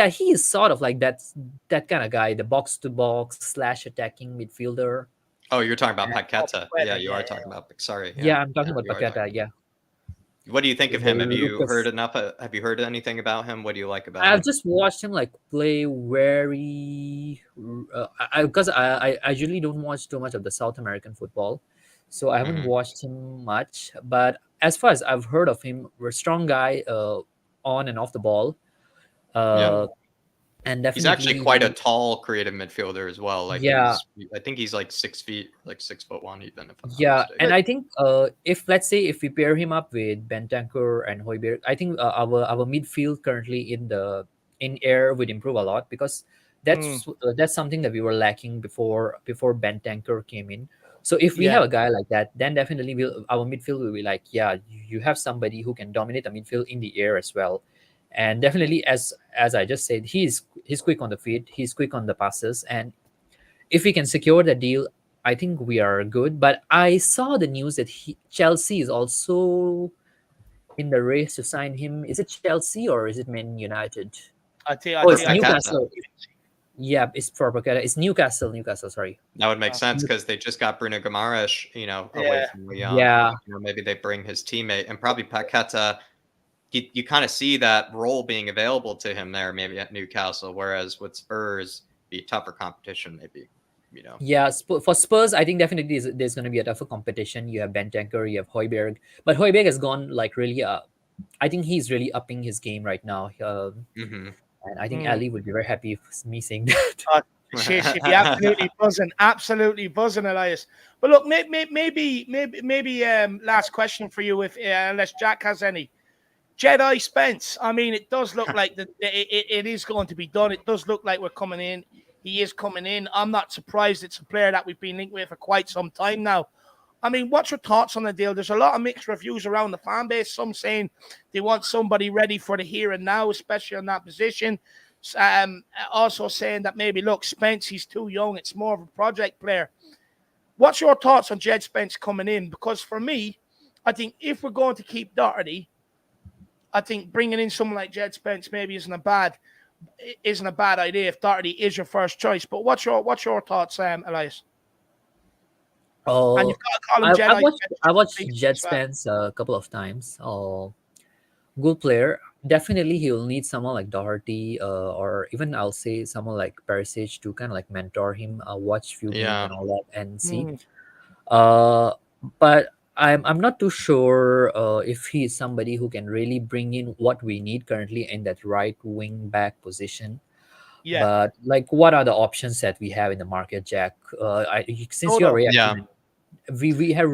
he is sort of like that kind of guy, the box to box / attacking midfielder. Oh, you're talking about Paquetá. Yeah, you are talking about. Sorry. Yeah, I'm talking about Paquetá. Yeah. What do you think of him? Have you heard enough? Have you heard anything about him? What do you like about him? I've just watched him like play very. Because I usually don't watch too much of the South American football, so I haven't watched him much. But as far as I've heard of him, we're a strong guy, on and off the ball. And definitely, he's actually quite a tall, creative midfielder as well. Like, I think he's like 6 feet, like 6'1", even. If I'm not mistaken. And I think if let's say if we pair him up with Bentancur and Højbjerg, I think our midfield currently in air would improve a lot, because that's something that we were lacking before Bentancur came in. So if we have a guy like that, then definitely our midfield will be like, you have somebody who can dominate the midfield in the air as well. And definitely, as I just said, he's quick on the feet, he's quick on the passes, and if we can secure the deal, I think we are good. But I saw the news that Chelsea is also in the race to sign him. Is it Chelsea or is it Man United? It's Newcastle. Yeah, it's for Paquetá. It's Newcastle. Sorry. That would make sense because they just got Bruno Guimaraes, away from Lyon. Maybe they bring his teammate, and probably Paquetá. You kind of see that role being available to him there, maybe at Newcastle, whereas with Spurs, be tougher competition, maybe. Yeah, for Spurs, I think definitely there's going to be a tougher competition. You have Bentancur, you have Højbjerg, but Højbjerg has gone like really. I think he's really upping his game right now. And I think Ellie would be very happy with me saying that. She'd be absolutely buzzing, Elias. But look, maybe last question for you, if unless Jack has any. Jed Spence. I mean, it does look like it is going to be done. It does look like we're coming in. He is coming in. I'm not surprised. It's a player that we've been linked with for quite some time now. I mean, what's your thoughts on the deal? There's a lot of mixed reviews around the fan base. Some saying they want somebody ready for the here and now, especially on that position. Also saying that maybe, look, Spence, he's too young. It's more of a project player. What's your thoughts on Jed Spence coming in? Because for me, I think if we're going to keep Doherty, I think bringing in someone like Jed Spence maybe isn't a bad idea if Doherty is your first choice. But what's your thoughts, Elias? And you've got to call him Jed. I watched Jed Spence a couple of times. Good player. Definitely, he will need someone like Doherty, or even I'll say someone like Perisic to kind of like mentor him, watch few games and all that, and see. But I'm not too sure if he is somebody who can really bring in what we need currently in that right wing back position. Yeah. But like, what are the options that we have in the market, Jack? Since you're Dodo. reacting, we have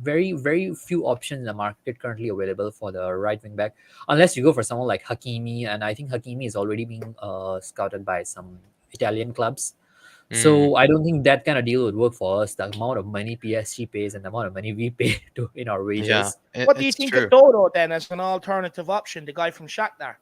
very few options in the market currently available for the right wing back, unless you go for someone like Hakimi, and I think Hakimi is already being scouted by some Italian clubs. So I don't think that kind of deal would work for us. The amount of money PSG pays and the amount of money we pay to in our Yeah, wages. What do you it's think true. of Dodo then as an alternative option? The guy from Shakhtar,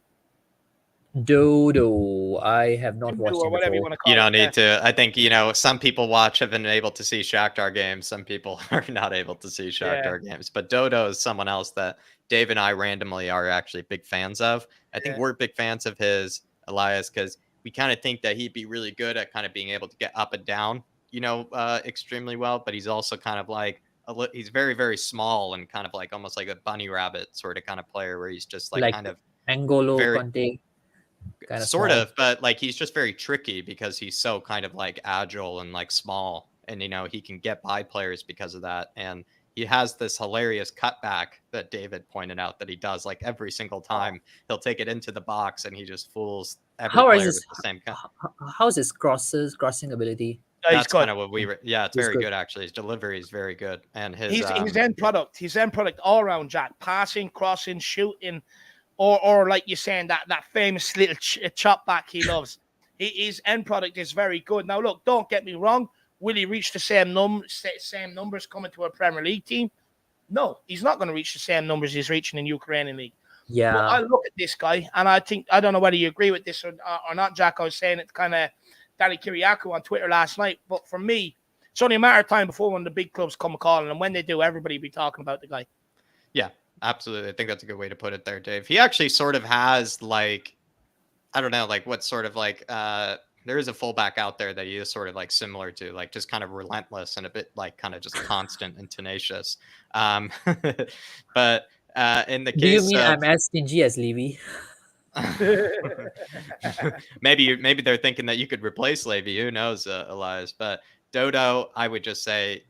Dodo, I have not Dodo watched or him whatever you before. want to You call it. don't need to. I think, some people have been able to see Shakhtar games. Some people are not able to see Shakhtar games. But Dodo is someone else that Dave and I randomly are actually big fans of. I think we're big fans of his, Elias, because we kind of think that he'd be really good at kind of being able to get up and down, extremely well. But he's also kind of like, he's very, very small and kind of like almost like a bunny rabbit sort of kind of player where he's just like Like kind of Angolo very Conte, kind of sort small. of, but like he's just very tricky because he's so kind of like agile and like small, and he can get by players because of that. And he has this hilarious cutback that David pointed out that he does like every single time. He'll take it into the box and he just fools every How is player his with the same cut. how's his crossing ability? He's That's good. kind of what it's He's very good. good actually. His delivery is very good, and his His end product all around, Jack. Passing, crossing, shooting, or like you're saying, that famous little chop back he loves. His end product is very good. Now, look, don't get me wrong. Will he reach the same numbers coming to a Premier League team? No, he's not going to reach the same numbers he's reaching in Ukrainian league. Yeah. But I look at this guy, and I don't know whether you agree with this or not, Jack. I was saying it kind of Danny Kiriakou on Twitter last night. But for me, it's only a matter of time before one of the big clubs come calling, and when they do, everybody will be talking about the guy. Yeah, absolutely. I think that's a good way to put it there, Dave. He actually sort of has like, I don't know, like what sort of like there is a fullback out there that he is sort of like similar to, like just kind of relentless and a bit like kind of just constant and tenacious. But in the Do you case mean of I'm as stingy as Levy? maybe they're thinking that you could replace Levy. Who knows, Elias? But Dodo, I would just say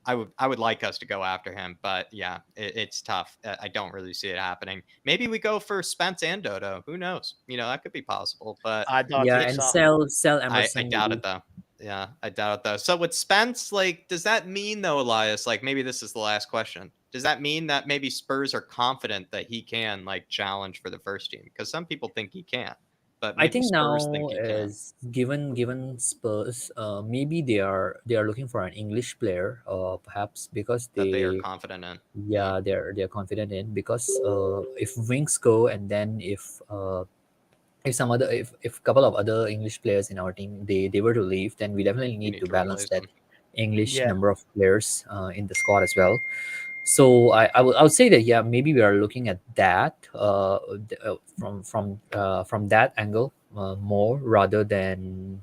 I would like us to go after him, but yeah, it's tough. I don't really see it happening. Maybe we go for Spence and Dodo. Who knows? That could be possible, but I don't Yeah, think and so. sell I Emerson. doubt maybe. it though. Yeah, I doubt it though. So with Spence, like, does that mean though, Elias? Like, maybe this is the last question. Does that mean that maybe Spurs are confident that he can like challenge for the first team? Because some people think he can't, but I maybe think Spurs now think he can. is given Spurs, maybe they are looking for an English player, perhaps because That they are confident in. they're confident in, because if Winks go, and then if some other if a couple of other English players in our team they were to leave, then we definitely You need need to to balance replace that them. English Yeah. number of players in the squad as well. So I would say that, yeah, maybe we are looking at that from that angle more, rather than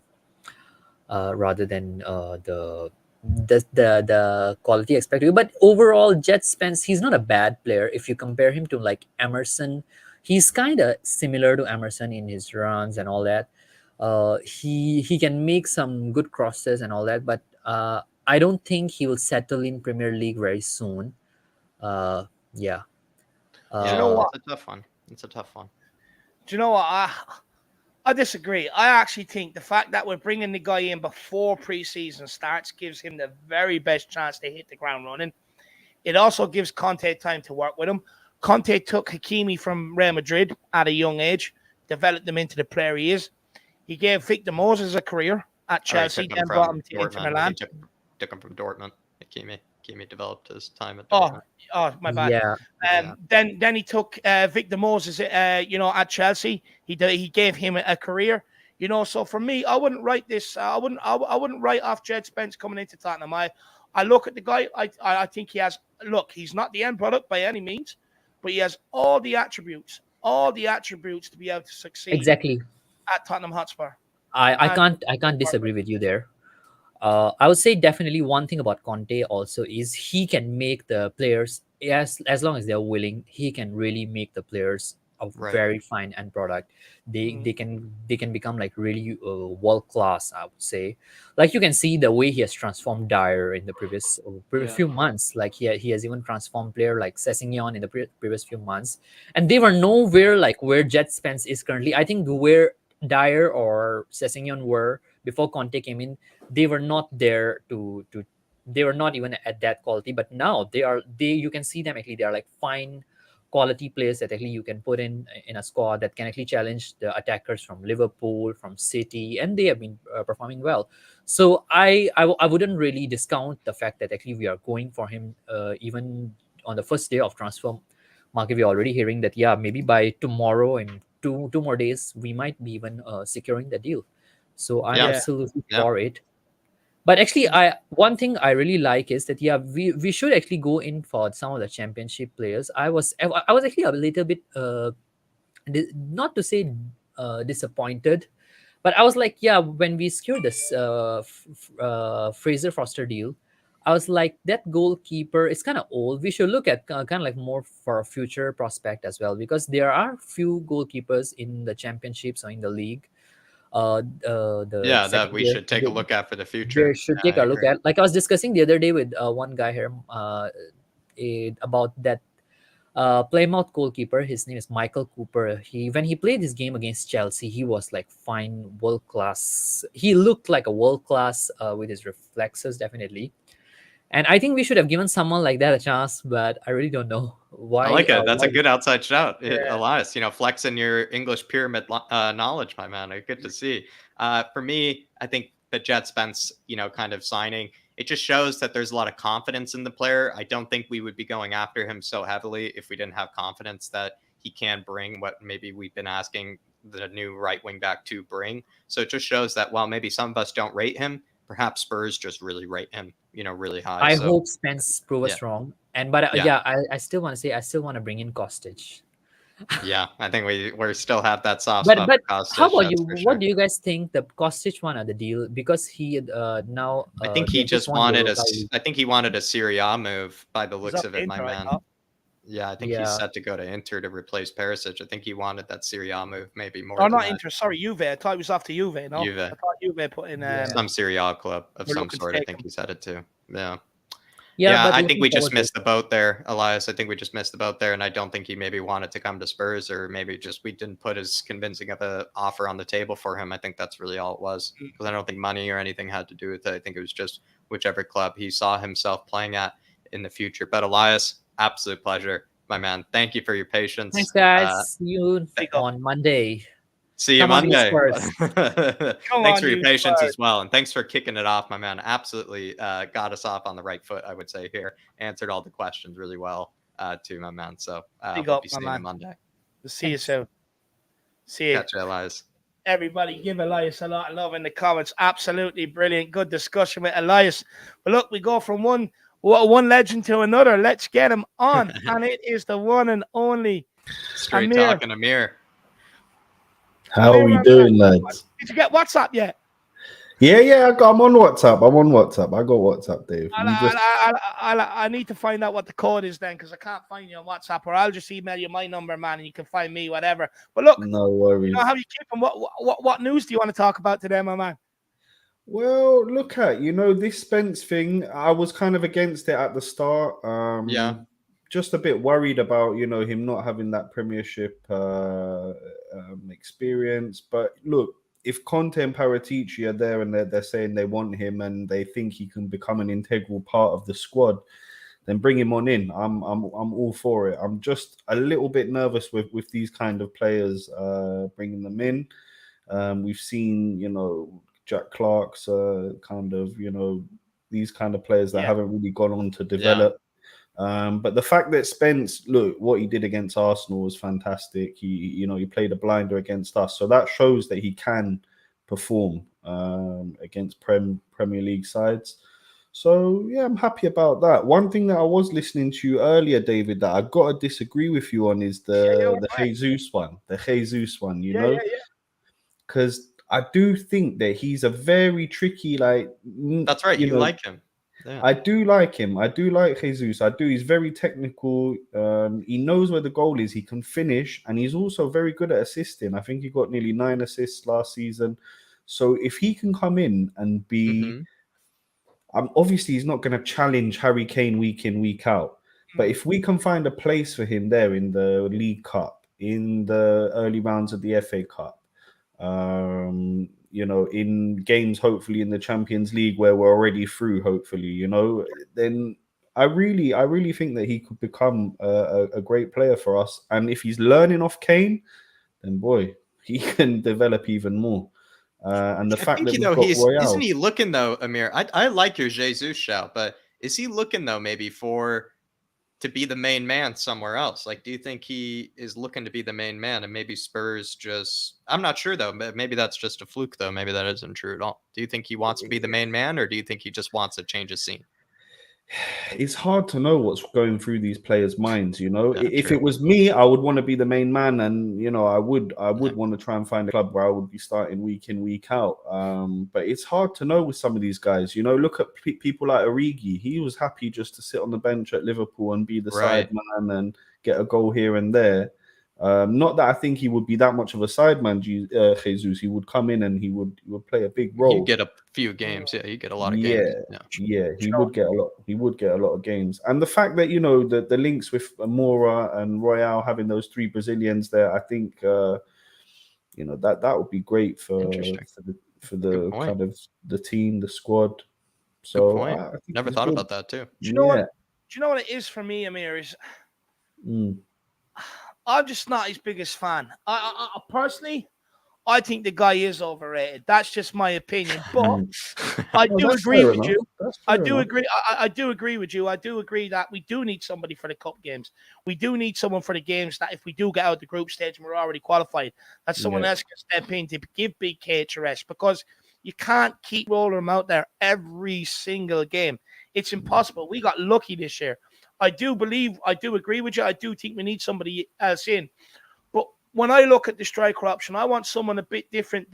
the quality expected. But overall, Jed Spence, he's not a bad player if you compare him to like Emerson. He's kind of similar to Emerson in his runs and all that. He can make some good crosses and all that, but I don't think he will settle in Premier League very soon. Uh, yeah. Do you know what? It's a tough one. It's a tough one. Do you know what? I disagree. I actually think the fact that we're bringing the guy in before preseason starts gives him the very best chance to hit the ground running. It also gives Conte time to work with him. Conte took Hakimi from Real Madrid at a young age, developed him into the player he is. He gave Victor Moses a career at Chelsea, then brought him to Inter Milan. He took him from Dortmund. Hakimi developed his time at Dortmund. Oh, my bad. Yeah. Then he took Victor Moses, at Chelsea. He gave him a career, So for me, I wouldn't write this. I wouldn't write off Jed Spence coming into Tottenham. I look at the guy. I think he has. Look, he's not the end product by any means, but he has all the attributes to be able to succeed Exactly. at Tottenham Hotspur. I can't disagree with you there. I would say definitely one thing about Conte also is he can make the players, as long as they're willing, he can really make the players a very fine end product. They can become like really world class, I would say. Like you can see the way he has transformed Dyer in the previous few months. Like he has even transformed player like Sessegnon in the previous few months, and they were nowhere like where Jed Spence is currently. I think where Dyer or Sessegnon were before Conte came in, they were not there to they were not even at that quality. But now you can see them actually, they are like fine quality players that actually you can put in a squad that can actually challenge the attackers from Liverpool, from City, and they have been performing well. So I wouldn't really discount the fact that actually we are going for him even on the first day of transfer market. We're already hearing that maybe by tomorrow and two more days we might be even securing the deal. So I'm absolutely for it. But actually, one thing I really like is that we should actually go in for some of the championship players. I was actually a little bit not to say disappointed, but I was like, when we secured this Fraser Foster deal, I was like, that goalkeeper is kind of old. We should look at kind of like more for a future prospect as well, because there are few goalkeepers in the championships or in the league. That we should take a look at for the future. We should take a look at. Like I was discussing the other day with one guy here about that Plymouth goalkeeper. His name is Michael Cooper. When he played his game against Chelsea, he was like fine, world class. He looked like a world class with his reflexes, definitely. And I think we should have given someone like that a chance, but I really don't know why. I like it. That's a good outside shout, Elias. Flexing your English pyramid knowledge, my man. Good to see. For me, I think the Jed Spence, kind of signing, it just shows that there's a lot of confidence in the player. I don't think we would be going after him so heavily if we didn't have confidence that he can bring what maybe we've been asking the new right wing back to bring. So it just shows that while maybe some of us don't rate him, perhaps Spurs just really rate him, really high. I hope Spence proves us wrong. I still want to say, I still want to bring in Kostic. I think we still have that soft spot. But Kostic, how about you? What do you guys think the Kostic one of the deal? Because he now I think he just wanted I think he wanted a Serie A move by the looks of it, my man. I think he's set to go to Inter to replace Perisic. I think he wanted that Serie A move, maybe more. Oh, not Inter. Sorry, Juve. I thought he was off to Juve. No, Juve. I thought Juve put in some Serie A club of some sort. I think he's headed to. But I think we just missed the boat there, Elias. I think we just missed the boat there, and I don't think he maybe wanted to come to Spurs, or maybe just we didn't put as convincing of an offer on the table for him. I think that's really all it was, because I don't think money or anything had to do with it. I think it was just whichever club he saw himself playing at in the future. But Elias, absolute pleasure, my man. Thank you for your patience. Thanks, guys. See you on Monday. See you Monday. Thanks for your patience as well. And thanks for kicking it off, my man. Absolutely got us off on the right foot, I would say here. Answered all the questions really well, too, my man. So hope you see you Monday. We'll see you soon. See you. Catch you, Elias. Everybody give Elias a lot of love in the comments. Absolutely brilliant. Good discussion with Elias. But look, we go from one legend to another. Let's get him on. And it is the one and only Straight Talking Amir. How are we doing, lads? Did you get WhatsApp yet? Yeah, I'm on WhatsApp. I got WhatsApp, Dave. I need to find out what the code is then, because I can't find you on WhatsApp, or I'll just email you my number, man, and you can find me, whatever. But look, no worries. How you keeping? What news do you want to talk about today, my man? Well, look at this Spence thing. I was kind of against it at the start. Just a bit worried about him not having that Premiership experience. But look, if Conte and Paratici are there and they're saying they want him and they think he can become an integral part of the squad, then bring him on in. I'm all for it. I'm just a little bit nervous with these kind of players, bringing them in. We've seen Jack Clark's kind of these kind of players that haven't really gone on to develop. But the fact that Spence, look, what he did against Arsenal was fantastic. He played a blinder against us. So that shows that he can perform against Premier League sides. So, I'm happy about that. One thing that I was listening to you earlier, David, that I got to disagree with you on is the Jesus one. The Jesus one, Because I do think that he's a very tricky, That's right. You like him. Yeah. I do like him. I do like Jesus. I do. He's very technical. He knows where the goal is. He can finish. And he's also very good at assisting. I think he got nearly 9 assists last season. So if he can come in and be... obviously, he's not going to challenge Harry Kane week in, week out. But if we can find a place for him there in the League Cup, in the early rounds of the FA Cup, in games, hopefully in the Champions League where we're already through, hopefully, then I really think that he could become a great player for us. And if he's learning off Kane, then boy, he can develop even more. And the fact that we've got Royale. Isn't he looking though, Amir? I like your Jesus shout, but is he looking though maybe to be the main man somewhere else? Like, do you think he is looking to be the main man and maybe Spurs I'm not sure though, but maybe that's just a fluke though. Maybe that isn't true at all. Do you think he wants to be the main man, or do you think he just wants to change his scene? It's hard to know what's going through these players' minds. Yeah, if true. it was me, I would want to be the main man, and I would want to try and find a club where I would be starting week in, week out. But it's hard to know with some of these guys. Look at people like Origi. He was happy just to sit on the bench at Liverpool and be the side man and get a goal here and there. Not that I think he would be that much of a sideman, Jesus. He would come in and he would play a big role. You get a few games, yeah. You get a lot of games. Yeah. He would get a lot. He would get a lot of games. And the fact that the links with Moura and Royale having those 3 Brazilians there, I think that would be great for the kind of the team, the squad. So I think never thought about that too. Do you know what it is for me, Amir? Is I'm just not his biggest fan. I personally, I think the guy is overrated. That's just my opinion. But I do agree with you. I do agree. I do agree with you. I do agree that we do need somebody for the cup games. We do need someone for the games that if we do get out of the group stage and we're already qualified, that someone else can step in to give big KH a rest, because you can't keep rolling them out there every single game. It's impossible. We got lucky this year. I do agree with you. I do think we need somebody else in. But when I look at the striker option, I want someone a bit different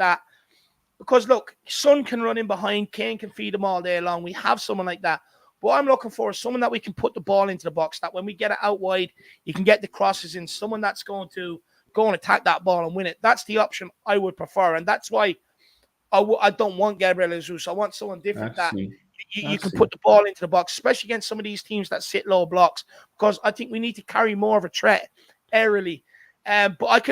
because look, Son can run in behind, Kane can feed them all day long. We have someone like that. What I'm looking for is someone that we can put the ball into the box, that when we get it out wide, you can get the crosses in, someone that's going to go and attack that ball and win it. That's the option I would prefer. And that's why I don't want Gabriel Jesus. I want someone different you can put the ball into the box, especially against some of these teams that sit low blocks, because I think we need to carry more of a threat aerially. But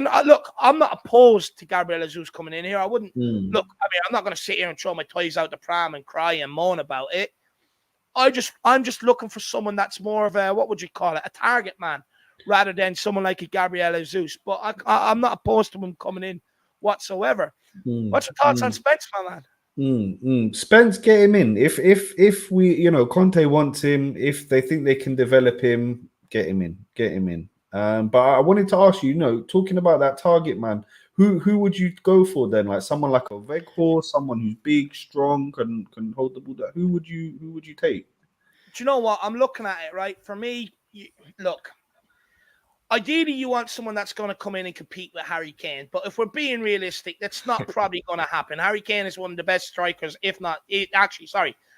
I'm not opposed to Gabriel Jesus coming in here. I wouldn't I'm not going to sit here and throw my toys out the pram and cry and moan about it. I'm just looking for someone that's more of a, what would you call it, a target man, rather than someone like a Gabriel Jesus. But I'm not opposed to him coming in whatsoever. What's your thoughts on Spence, my man? Spence, get him in. If we, Conte wants him, if they think they can develop him, get him in. But I wanted to ask you, talking about that target man, who would you go for then? Like someone like a Weghorst, someone who's big, strong, can hold the ball. Who would you take? Do you know what? I'm looking at it, right? For me, look. Ideally, you want someone that's going to come in and compete with Harry Kane. But if we're being realistic, that's not probably going to happen. Harry Kane is one of the best strikers,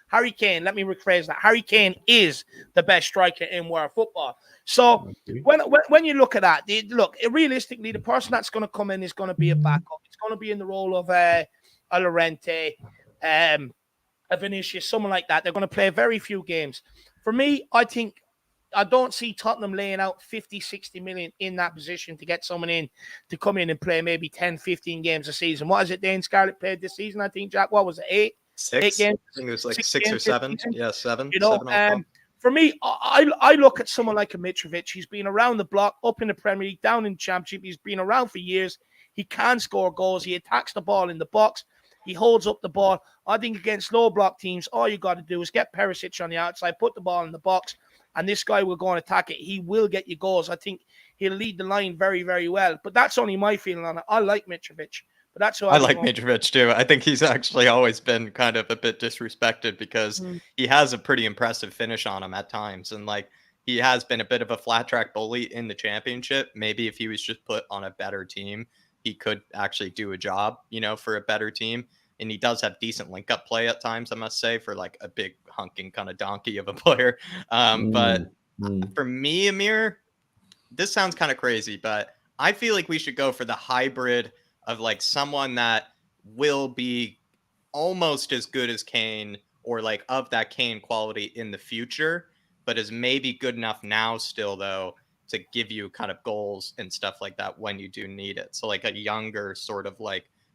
Harry Kane, let me rephrase that. Harry Kane is the best striker in world football. So when you look at that, realistically, the person that's going to come in is going to be a backup. It's going to be in the role of a Llorente, a Vinicius, someone like that. They're going to play very few games. For me, I don't see Tottenham laying out 50, 60 million in that position to get someone in to come in and play maybe 10, 15 games a season. What is it Dane Scarlett played this season? I think, Jack, what was it? 8 games? I think it was like 6 or 7. Yeah, 7. For me, I look at someone like a Mitrovic. He's been around the block, up in the Premier League, down in the Championship. He's been around for years. He can score goals. He attacks the ball in the box. He holds up the ball. I think against low block teams, all you got to do is get Perisic on the outside, put the ball in the box, and this guy will go and attack it. He will get you goals. I think he'll lead the line very, very well. But that's only my feeling on it. I like Mitrovic. But that's who I like Mitrovic too. I think he's actually always been kind of a bit disrespected because he has a pretty impressive finish on him at times. And he has been a bit of a flat track bully in the Championship. Maybe if he was just put on a better team, he could actually do a job, for a better team. And he does have decent link-up play at times, I must say, for a big hunking kind of donkey of a player. But for me, Amir, this sounds kind of crazy, but I feel like we should go for the hybrid of someone that will be almost as good as Kane or of that Kane quality in the future, but is maybe good enough now still, though, to give you kind of goals and stuff like that when you do need it. So a younger sort of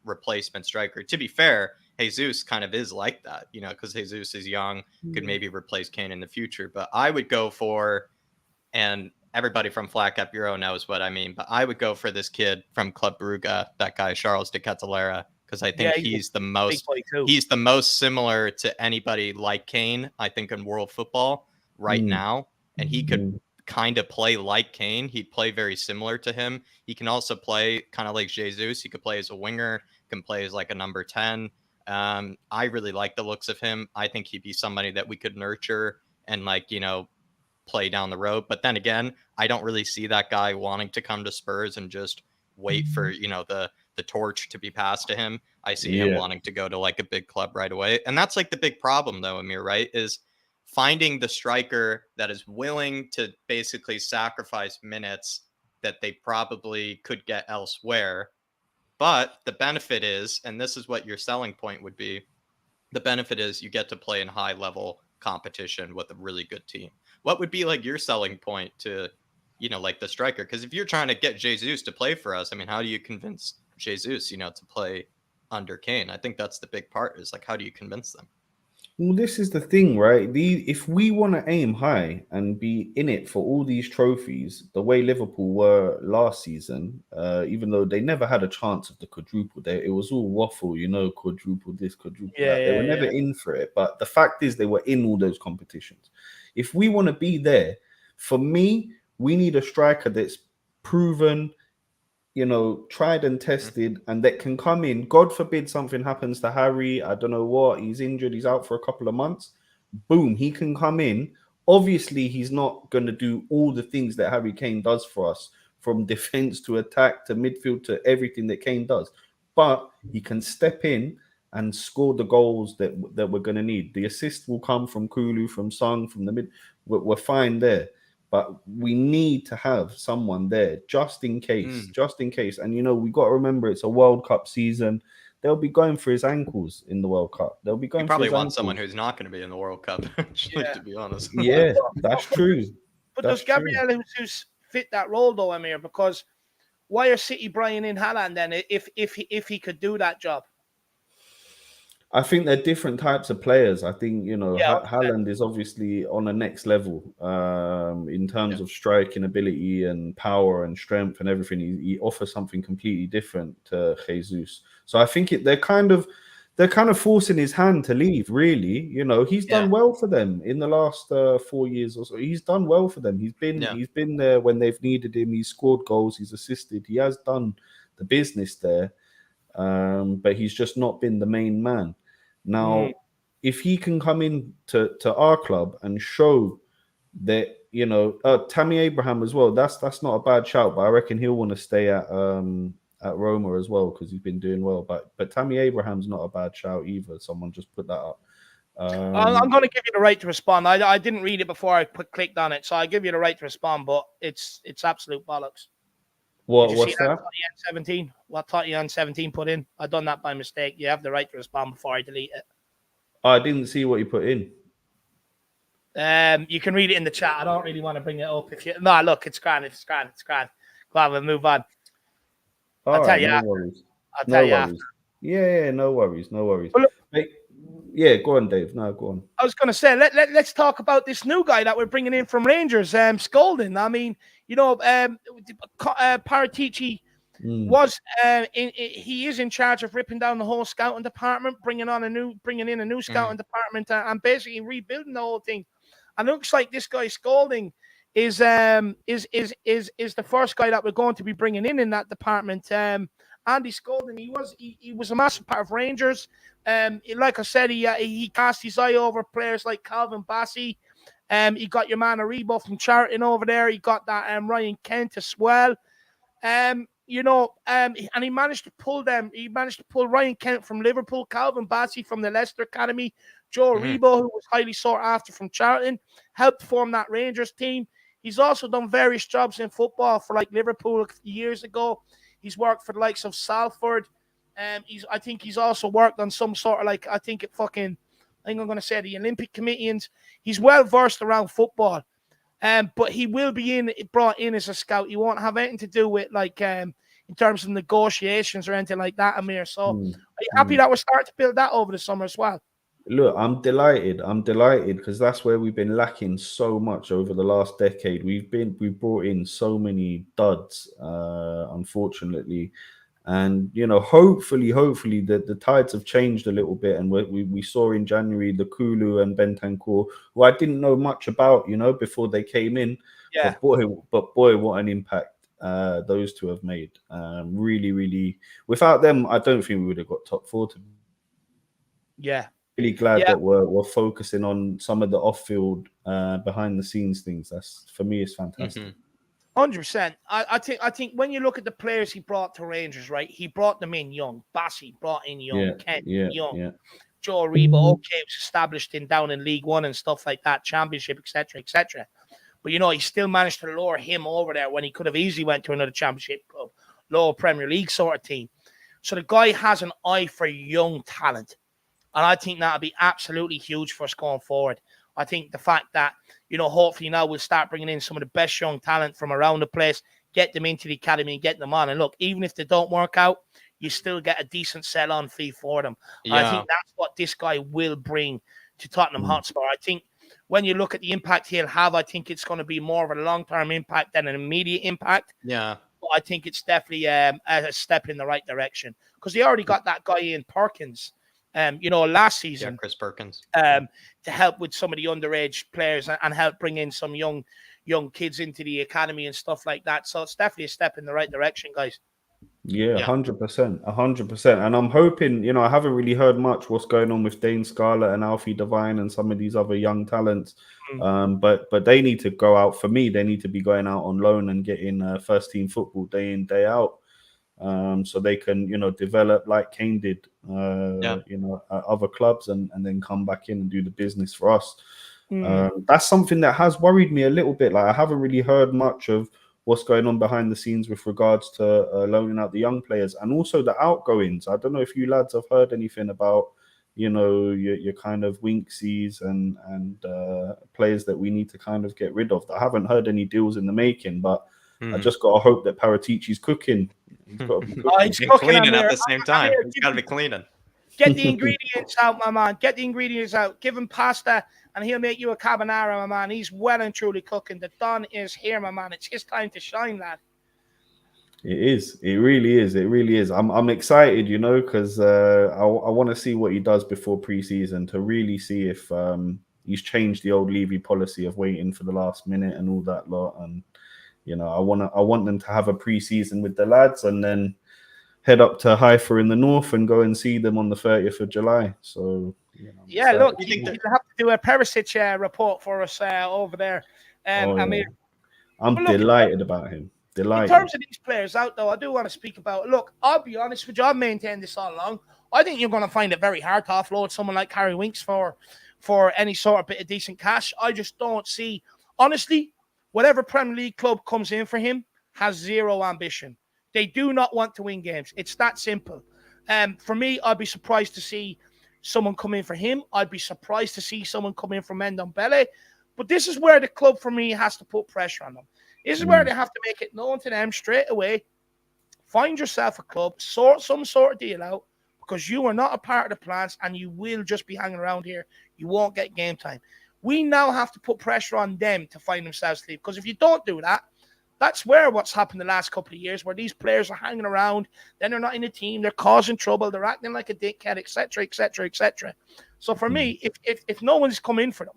replacement striker. To be fair, Jesus kind of is like that, you know, because Jesus is young, could maybe replace Kane in the future. But I would go for, and everybody from Flat Cap Euro knows what I mean, but I would go for this kid from Club Brugge, that guy Charles de Ketelaere, because I think he's the most similar to anybody like Kane, I think, in world football right now. And he could kind of play like Kane. He'd play very similar to him. He can also play kind of like Jesus. He could play as a winger, can play as like a number 10. I really like the looks of him. I think he'd be somebody that we could nurture and, like, you know, play down the road. But then again, I don't really see that guy wanting to come to Spurs and just wait for, you know, the torch to be passed to him. I see him wanting to go to like a big club right away. And that's like the big problem though, Amir, right? Is finding the striker that is willing to basically sacrifice minutes that they probably could get elsewhere. But the benefit is, and this is what your selling point would be, the benefit is you get to play in high level competition with a really good team. What would be like your selling point to, you know, like the striker? Because if you're trying to get Jesus to play for us, I mean, how do you convince Jesus, you know, to play under Kane? I think that's the big part, is like, how do you convince them? Well, this is the thing, right? If we want to aim high and be in it for all these trophies, the way Liverpool were last season, even though they never had a chance of the quadruple, it was all waffle, you know, quadruple this, quadruple that. They were never in for it. But the fact is, they were in all those competitions. If we want to be there, for me, we need a striker that's proven, you know, tried and tested, and that can come in. God forbid something happens to Harry. I don't know what. He's injured. He's out for a couple of months. Boom, he can come in. Obviously, he's not going to do all the things that Harry Kane does for us, from defense to attack to midfield to everything that Kane does. But he can step in and score the goals that we're going to need. The assist will come from Kulu, from Sung, from the mid. We're fine there. But we need to have someone there just in case, And, you know, we got to remember it's a World Cup season. They'll be going for his ankles in the World Cup. They'll be going. You probably want someone who's not going to be in the World Cup, actually, to be honest. Yeah, that's true. But does Gabriel Jesus fit that role though, Amir? Because why are City bringing in Haaland then if he could do that job? I think they're different types of players. I think, you know, Haaland is obviously on a next level in terms of striking ability and power and strength and everything. He offers something completely different to Jesus. So I think they're kind of forcing his hand to leave, really. You know, he's done well for them in the last 4 years or so. He's done well for them. He's been there when they've needed him. He's scored goals. He's assisted. He has done the business there. But he's just not been the main man. Now, if he can come in to our club and show that, you know, Tammy Abraham as well, that's not a bad shout, but I reckon he'll want to stay at Roma as well because he's been doing well. But Tammy Abraham's not a bad shout either. Someone just put that up. I'm going to give you the right to respond. I didn't read it before I clicked on it, so I give you the right to respond, but it's absolute bollocks. What's that? What Tottenham 17 put in? I done that by mistake. You have the right to respond before I delete it. I didn't see what you put in. You can read it in the chat. I don't really want to bring it up. No, look, it's grand. It's grand. Go on, we'll move on. I'll tell you. Yeah, no worries. Well, look, yeah, go on, Dave. No, go on. I was going to say, let's talk about this new guy that we're bringing in from Rangers, Scolding. I mean, you know, Paratici was he is in charge of ripping down the whole scouting department, bringing in a new scouting department, and basically rebuilding the whole thing. And it looks like this guy Scolding is the first guy that we're going to be bringing in that department. Andy Scolding, he was a massive part of Rangers. Like I said, he cast his eye over players like Calvin Bassey. He got your man Aribo from Charlton over there. He got that Ryan Kent as well. You know, and he managed to pull them. He managed to pull Ryan Kent from Liverpool, Calvin Bassey from the Leicester Academy, Joe Aribo, who was highly sought after from Charlton, helped form that Rangers team. He's also done various jobs in football for like Liverpool a few years ago. He's worked for the likes of Salford. I think he's also worked on some sort of like, I think I'm going to say the Olympic Committee. And he's well versed around football. But he will be brought in as a scout. He won't have anything to do with like in terms of negotiations or anything like that, Amir. So are you happy that we're starting to build that over the summer as well? Look, I'm delighted. I'm delighted because that's where we've been lacking so much over the last decade. We've brought in so many duds, unfortunately. And hopefully the tides have changed a little bit. And we saw in January the Kulu and Bentancur, who I didn't know much about, before they came in. Yeah. But boy, what an impact those two have made. Really, really. Without them, I don't think we would have got top 4. Yeah. Really glad that we're focusing on some of the off-field, behind the scenes things. That's, for me, it's fantastic. 100%. I think when you look at the players he brought to Rangers, right? He brought them in young. Bassey brought in young. Kent young. Joe Reba, was established down in League One and stuff like that, Championship, etc., etc. But he still managed to lure him over there when he could have easily went to another Championship club, lower Premier League sort of team. So the guy has an eye for young talent. And I think that'll be absolutely huge for us going forward. I think the fact that, hopefully now we'll start bringing in some of the best young talent from around the place, get them into the academy and get them on. And look, even if they don't work out, you still get a decent sell-on fee for them. Yeah. I think that's what this guy will bring to Tottenham Hotspur. I think when you look at the impact he'll have, I think it's going to be more of a long-term impact than an immediate impact. Yeah. But I think it's definitely a step in the right direction because he already got that guy in Perkins. Last season, Chris Perkins, to help with some of the underage players and help bring in some young kids into the academy and stuff like that. So it's definitely a step in the right direction, guys. Yeah, 100%. And I'm hoping, I haven't really heard much what's going on with Dane Scarlett and Alfie Devine and some of these other young talents. But they need to go out. For me, they need to be going out on loan and getting first team football day in, day out. So they can, develop like Kane did, at other clubs and then come back in and do the business for us. That's something that has worried me a little bit. Like I haven't really heard much of what's going on behind the scenes with regards to loaning out the young players and also the outgoings. I don't know if you lads have heard anything about, your kind of Winksies and players that we need to kind of get rid of. I haven't heard any deals in the making, but I just got to hope that Paratici's cooking. He's got to be cooking. He's cleaning at the same time. He's got to be cleaning. Get the ingredients out, my man. Get the ingredients out. Give him pasta, and he'll make you a carbonara, my man. He's well and truly cooking. The Don is here, my man. It's his time to shine, lad. It is. It really is. It really is. I'm excited, because I want to see what he does before pre-season to really see if he's changed the old Levy policy of waiting for the last minute and all that lot. And I want them to have a pre-season with the lads and then head up to Haifa in the north and go and see them on the 30th of July. So look, you have to do a Perisic report for us over there. Amir. I'm delighted about him. Delighted. In terms of these players out, though, I do want to speak about. Look, I'll be honest with you. I've maintained this all along. I think you're going to find it very hard to offload someone like Harry Winks for any sort of bit of decent cash. I just don't see, honestly. Whatever Premier League club comes in for him has zero ambition. They do not want to win games. It's that simple. For me, I'd be surprised to see someone come in for him. I'd be surprised to see someone come in for Ndombele. But this is where the club, for me, has to put pressure on them. This is where they have to make it known to them straight away. Find yourself a club, sort some sort of deal out, because you are not a part of the plans and you will just be hanging around here. You won't get game time. We now have to put pressure on them to find themselves leave. Because if you don't do that, that's where what's happened the last couple of years, where these players are hanging around, then they're not in the team, they're causing trouble, they're acting like a dickhead, etc., etc., etc. So for me, if no one's come in for them,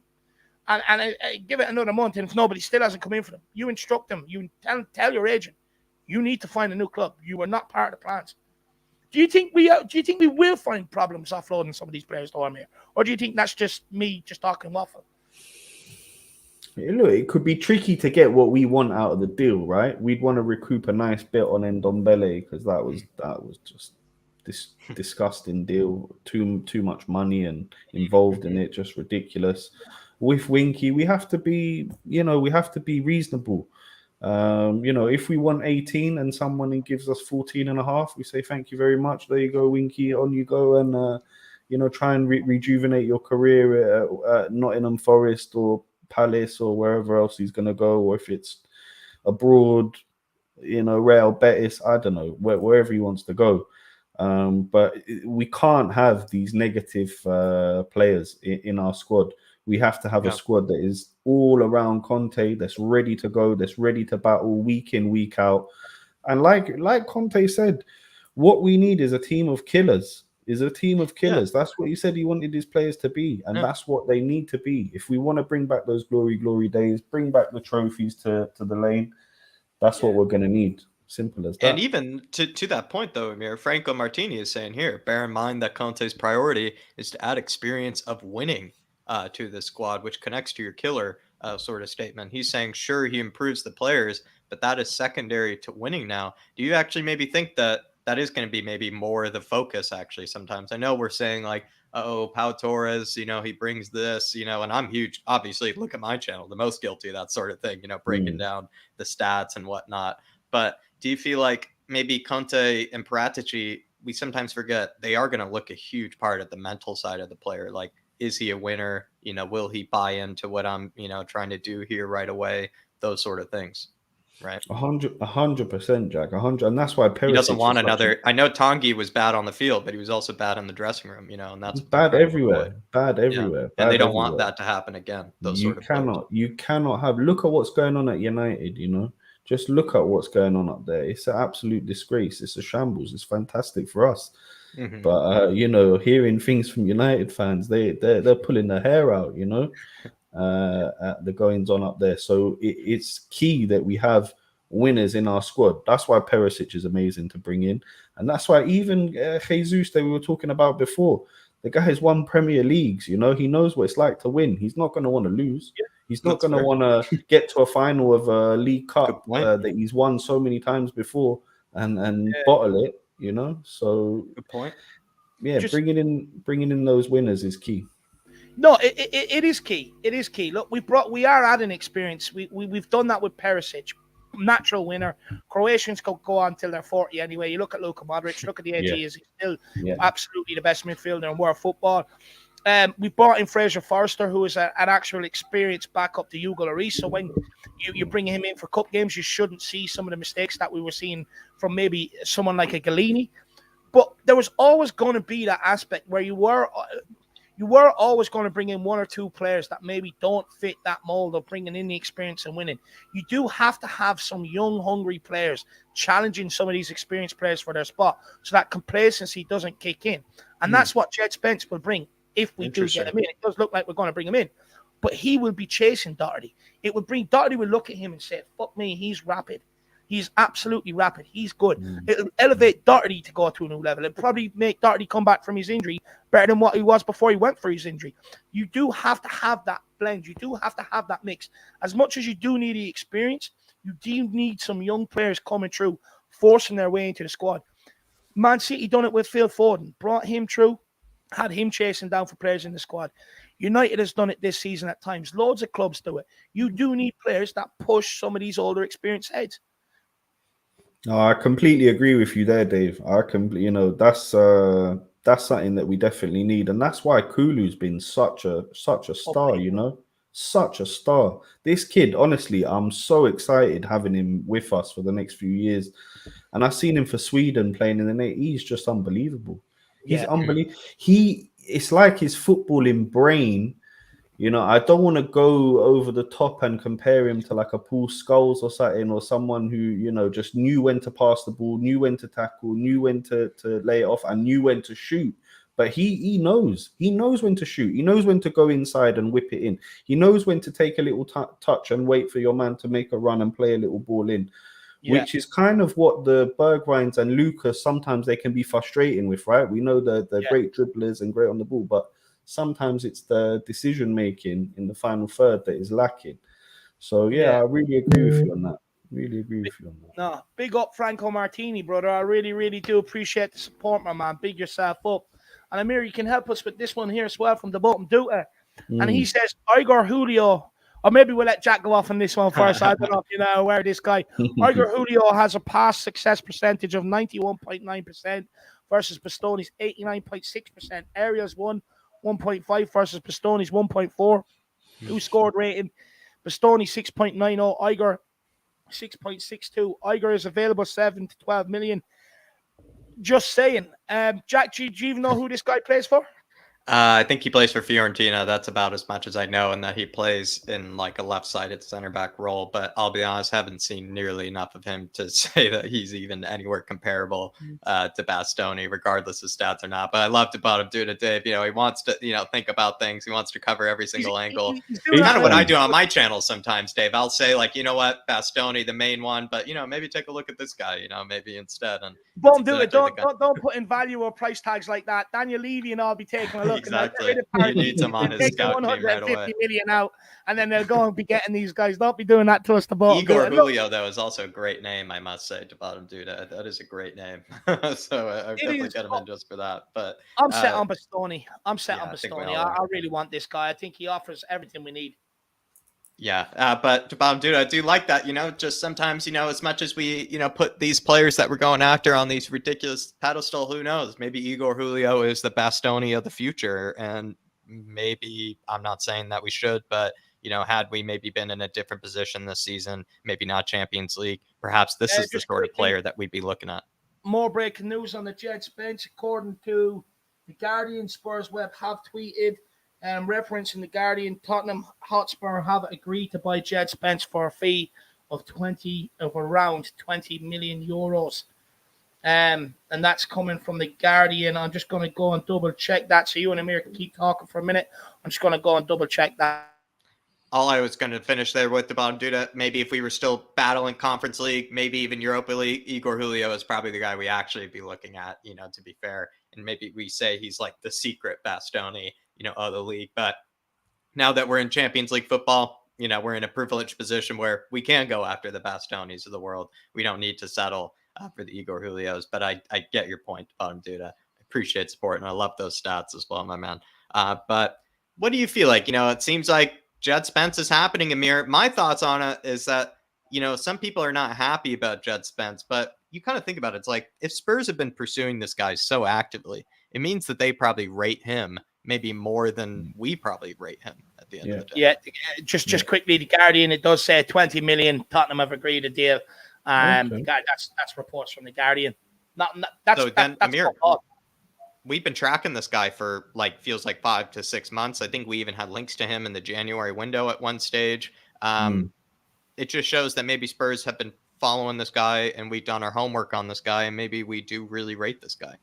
and I give it another month, and if nobody still hasn't come in for them, you instruct them, you tell your agent, you need to find a new club. You are not part of the plans. Do you think we will find problems offloading some of these players, though, Amir? Or do you think that's just me just talking waffle? Look, it could be tricky to get what we want out of the deal, right? We'd want to recoup a nice bit on Ndombele because that was just this disgusting deal. Too much money and involved in it, just ridiculous. With Winky, we have to be reasonable. If we want 18 and someone gives us 14 and a half, we say thank you very much. There you go, Winky. On you go, and try and rejuvenate your career at Nottingham Forest or Palace or wherever else he's going to go, or if it's abroad, Real Betis, I don't know, wherever he wants to go. But we can't have these negative players in our squad. We have to have a squad that is all around Conte, that's ready to go, that's ready to battle week in, week out. And like Conte said, what we need is a team of killers. That's what he said he wanted his players to be, and that's what they need to be. If we want to bring back those glory days, bring back the trophies to the lane, that's what we're going to need. Simple as that. And even to that point, though, Amir, Franco Martini is saying here, bear in mind that Conte's priority is to add experience of winning to the squad, which connects to your killer sort of statement. He's saying, sure, he improves the players, but that is secondary to winning now. Do you actually maybe think that is going to be maybe more the focus, actually, sometimes? I know we're saying, like, oh, Pau Torres, he brings this, and I'm huge. Obviously, look at my channel, the most guilty of that sort of thing, breaking down the stats and whatnot. But do you feel like maybe Conte and Paratici, we sometimes forget they are going to look a huge part at the mental side of the player? Like, is he a winner? Will he buy into what I'm, trying to do here right away? Those sort of things, right? 100%, Jack. 100, and that's why Perisic he doesn't want another. I know Tanguy was bad on the field, but he was also bad in the dressing room, and that's bad everywhere. Bad everywhere. And they don't everywhere. Want that to happen again. You cannot have. Look at what's going on at United. Just look at what's going on up there. It's an absolute disgrace. It's a shambles. It's fantastic for us. Mm-hmm. But, hearing things from United fans, they're pulling their hair out, at the goings on up there. So it's key that we have winners in our squad. That's why Perisic is amazing to bring in. And that's why even Jesus that we were talking about before, the guy has won Premier Leagues, he knows what it's like to win. He's not going to want to lose. Yeah. He's not going to want to get to a final of a League Cup that he's won so many times before and bottle it, So good point. Yeah, bringing in those winners is key. No, it is key. It is key. Look, we are adding experience. We've done that with Perisic, natural winner. Croatians go on till they're 40 anyway. You look at Luka Modric. Look at the age he is. He's still absolutely the best midfielder in world football. We brought in Fraser Forster, who is an actual experienced backup to Hugo Lloris. So when you bring him in for cup games, you shouldn't see some of the mistakes that we were seeing from maybe someone like a Galini. But there was always going to be that aspect where you were always going to bring in one or two players that maybe don't fit that mold of bringing in the experience and winning. You do have to have some young, hungry players challenging some of these experienced players for their spot so that complacency doesn't kick in. And that's what Jed Spence will bring. If we do get him in, it does look like we're going to bring him in, but he will be chasing Doherty. Doherty will look at him and say, fuck me, he's rapid. He's absolutely rapid. He's good. It'll elevate Doherty to go to a new level. It'll probably make Doherty come back from his injury better than what he was before he went for his injury. You do have to have that blend. You do have to have that mix. As much as you do need the experience, you do need some young players coming through, forcing their way into the squad. Man City done it with Phil Foden. Brought him through. Had him chasing down for players in the squad. United has done it this season at times. Loads of clubs do it. You do need players that push some of these older experienced heads. No, I completely agree with you there, Dave. That's something that we definitely need, and that's why Kulu's been such a star. Such a star. This kid, honestly, I'm so excited having him with us for the next few years. And I've seen him for Sweden playing in the net. He's just unbelievable. He's unbelievable. It's like his footballing brain. I don't want to go over the top and compare him to like a Paul Scholes or something, or someone who, just knew when to pass the ball, knew when to tackle, knew when to lay it off, and knew when to shoot. But he knows when to shoot. He knows when to go inside and whip it in. He knows when to take a little touch and wait for your man to make a run and play a little ball in. Which is kind of what the Bergwijns and Lucas, sometimes they can be frustrating with, right? We know they're great dribblers and great on the ball, but sometimes it's the decision making in the final third that is lacking. So I really agree with you on that. No, big up Franco Martini, brother. I really, really do appreciate the support, my man. Big yourself up. And Amir, you can help us with this one here as well from the bottom Duta. And he says, Igor Julio. Or maybe we'll let Jack go off on this one first. I don't know if you know where this guy. Igor Julio has a pass success percentage of 91.9% versus Bastoni's 89.6%. Areas 1.5 versus Bastoni's 1.4. Who scored rating? Bastoni 6.90. Igor 6.62. Igor is available 7 to 12 million. Just saying. Jack, do you even know who this guy plays for? I think he plays for Fiorentina. That's about as much as I know, and that he plays in like a left-sided center back role. But I'll be honest, haven't seen nearly enough of him to say that he's even anywhere comparable to Bastoni, regardless of stats or not. But I loved about him doing it, Dave. You know, he wants to, think about things. He wants to cover every single angle. He's Kind of what I do on my channel sometimes, Dave. I'll say like, you know what, Bastoni, the main one, but maybe take a look at this guy. Maybe instead. And don't do it. Don't put in value or price tags like that. Daniel Levy and I'll be taking a look. Exactly. You need some on his scout team right away. 150 million out, and then they'll go and be getting these guys. Don't be doing that to us. The ball. Igor Julio, though, is also a great name, I must say. To bottom dude, that is a great name. So I definitely get him in just for that. But I'm set on Bastoni. I'm set on Bastoni. I really want this guy. I think he offers everything we need. Yeah, but to bottom dude, I do like that. Just sometimes, as much as we, put these players that we're going after on these ridiculous pedestal, who knows? Maybe Igor Julio is the Bastoni of the future, and maybe I'm not saying that we should, but had we maybe been in a different position this season, maybe not Champions League, perhaps this is the sort of player that we'd be looking at. More breaking news on the Jed Spence. According to the Guardian, Spurs Web have tweeted, referencing the Guardian, Tottenham Hotspur have agreed to buy Jed Spence for a fee of around 20 million euros. And that's coming from the Guardian. I'm just going to go and double check that. So you and Amir can keep talking for a minute. I'm just going to go and double check that. All I was going to finish there with the bottom dude, maybe if we were still battling Conference League, maybe even Europa League, Igor Julio is probably the guy we actually be looking at, to be fair. And maybe we say he's like the secret Bastoni, of the league. But now that we're in Champions League football, we're in a privileged position where we can go after the Bastonis of the world. We don't need to settle for the Igor Julios. But I get your point, bottom dude. I appreciate support, and I love those stats as well, my man. But what do you feel like? It seems like Jed Spence is happening, Amir. My thoughts on it is that, some people are not happy about Jed Spence, but you kind of think about it. It's like if Spurs have been pursuing this guy so actively, it means that they probably rate him maybe more than we probably rate him at the end of the day. Yeah, just quickly, the Guardian, it does say 20 million. Tottenham have agreed a deal. That's reports from the Guardian. Amir, we've been tracking this guy for feels like 5 to 6 months. I think we even had links to him in the January window at one stage. It just shows that maybe Spurs have been following this guy, and we've done our homework on this guy, and maybe we do really rate this guy.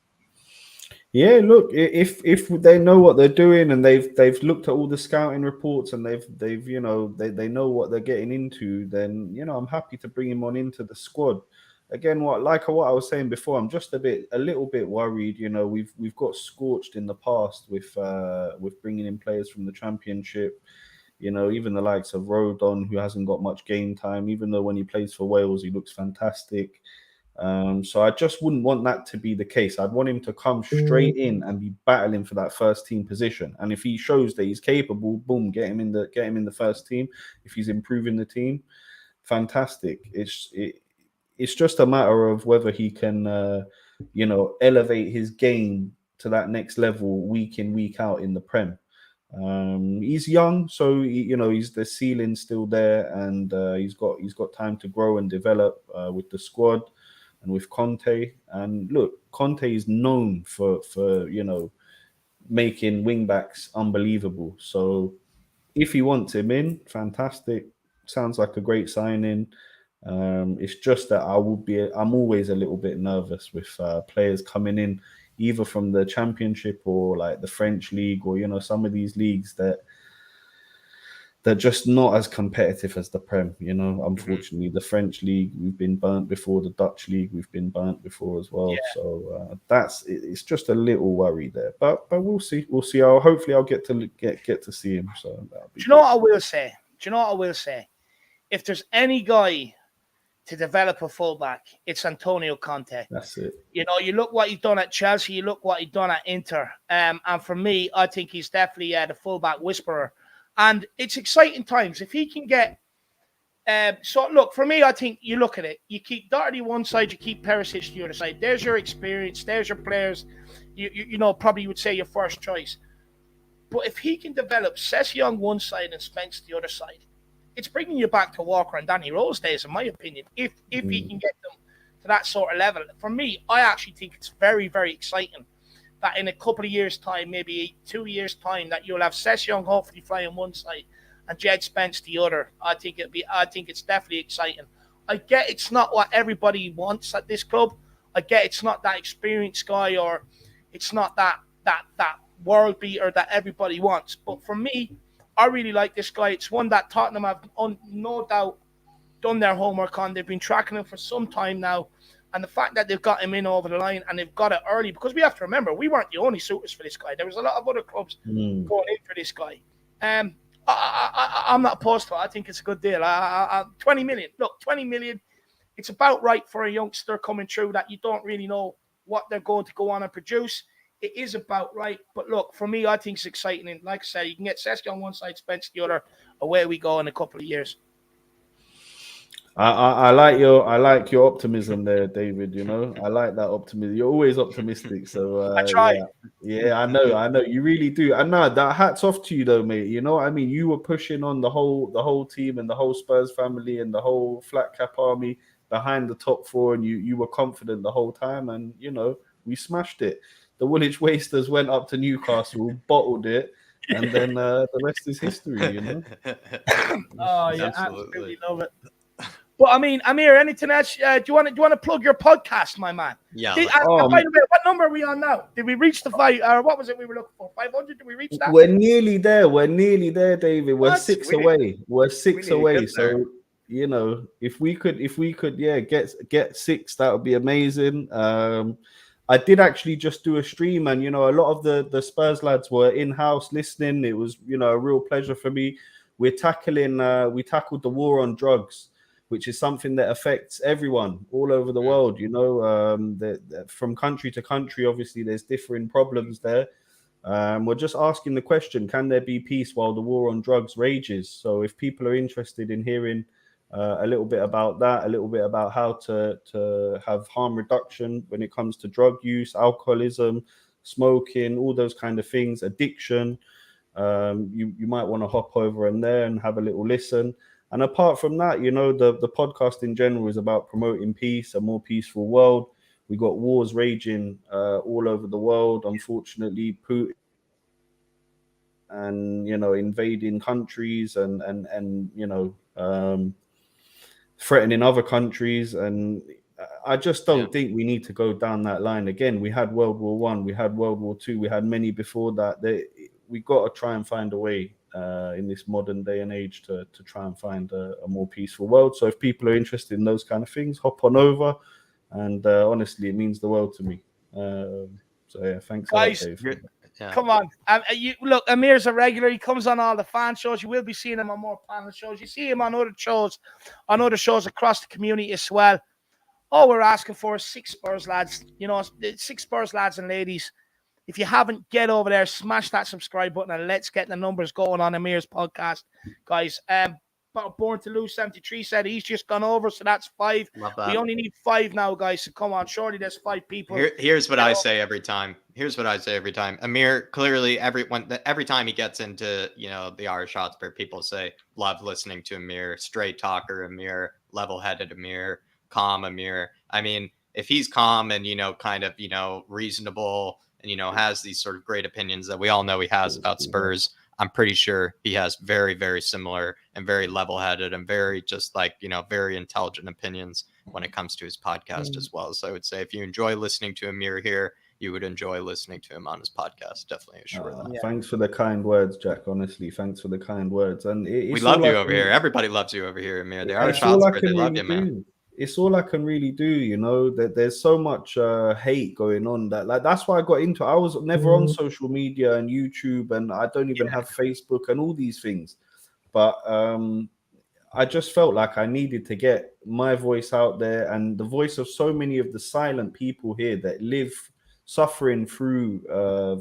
Yeah, look, if they know what they're doing and they've looked at all the scouting reports and they've they know what they're getting into, then I'm happy to bring him on into the squad. Again, what I was saying before, I'm just a little bit worried. We've got scorched in the past with bringing in players from the Championship. Even the likes of Rodon, who hasn't got much game time, even though when he plays for Wales, he looks fantastic. So I just wouldn't want that to be the case. I'd want him to come straight in and be battling for that first team position. And if he shows that he's capable, boom, get him in the first team. If he's improving the team, fantastic. It's just a matter of whether he can, elevate his game to that next level week in, week out in the Prem. He's young, so he's the ceiling still there, and he's got time to grow and develop with the squad and with Conte. And look, Conte is known for making wingbacks unbelievable. So if he wants him in, fantastic. Sounds like a great signing. It's just that I'm always a little bit nervous with players coming in either from the Championship or like the French league, or some of these leagues that they're just not as competitive as the Prem. Unfortunately, the French league, we've been burnt before. The Dutch league, we've been burnt before as well. Yeah. So it's just a little worry there. But we'll see. Hopefully I'll get to see him. So do you know what I will say? If there's any guy to develop a fullback, it's Antonio Conte. That's it. You look what he's done at Chelsea, you look what he's done at Inter. And for me, I think he's definitely the fullback whisperer. And it's exciting times. If he can get... so, look, for me, I think you look at it. You keep Doherty one side, you keep Perisic the other side. There's your experience. There's your players. You probably would say your first choice. But if he can develop Sessi on one side and Spence the other side, it's bringing you back to Walker and Danny Rose days, in my opinion. If he can get them to that sort of level, for me, I actually think it's very, very exciting that in a couple of years' time, maybe 2 years' time, that you'll have Session hopefully flying one side and Jed Spence the other. I think it's definitely exciting. I get it's not what everybody wants at this club. I get it's not that experienced guy, or it's not that world beater that everybody wants. But for me, I really like this guy. It's one that Tottenham have no doubt done their homework on. They've been tracking him for some time now. And the fact that they've got him in over the line and they've got it early, because we have to remember, we weren't the only suitors for this guy. There was a lot of other clubs going in for this guy. I'm not opposed to it. I think it's a good deal. 20 million. Look, 20 million. It's about right for a youngster coming through that you don't really know what they're going to go on and produce. It is about right. But look, for me, I think it's exciting. And like I said, you can get Seski on one side, Spence the other. Away we go in a couple of years. I like your optimism there, David. You know, I like that optimism. You're always optimistic. So I try. Yeah, I know. You really do. And no, that hats off to you, though, mate. You know what I mean? You were pushing on the whole team and the whole Spurs family and the whole flat cap army behind the top four, and you were confident the whole time. And you know, we smashed it. The Woolwich Wasters went up to Newcastle, bottled it, and then the rest is history. You know. Oh yeah, absolutely love it. Well, I mean, Amir, anything else? Do you want to plug your podcast, my man? Yeah. By the way, what number are we on now? Did we reach the 5? Or what was it we were looking for? 500? Did we reach that? We're nearly there. David. We're 6 away. We're 6 away. So you know, if we could, get 6, that would be amazing. I did actually just do a stream, and you know, a lot of the Spurs lads were in house listening. It was, you know, a real pleasure for me. We tackled the war on drugs, which is something that affects everyone all over the world. You know, from country to country, obviously, there's differing problems there. We're just asking the question: can there be peace while the war on drugs rages? So, if people are interested in hearing a little bit about that, a little bit about how to have harm reduction when it comes to drug use, alcoholism, smoking, all those kind of things, addiction, you might want to hop over in there and have a little listen. And apart from that, you know, the podcast in general is about promoting peace, a more peaceful world. We got wars raging all over the world. Unfortunately, Putin and, you know, invading countries and you know, threatening other countries. And I just don't think we need to go down that line again. We had World War I, we had World War II, we had many before that. We got to try and find a way in this modern day and age to try and find a more peaceful world. So if people are interested in those kind of things, hop on over. And honestly, it means the world to me. So yeah, thanks, guys. a lot, Dave. Come on. Look, Amir's a regular. He comes on all the fan shows. You will be seeing him on more panel shows. You see him on other shows across the community as well. All we're asking for is 6 Spurs lads. You know, 6 Spurs lads and ladies. If you haven't, get over there, smash that subscribe button, and let's get the numbers going on Amir's podcast, guys. Born to Lose 73 said he's just gone over, so that's 5. We only need 5 now, guys. So come on, surely there's 5 people. Here's what I say every time. Amir, clearly, every time he gets into, you know, the Irish Hotspur, people say love listening to Amir, straight talker Amir, level-headed Amir, calm Amir. I mean, if he's calm and, you know, kind of, you know, reasonable and, you know, has these sort of great opinions that we all know he has about Spurs, I'm pretty sure he has very, very similar and very level-headed and very just like, you know, very intelligent opinions when it comes to his podcast as well. So I would say if you enjoy listening to Amir here, you would enjoy listening to him on his podcast. Definitely assure that. Yeah. Thanks for the kind words, Jack. Honestly, thanks for the kind words. And we love you over here. Everybody loves you over here, Amir. The Irish Hotspur, they love you, man. It's all I can really do, you know. That there's so much hate going on that, like, that's why I got into it. I was never on social media and YouTube, and I don't even have Facebook and all these things. But I just felt like I needed to get my voice out there, and the voice of so many of the silent people here that live suffering through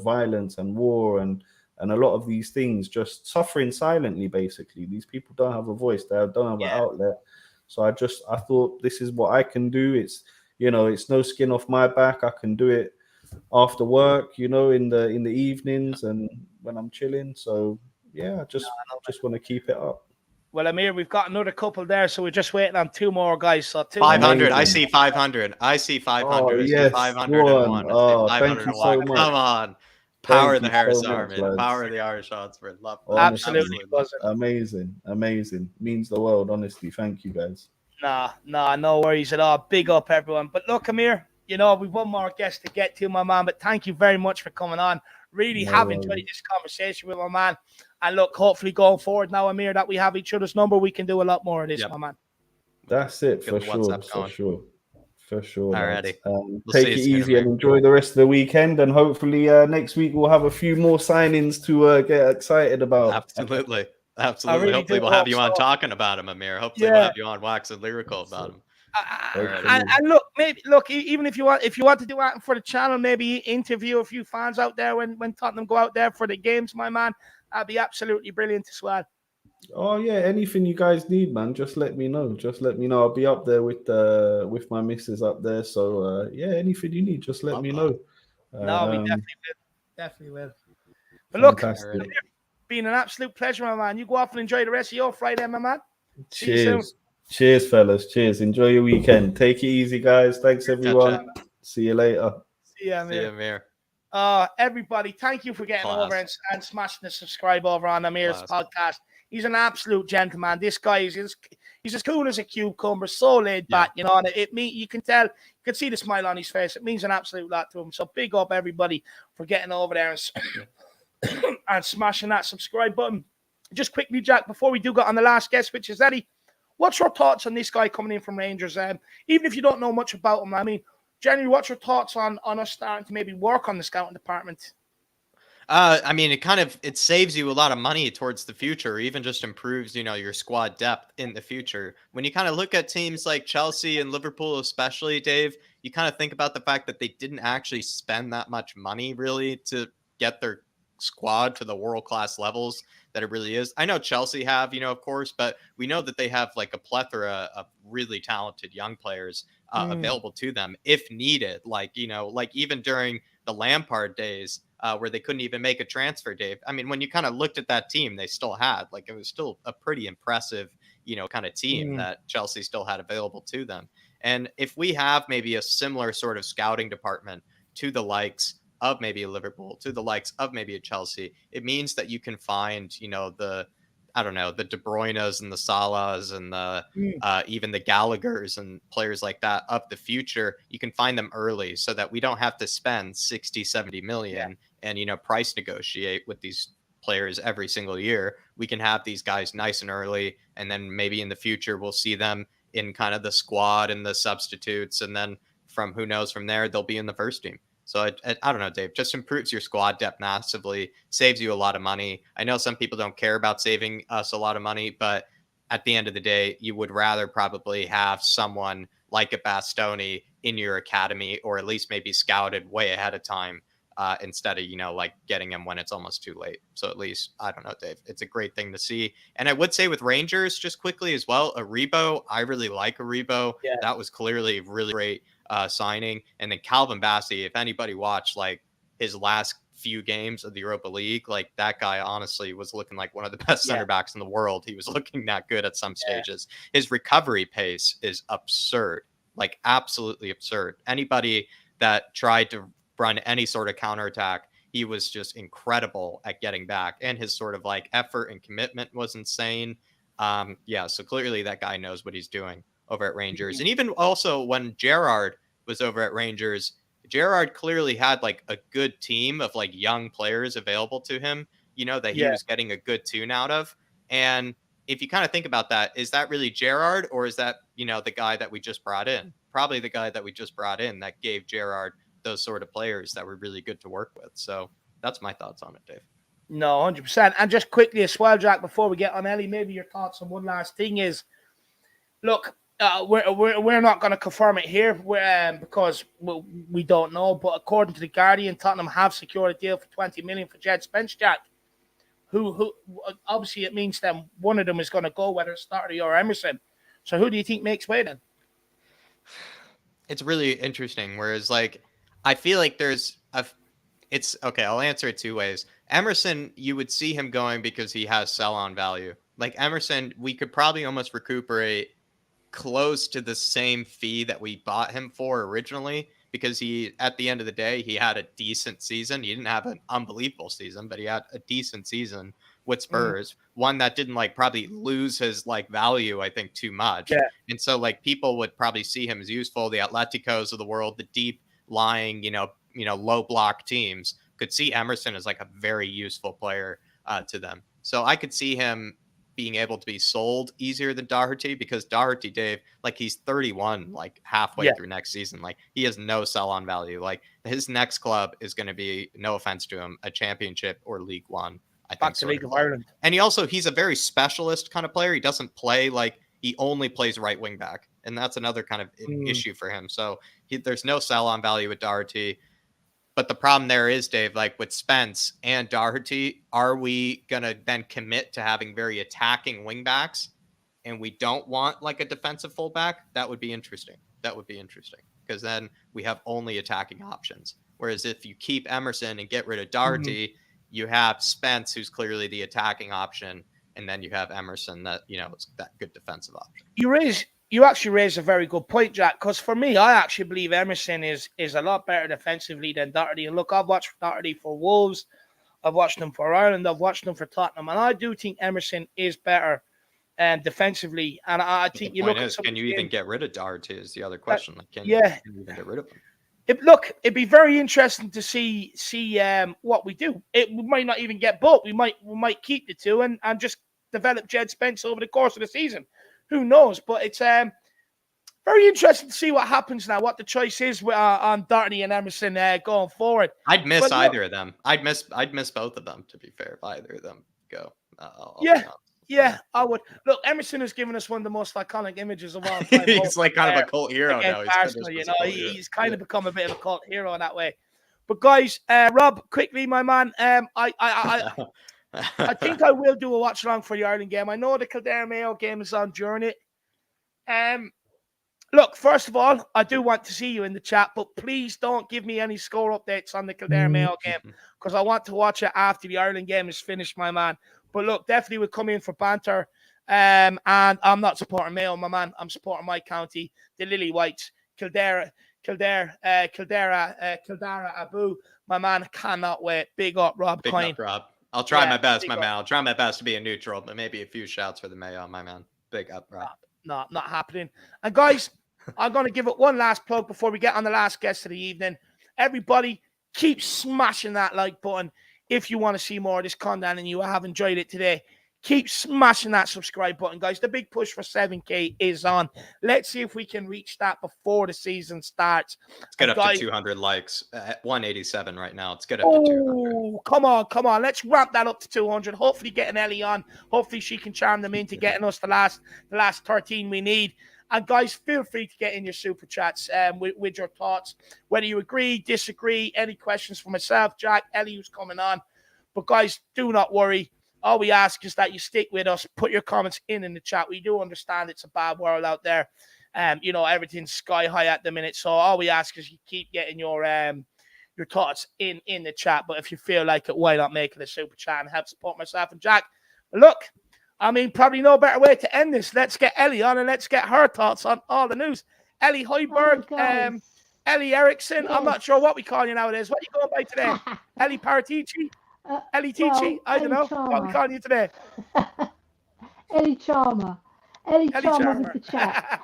violence and war and a lot of these things, just suffering silently. Basically, these people don't have a voice. They don't have an outlet. So I thought, this is what I can do. It's, you know, it's no skin off my back. I can do it after work, you know, in the evenings and when I'm chilling. So yeah, I just want to keep it up. Well, Amir, we've got another couple there, so we're just waiting on 2 more guys. So 500. I Amazing. see 500. I see 500. Oh, I see yes, 501. go I see on. Thank you 501. so much. Come on. Power of Thank the you Harris so much, Army. lads. Power of the Irish Oxford. Love that. Honestly, absolutely wasn't. amazing. Means the world, honestly. Thank you, guys. Nah, no worries at all. Big up, everyone. But look, Amir, we've one more guest to get to, my man. But thank you very much for coming on. Really No have worries. enjoyed this conversation with my man. And look, hopefully going forward now, Amir, that we have each other's number, we can do a lot more of this, my man. That's it, Get for the sure. WhatsApp For going. sure. For sure. Alrighty. Lads. We'll Take see it you soon, easy and Amir. enjoy the rest of the weekend. And hopefully next week we'll have a few more signings to get excited about. Absolutely. really Hopefully do we'll have hope you on so. talking about him, Amir. Hopefully we'll have you on waxing lyrical about him. And look, even if you want to do that for the channel, maybe interview a few fans out there when Tottenham go out there for the games, my man. That'd be absolutely brilliant as well. Oh yeah, anything you guys need, man, just let me know. I'll be up there with my missus up there. So yeah, anything you need, just let me know. No, we definitely will. But look, fantastic. it's been an absolute pleasure, my man. You go off and enjoy the rest of your Friday, my man. Cheers, fellas. Cheers. Enjoy your weekend. Take it easy, guys. Thanks, everyone. See you later. See you, Amir. Amir. Everybody, thank you for getting over and smashing the subscribe over on Amir's podcast. He's an absolute gentleman. This guy he's as cool as a cucumber, so laid back, and you can tell, you can see the smile on his face. It means an absolute lot to him. So big up everybody for getting over there and smashing that subscribe button. Just quickly, Jack, before we do get on the last guest, which is Ellie, what's your thoughts on this guy coming in from Rangers? Even if you don't know much about him, I mean, generally, what's your thoughts on us starting to maybe work on the scouting department? I mean, it saves you a lot of money towards the future, or even just improves, your squad depth in the future. When you kind of look at teams like Chelsea and Liverpool, especially, Dave, you kind of think about the fact that they didn't actually spend that much money really to get their squad to the world-class levels that it really is. I know Chelsea have, of course, but we know that they have like a plethora of really talented young players available to them if needed. Like even during the Lampard days, where they couldn't even make a transfer, Dave. I mean, when you kind of looked at that team, they still had, it was still a pretty impressive, kind of team that Chelsea still had available to them. And if we have maybe a similar sort of scouting department to the likes of maybe a Liverpool, to the likes of maybe a Chelsea, it means that you can find, the De Bruynes and the Salahs and the even the Gallaghers and players like that of the future. You can find them early so that we don't have to spend 60, 70 million and, price negotiate with these players every single year. We can have these guys nice and early, and then maybe in the future we'll see them in kind of the squad and the substitutes, and then from who knows from there they'll be in the first team. So I don't know, Dave, just improves your squad depth massively, saves you a lot of money. I know some people don't care about saving us a lot of money, but at the end of the day, you would rather probably have someone like a Bastoni in your academy, or at least maybe scouted way ahead of time instead of, getting him when it's almost too late. So at least, I don't know, Dave, it's a great thing to see. And I would say with Rangers, just quickly as well, Aribo, I really like Aribo. Yeah. That was clearly really great signing. And then Calvin Bassey, if anybody watched his last few games of the Europa League, that guy honestly was looking like one of the best center backs in the world. He was looking that good at some stages. His recovery pace is absurd, absolutely absurd. Anybody that tried to run any sort of counterattack, he was just incredible at getting back, and his sort of effort and commitment was insane. So clearly that guy knows what he's doing over at Rangers. And even also when Gerrard was over at Rangers, Gerrard clearly had a good team of young players available to him, that he was getting a good tune out of. And if you kind of think about that, is that really Gerrard, or is that, the guy that we just brought in? Probably the guy that we just brought in that gave Gerrard those sort of players that were really good to work with. So that's my thoughts on it, Dave. No, 100%. And just quickly as well, Jack, before we get on Ellie, maybe your thoughts on one last thing is, look, we're not going to confirm it here because we don't know. But according to the Guardian, Tottenham have secured a deal for 20 million for Jed Spence, Jack. Who obviously it means that one of them is going to go, whether it's Starty or Emerson. So who do you think makes way then? It's really interesting. Whereas I feel like it's okay. I'll answer it two ways. Emerson, you would see him going because he has sell-on value. like Emerson, we could probably almost recuperate close to the same fee that we bought him for originally, because he, at the end of the day, he had a decent season. He didn't have an unbelievable season, but he had a decent season with Spurs, one that didn't like probably lose his like value, I think, too much. Yeah. And so like people would probably see him as useful. The Atleticos of the world, the deep lying, low block teams could see Emerson as like a very useful player to them. So I could see him being able to be sold easier than Doherty, because Doherty, Dave, like he's 31, like halfway through next season. Like he has no sell on value. Like his next club is going to be, no offense to him, a Championship or League One. I think back to League of Ireland. And he's a very specialist kind of player. He doesn't play like, he only plays right wing back. And that's another kind of issue for him. So there's no sell on value with Doherty. But the problem there is, Dave, like with Spence and Doherty, are we going to then commit to having very attacking wingbacks and we don't want like a defensive fullback? That would be interesting. Because then we have only attacking options. Whereas if you keep Emerson and get rid of Doherty, you have Spence, who's clearly the attacking option. And then you have Emerson that, is that good defensive option. You actually raised a very good point, Jack, because for me, I actually believe Emerson is a lot better defensively than Doherty. And look, I've watched Doherty for Wolves, I've watched him for Ireland, I've watched him for Tottenham, and I do think Emerson is better defensively. And I think you look at can you even get rid of Doherty is the other question. Can you even get rid of him? It'd be very interesting to see what we do. We might not even get both. We might keep the two and just develop Jed Spence over the course of the season. Who knows? But it's very interesting to see what happens now, what the choice is on Doherty and Emerson going forward. I'd miss either of them. I'd miss both of them, to be fair, if either of them go. Yeah, I would. Look, Emerson has given us one of the most iconic images of all time. He's like kind of a cult hero now. He's kind of become a bit of a cult hero in that way. But guys, Rob, quickly, my man, I think I will do a watch along for the Ireland game. I know the Kildare Mayo game is on during it. Look, first of all, I do want to see you in the chat, but please don't give me any score updates on the Kildare Mayo game, because I want to watch it after the Ireland game is finished, my man. But look, definitely we'll come in for banter. And I'm not supporting Mayo, my man. I'm supporting my county, the Lily Whites, Kildare Abu. My man, cannot wait. Big up, Rob. Big up, Rob. I'll try my best, my man. I'll try my best to be a neutral, but maybe a few shouts for the Mayo, my man. Big up, Rob. No, not happening. And guys, I'm going to give it one last plug before we get on the last guest of the evening. Everybody, keep smashing that like button if you want to see more of this content and you have enjoyed it today. Keep smashing that subscribe button, guys. The big push for 7K is on. Let's see if we can reach that before the season starts. Let's get up to 200 likes. At 187 right now. Let's get up to 200. Come on. Let's ramp that up to 200. Hopefully getting Ellie on. Hopefully she can charm them into getting us the last 13 we need. And guys, feel free to get in your super chats with your thoughts. Whether you agree, disagree, any questions for myself, Jack, Ellie, who's coming on. But guys, do not worry. All we ask is that you stick with us. Put your comments in the chat. We do understand it's a bad world out there. Everything's sky high at the minute. So all we ask is you keep getting your thoughts in the chat. But if you feel like it, why not make it a super chat and help support myself and Jack? Look, probably no better way to end this. Let's get Ellie on and let's get her thoughts on all the news. Ellie Hoiberg, Ellie Erickson. Yes. I'm not sure what we call you nowadays. What are you going by today? Ellie Paratici? Ellie Tici? I don't know. Charmer. What are we calling you today? Ellie Charmer. Ellie Charmer with the chat.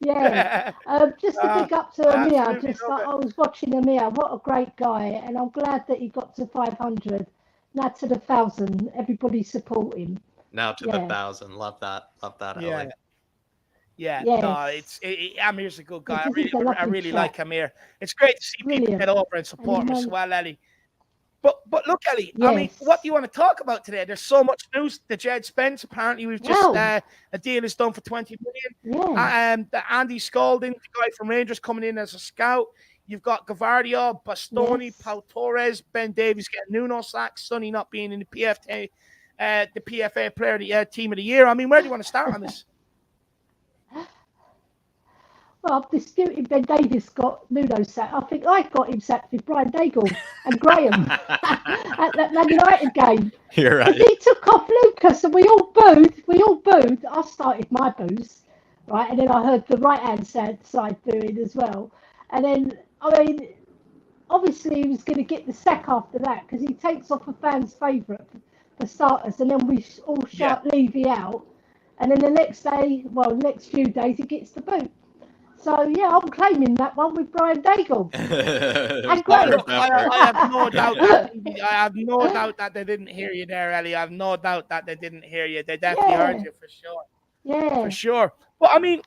Yeah. Just a big up to Amir. I was watching Amir. What a great guy. And I'm glad that he got to 500. Now to the 1,000. Everybody support him. Now to the 1,000. Love that. Ellie. Yeah, yes. No, Amir's a good guy. I really like Amir. It's great to see people get over and support him as well, Ellie. But look, Ellie, yes. What do you want to talk about today? There's so much news. The Jed Spence, apparently we've just a deal is done for 20 million. Yeah. The Andy Scolding, the guy from Rangers coming in as a scout. You've got Gvardiol, Bastoni, Pau Torres, Ben Davies getting Nuno sacked, Sonny not being in the PFA player of the team of the year. Where do you want to start on this? well, I'm disputing Ben Davies got Nuno sacked. I think I got him sacked with Brian Daigle and Graham at that Man United game. You're right. He took off Lucas and we all booed. I started my boos, right? And then I heard the right-hand side booing as well. And then, I mean, obviously he was going to get the sack after that because he takes off a fan's favourite for starters. And then we all shout Levy out. And then the next few days, he gets the boot. So, yeah, I'm claiming that one with Brian Daigle. And Graham. I have no doubt that they didn't hear you there, Ellie. I have no doubt that they didn't hear you. They definitely heard you for sure. Yeah. For sure. But, I mean,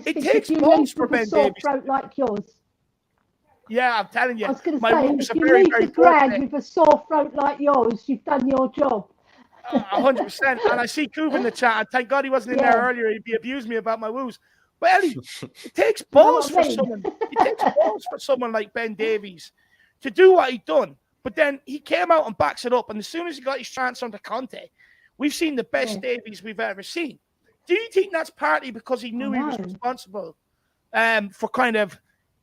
it takes balls for Ben Davies. Throat like yours. Yeah, I'm telling you. I was going to my say, roots if are you very, leave very the drag fortunate. with a sore throat like yours, you've done your job. 100%. And I see Coop in the chat. And thank God he wasn't in there earlier. He'd abused me about my woos. But Ellie, it takes balls for someone. It takes balls for someone like Ben Davies to do what he done. But then he came out and backs it up. And as soon as he got his chance under Conte, we've seen the best Davies we've ever seen. Do you think that's partly because he knew he was responsible for kind of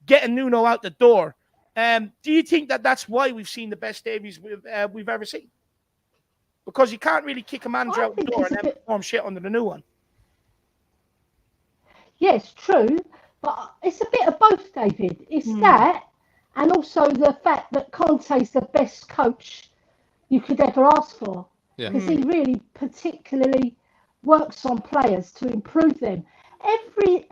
getting Nuno out the door? Do you think that that's why we've seen the best Davies we've ever seen? Because you can't really kick a manager out the door and then perform shit under the new one. Yes, true. But it's a bit of both, David. It's that and also the fact that Conte's the best coach you could ever ask for. Because he really particularly works on players to improve them. Every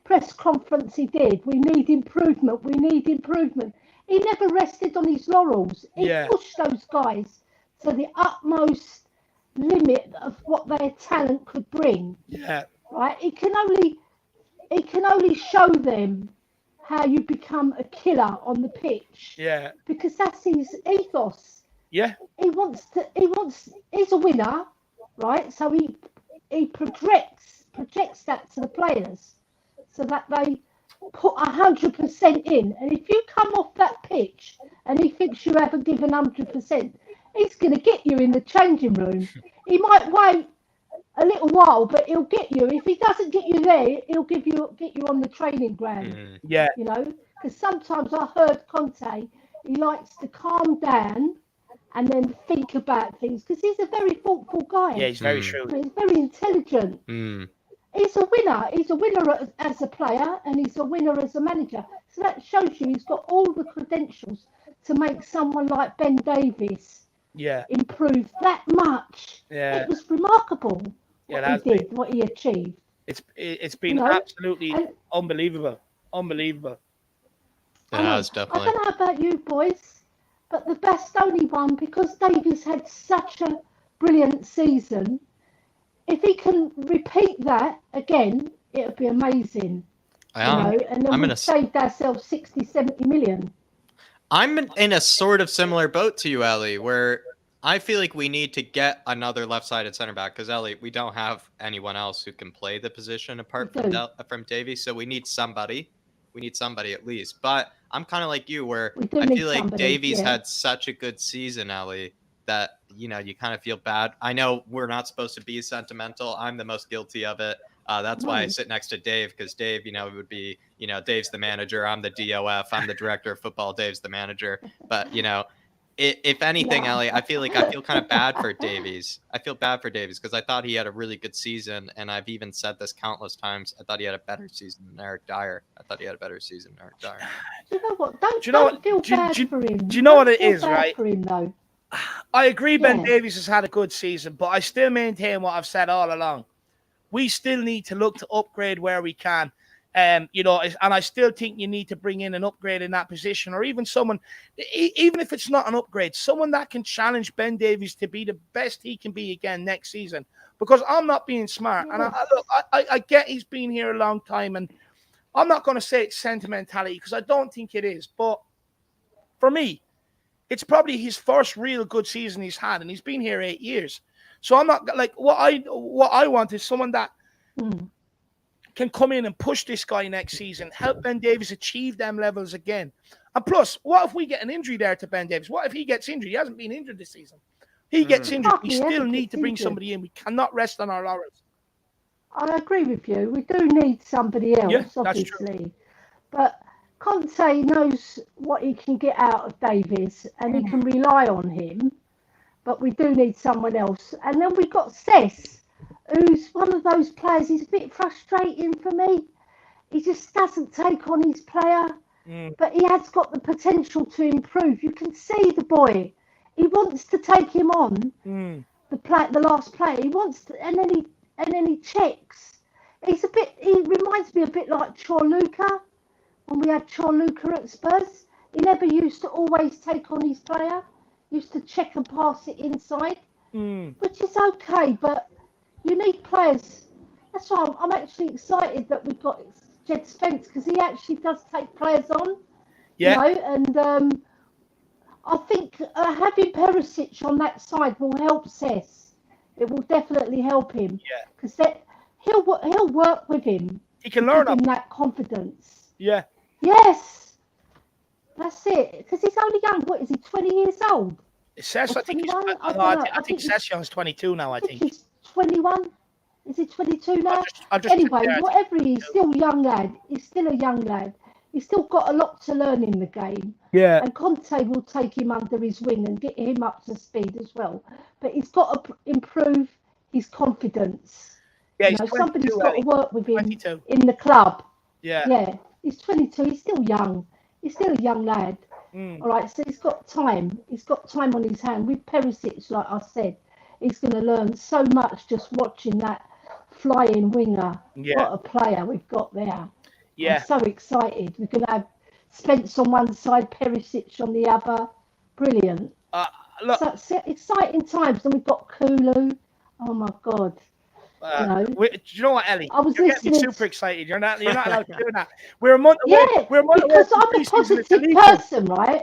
press conference he did, we need improvement. He never rested on his laurels. He pushed those guys to the utmost limit of what their talent could bring. Yeah. Right? He can only show them how you become a killer on the pitch. Yeah. Because that's his ethos. Yeah. He's a winner, right? So he projects that to the players so that they put 100% in. And if you come off that pitch and he thinks you haven't given 100%, he's going to get you in the changing room. He might wait a little while, but he'll get you. If he doesn't get you there, he'll get you on the training ground. Yeah. You know, because sometimes I heard Conte, he likes to calm down and then think about things because he's a very thoughtful guy. Yeah, he's very shrewd. He's very intelligent. He's a winner. He's a winner as a player and he's a winner as a manager. So that shows you he's got all the credentials to make someone like Ben Davies improve that much. It was remarkable what he achieved. It's been absolutely unbelievable. Unbelievable. Yeah, it's definitely. I don't know about you boys, but the Bastoni one, because Davies had such a brilliant season, if he can repeat that again, it would be amazing. And then we've saved ourselves 60, 70 million. I'm in a sort of similar boat to you, Ellie, where I feel like we need to get another left-sided center back because, Ellie, we don't have anyone else who can play the position apart from Davies, so we need somebody. We need somebody at least. But I'm kind of like you, where I feel like Davies had such a good season, Ellie, that, you kind of feel bad. I know we're not supposed to be sentimental. I'm the most guilty of it. That's why I sit next to Dave, because Dave, it would be, Dave's the manager. I'm the DOF. I'm the director of football. Dave's the manager. But, if anything, Ellie, I feel kind of bad for Davies. I feel bad for Davies because I thought he had a really good season. And I've even said this countless times. I thought he had a better season than Eric Dyer. Do you know what? Don't feel bad for him. Do you know what it is, right? For him, though. I agree Ben Davies has had a good season, but I still maintain what I've said all along. We still need to look to upgrade where we can. And I still think you need to bring in an upgrade in that position, or even someone, even if it's not an upgrade, someone that can challenge Ben Davies to be the best he can be again next season. Because I'm not being smart. And I get he's been here a long time, and I'm not going to say it's sentimentality because I don't think it is. But for me, it's probably his first real good season he's had, and he's been here 8 years. So I'm not like what I want is someone that can come in and push this guy next season, help Ben Davies achieve them levels again. And plus, what if we get an injury there to Ben Davies? What if he gets injured? He hasn't been injured this season. He gets injured. We still need to bring somebody in. We cannot rest on our laurels. I agree with you. We do need somebody else, Yeah, that's obviously. But Conte knows what he can get out of Davies, and he can rely on him. But we do need someone else. And then we've got Cess, who's one of those players. He's a bit frustrating for me. He just doesn't take on his player, but he has got the potential to improve. You can see the boy. He wants to take him on. The last player. He wants to, and then he checks. He reminds me a bit like Chorluka when we had Chorluka at Spurs. He never used to always take on his player. He used to check and pass it inside, which is okay, but you need players. That's why I'm actually excited that we've got Jed Spence, because he actually does take players on. Yeah. You know, and I think having Perisic on that side will help Cess. It will definitely help him. Yeah. Because he'll work with him. He can learn him that confidence. Yeah. Yes. That's it. Because he's only young. What is he? 20 years old. It says I think he's, I think Session's 22 now. I think he's 21. Is he 22 now? Anyway, whatever he is, still a young lad. He's still a young lad. He's still got a lot to learn in the game. Yeah. And Conte will take him under his wing and get him up to speed as well. But he's got to improve his confidence. Yeah, somebody's got to work with him 22. in the club. Yeah. Yeah. He's 22. He's still young. He's still a young lad. All right. So he's got time. He's got time on his hand. With Perisic, like I said, he's going to learn so much just watching that flying winger. Yeah. What a player we've got there. Yeah. I'm so excited. We're going to have Spence on one side, Perisic on the other. Brilliant. Look, so exciting times. And we've got Kulu. Oh my God. do you know what, Ellie? I was getting super excited. You're not allowed to do that. We're a month away. Yeah, we're a month because away I'm a positive person, right?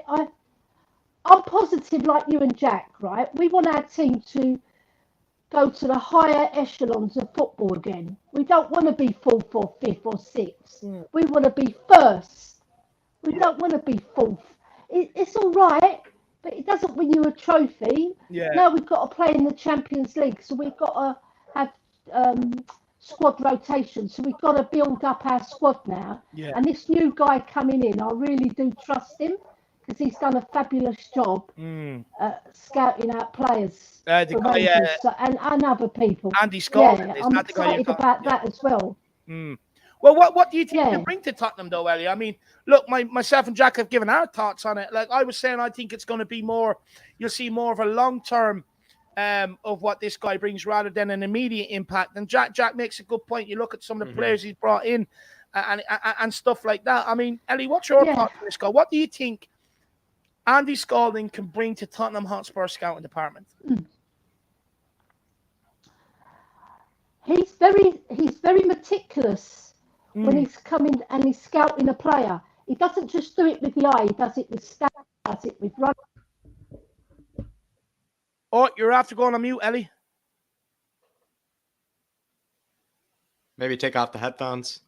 I'm positive like you and Jack, right? We want our team to go to the higher echelons of football again. We don't want to be fourth or fifth or sixth. We want to be first. We don't want to be fourth. It's all right, but it doesn't win you a trophy. Yeah. Now we've got to play in the Champions League, so we've got to have squad rotation. So we've got to build up our squad now. Yeah. And this new guy coming in, I really do trust him, because he's done a fabulous job scouting out players the guy, and other people. Andy Scolding. Yeah, I'm excited about that as well. Well, what do you think you bring to Tottenham, though, Ellie? I mean, look, myself and Jack have given our thoughts on it. Like I was saying, I think it's going to be more. You'll see more of a long term of what this guy brings rather than an immediate impact. And Jack makes a good point. You look at some of the players he's brought in and stuff like that. I mean, Ellie, what's your thoughts on this guy? What do you think Andy Scolding can bring to Tottenham Hotspur scouting department? He's very meticulous when he's coming and he's scouting a player. He doesn't just do it with the eye. He does it with stats. Does it with run. Oh, you're after going on mute, Ellie. Maybe take off the headphones.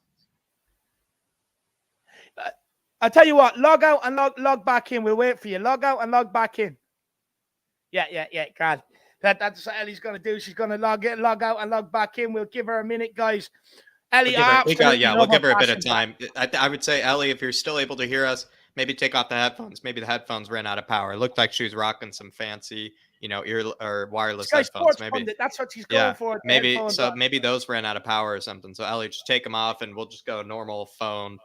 I'll tell you what, log out and log back in. We'll wait for you. Log out and log back in. Yeah, God. That's what Ellie's going to do. She's going to log out and log back in. We'll give her a minute, guys. Ellie, we'll give her a bit of time. I would say, Ellie, if you're still able to hear us, maybe take off the headphones. Maybe the headphones ran out of power. It looked like she was rocking some fancy, ear or wireless headphones. Maybe that's what she's going for. Maybe those ran out of power or something. So Ellie, just take them off, and we'll just go normal phone,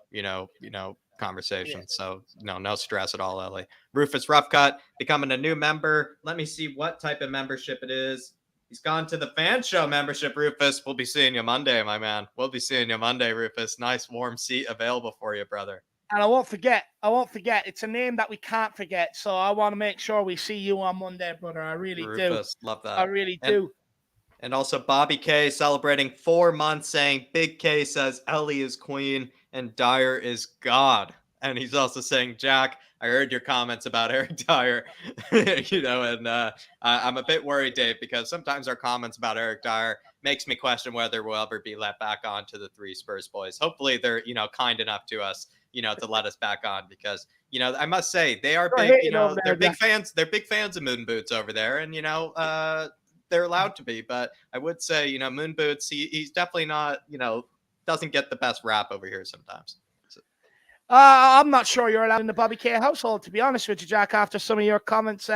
conversation. Yeah. So no stress at all, Ellie. Rufus Roughcut becoming a new member. Let me see what type of membership it is. He's gone to the fan show membership, Rufus. We'll be seeing you Monday, my man. We'll be seeing you Monday, Rufus. Nice warm seat available for you, brother. And I won't forget. It's a name that we can't forget. So I want to make sure we see you on Monday, brother. I really Rufus, do. Love that. I really do. And also Bobby K celebrating 4 months, saying Big K says Ellie is queen and Dyer is God. And he's also saying, Jack, I heard your comments about Eric Dyer, and I'm a bit worried, Dave, because sometimes our comments about Eric Dyer makes me question whether we'll ever be let back on to the 3 Spurs boys. Hopefully they're, kind enough to us, to let us back on, because, I must say they are big, they're big fans. They're big fans of Moon Boots over there. And, they're allowed to be. But I would say, you know, Moon Boots, he's definitely not, you know, doesn't get the best rap over here sometimes. So. I'm not sure you're allowed in the Bobby K household, to be honest with you, Jack. After some of your comments,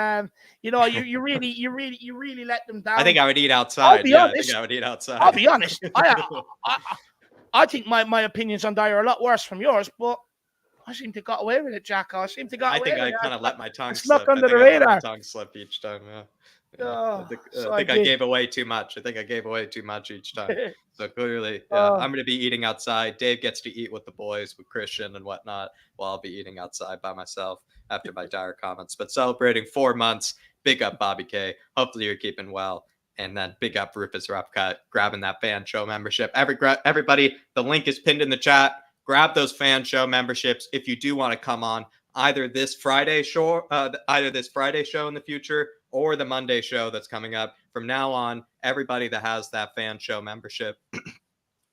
you know, you really let them down. I think I would eat outside. I think I would eat outside. I'll be honest. I think my opinions on Dyer are a lot worse from yours, but I seem to got away with it, Jack. I seem to got away with it. I think I kind of let my tongue slip. Slip. Under the radar. My tongue slip each time. Yeah. I think I gave away too much. I think I gave away too much each time. So clearly, I'm going to be eating outside. Dave gets to eat with the boys, with Christian and whatnot, while I'll be eating outside by myself after my dire comments. But celebrating 4 months, big up Bobby K. Hopefully you're keeping well. And then big up Rufus Roughcut, grabbing that fan show membership. Everybody, the link is pinned in the chat. Grab those fan show memberships if you do want to come on either this Friday show in the future or the Monday show that's coming up. From now on, everybody that has that fan show membership,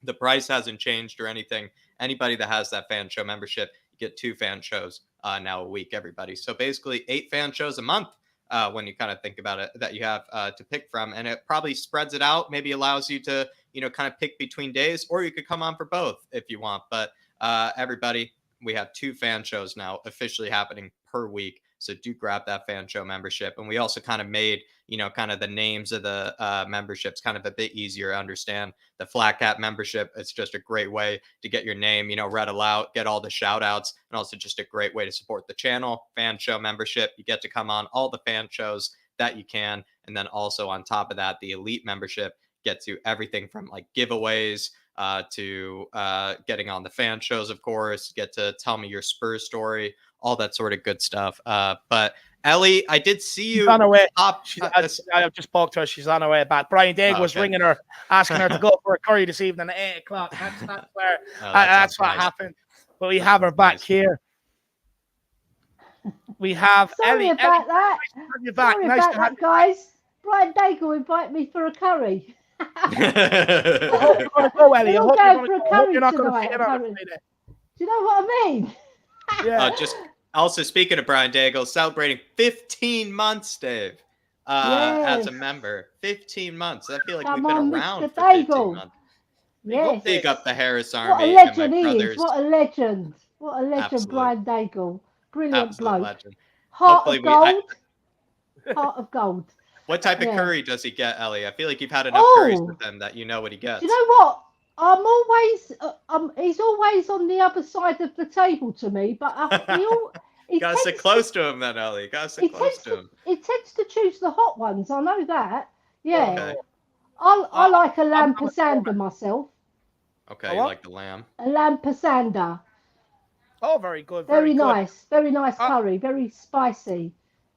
the price hasn't changed or anything. Anybody that has that fan show membership, you get 2 fan shows now a week, everybody. So basically 8 fan shows a month when you kind of think about it, that you have to pick from. And it probably spreads it out, maybe allows you to, you know, kind of pick between days, or you could come on for both if you want. But everybody, we have 2 fan shows now officially happening per week. So do grab that fan show membership. And we also kind of made, you know, kind of the names of the memberships kind of a bit easier to understand. The Flat Cap membership, it's just a great way to get your name, you know, read aloud, get all the shout outs, and also just a great way to support the channel. Fan show membership, you get to come on all the fan shows that you can. And then also on top of that, the elite membership gets you everything from like giveaways to getting on the fan shows, of course, get to tell me your Spurs story, all that sort of good stuff. But Ellie, I did see you. She's on her way. I just spoke to her. She's on her way back. Brian Daig was ringing her, asking her to go for a curry this evening at 8 o'clock. That's where that's what happened. But we have her back here. We have Sorry Ellie. about that. Sorry about that, guys. Brian Daig will invite me for a curry. I hope you're going to go, Ellie. I hope you're not going to sit on it. Do you know what I mean? Yeah. Just also speaking of Brian Daigle, celebrating 15 months, Dave, as a member. 15 months. I feel like we've been around for 15 months. Yes. Big up the Harris What Army. a legend and my he brothers. is. What a legend. What a legend, Absolute. Brian Daigle. Brilliant Absolute bloke. legend. Heart of gold. Heart of gold. What type of curry does he get, Ellie? I feel like you've had enough curries with him that you know what he gets. Do you know what? I'm always, he's always on the other side of the table to me, but he gotta sit close to him then, Ellie. Gotta sit close to him. He tends to choose the hot ones. I know that. Yeah. Okay. I like a lamb pasanda myself. Okay, you like the lamb? A lamb pasanda. Oh, very good. Very nice. Very nice curry. Very spicy.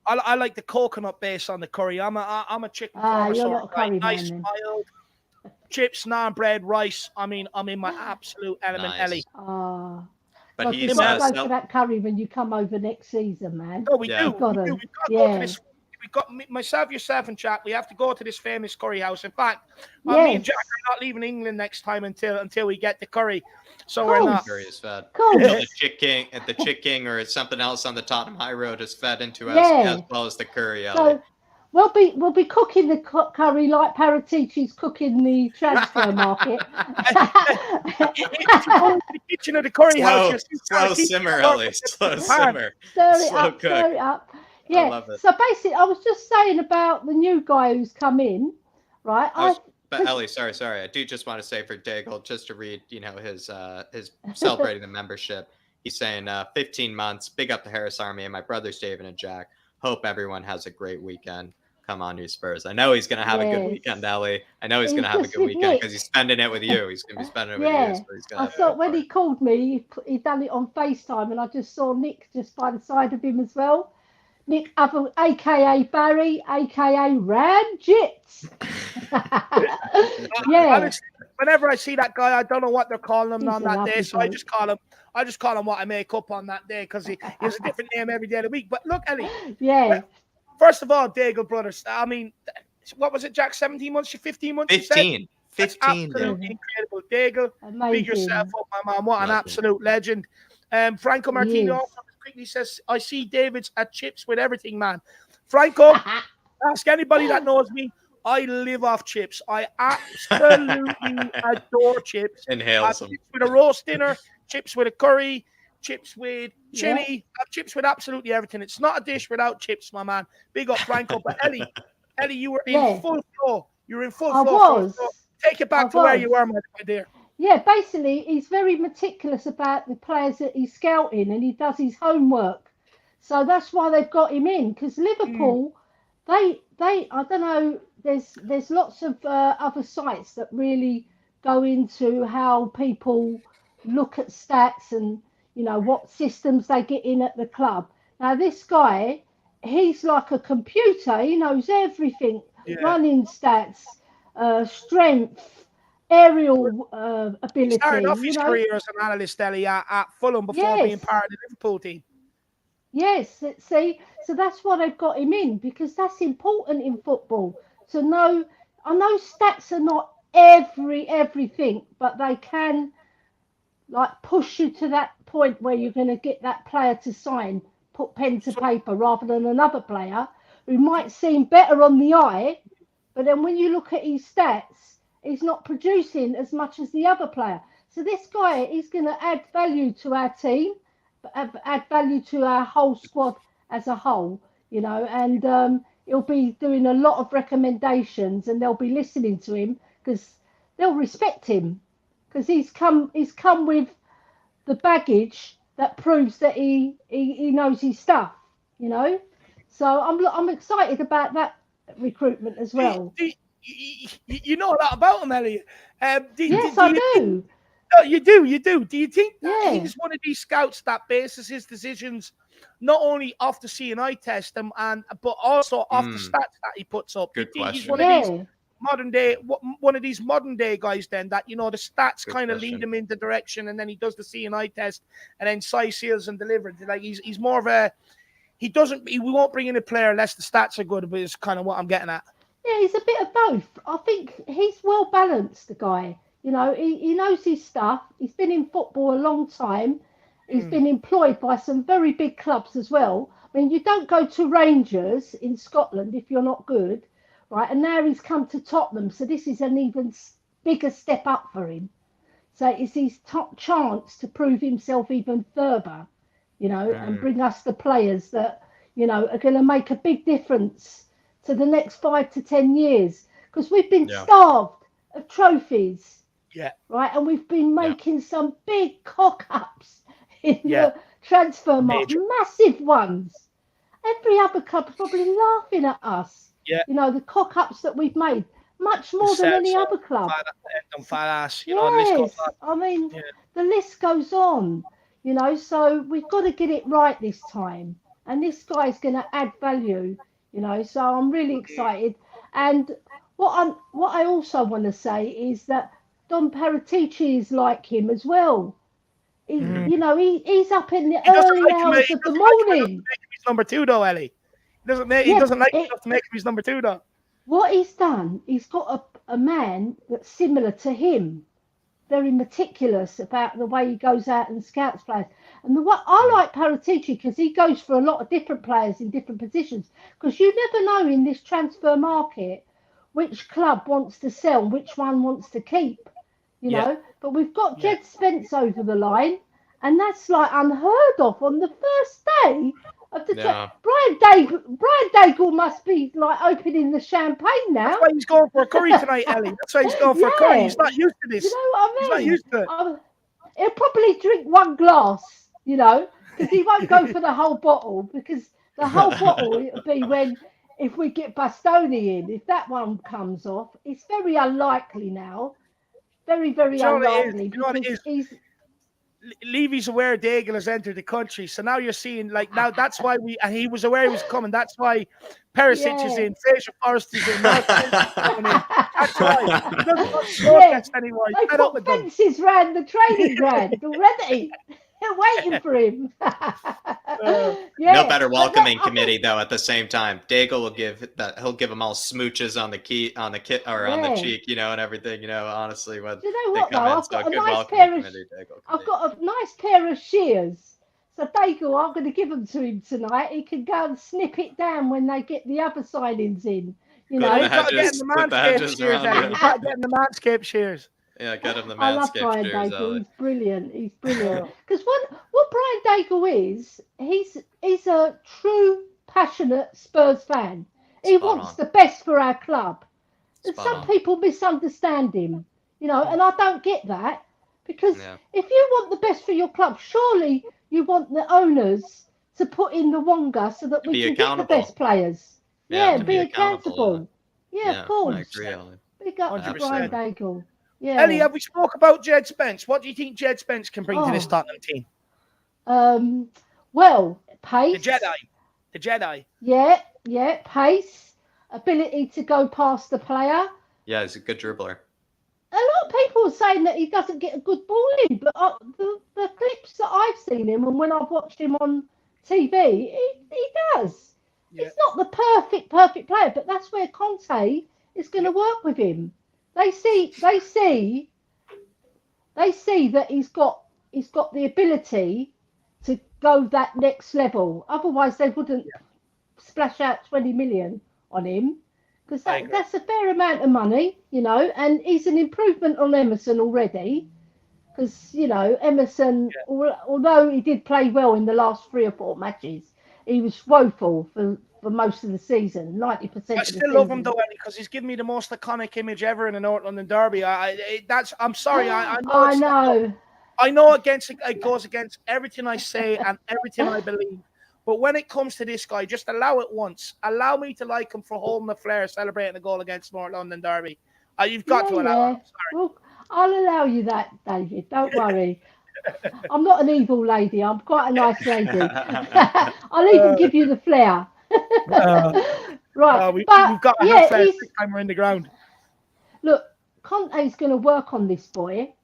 I like the coconut base on the curry. I'm a chicken farmer, you're so not a curry nice man, mild chips, naan bread, rice. I mean, I'm in my absolute element, Nice. Ellie. But you might go for that curry when you come over next season, man. No, we do. We've got to go to this. We've got myself, yourself, and Jack. We have to go to this famous curry house. In fact, me and Jack are not leaving England next time until we get the curry. So we're not. Curry is fed. Cool. The Chick King or something else on the Tottenham High Road is fed into as well as the curry. So we'll be cooking the curry like Paratici's cooking the transfer market. The kitchen of the curry house. Slow simmer, Ellie. Slow simmer. Stir it up. Yeah. I love it. So basically, I was just saying about the new guy who's come in, right? But Ellie, sorry. I do just want to say for Daigle, just to read, you know, his celebrating the membership. He's saying 15 months. Big up the Harris Army and my brothers David and Jack. Hope everyone has a great weekend. Come on, you Spurs. I know he's going to have a good weekend, Ellie. I know he's going to have a good weekend because he's spending it with you. He's going to be spending it with you. So he's gonna I thought when he called me, he done it on FaceTime, and I just saw Nick just by the side of him as well. Nick, a.k.a. Barry, a.k.a. Ranjits. Honestly, whenever I see that guy, I don't know what they're calling him on that day, so I just call him what I make up on that day because he has a different name every day of the week. But look, Ellie. Yeah. First of all, Daigle brothers. I mean, what was it, Jack? 17 months? 15 months? 15. 15. Absolutely incredible, Daigle. Big yourself up, my man. What an absolute legend. Franco Martino also quickly says, I see David's at chips with everything, man. Franco, ask anybody that knows me. I live off chips. I absolutely adore chips. Inhales them. Chips with a roast dinner, chips with a curry, chips with chili, chips with absolutely everything. It's not a dish without chips, my man. Big up Franco. But Ellie, you were in full flow. You were in full flow. Take it back to where you were, my dear. Yeah, basically, he's very meticulous about the players that he's scouting, and he does his homework. So that's why they've got him in. Because Liverpool, they, I don't know. There's lots of other sites that really go into how people look at stats and what systems they get in at the club. Now this guy, he's like a computer. He knows everything: running stats, strength, aerial ability. He started off his career as an analyst, Ellie, at Fulham before being part of the Liverpool team. Yes, see, so that's why they've got him in, because that's important in football to know. I know stats are not everything, but they can push you to that point where you're going to get that player to sign, put pen to paper, rather than another player who might seem better on the eye, but then when you look at his stats, he's not producing as much as the other player. So this guy is going to add value to our team, add value to our whole squad as a whole, and he'll be doing a lot of recommendations, and they'll be listening to him because they'll respect him, because he's come with the baggage that proves that he knows his stuff, So I'm excited about that recruitment as well. You know a lot about him, Ellie. Yes, I do. No, you do. Do you think that he's one of these scouts that bases his decisions not only off the C&I test but also off the stats that he puts up? Good question. He's one of these modern day guys then that the stats kind of lead him in the direction, and then he does the C&I test, and then size, seals, and delivered. Like he's more of a he won't bring in a player unless the stats are good, but it's kind of what I'm getting at. Yeah, he's a bit of both. I think he's well balanced, the guy. He knows his stuff. He's been in football a long time. He's been employed by some very big clubs as well. I mean, you don't go to Rangers in Scotland if you're not good, right? And now he's come to Tottenham, so this is an even bigger step up for him. So it's his top chance to prove himself even further, and bring us the players that, are going to make a big difference to the next 5 to 10 years. Because we've been starved of trophies. Yeah. Right. And we've been making some big cock-ups in the transfer market, massive ones. Every other club's probably laughing at us. Yeah. The cock-ups that we've made, much more than any other club. I mean, the list goes on, so we've got to get it right this time. And this guy's going to add value, so I'm really excited. And what I also want to say is that Don Paratici is like him as well. He's up in the early hours of the morning. He's number 2 though, Ellie. He doesn't like enough to make him his number 2 though. What he's done, he's got a man that's similar to him, very meticulous about the way he goes out and scouts players. And I like Paratici because he goes for a lot of different players in different positions. Because you never know in this transfer market which club wants to sell, which one wants to keep. But we've got Jed Spence over the line, and that's like unheard of on the first day of the Brian Daigle must be like opening the champagne now. That's why he's going for a curry tonight, Ellie. That's why he's going for a curry. He's not used to this. You know what I mean? He's not used to it. He'll probably drink one glass, because he won't go for the whole bottle, because the whole bottle it'll be if we get Bastoni in. If that one comes off, it's very unlikely now. Very, very unlikely. Levy's aware Daigle has entered the country, so now you're seeing now that's why he was aware he was coming. That's why Perisic is in, Fraser Forrest is in, that's why he doesn't want to protest anymore. They put fences round the training ground already. They're waiting for him. No better welcoming committee though. At the same time, Daigle will he'll give them all smooches on the cheek, on the and everything. Honestly, when they come in, I've got a nice pair of shears. So Daigle, I'm going to give them to him tonight. He can go and snip it down when they get the other signings in. You Put know, the You've got to get hedges- in the put the Manscaped hedges shears, around Ellie. you. You've got to get in the Manscaped shears. Yeah, get him the I love Manscaped Brian shears, Daigle. Ellie. He's brilliant. He's brilliant. Because what Brian Daigle is, he's a true passionate Spurs fan. He Spot wants on. the best for our club. And Spot some on. people misunderstand him, you know, and I don't get that. Because Yeah. if you want the best for your club, surely you want the owners to put in the wonga so that we Be can get the accountable. best players. Yeah, Yeah, to be be accountable, accountable. Yeah, of course. I agree, Ellie. Big up to Brian 100%. Daigle. Yeah. Ellie, have we spoke about Jed Spence? What do you think Jed Spence can bring to this Oh. Tottenham team? Well, The pace. Jedi. Yeah, pace, ability to go past the player. Yeah, he's a good dribbler. A lot of people are saying that he doesn't get a good ball in, but the clips that I've seen him and when I've watched him on TV, he does. Yeah. He's not the perfect player, but that's where Conte is going to work with him. They see that he's got the ability to go that next level. Otherwise, they wouldn't splash out 20 million on him, because that's a fair amount of money, you know. And he's an improvement on Emerson already, because you know Emerson, although he did play well in the last 3 or 4 matches, he was woeful for most of the season, 90% of the season. I still love him though, Ellie, because he's given me the most iconic image ever in the North London derby. I'm sorry, I know. I know it goes against everything I say and everything I believe. But when it comes to this guy, just allow it once. Allow me to like him for holding the flare, celebrating a goal against North London derby. You've got to allow it. Well, I'll allow you that, David. Don't worry. I'm not an evil lady. I'm quite a nice lady. I'll even give you the flair. Right. We've got a have flair every time we're in the ground. Look, Conte's going to work on this boy,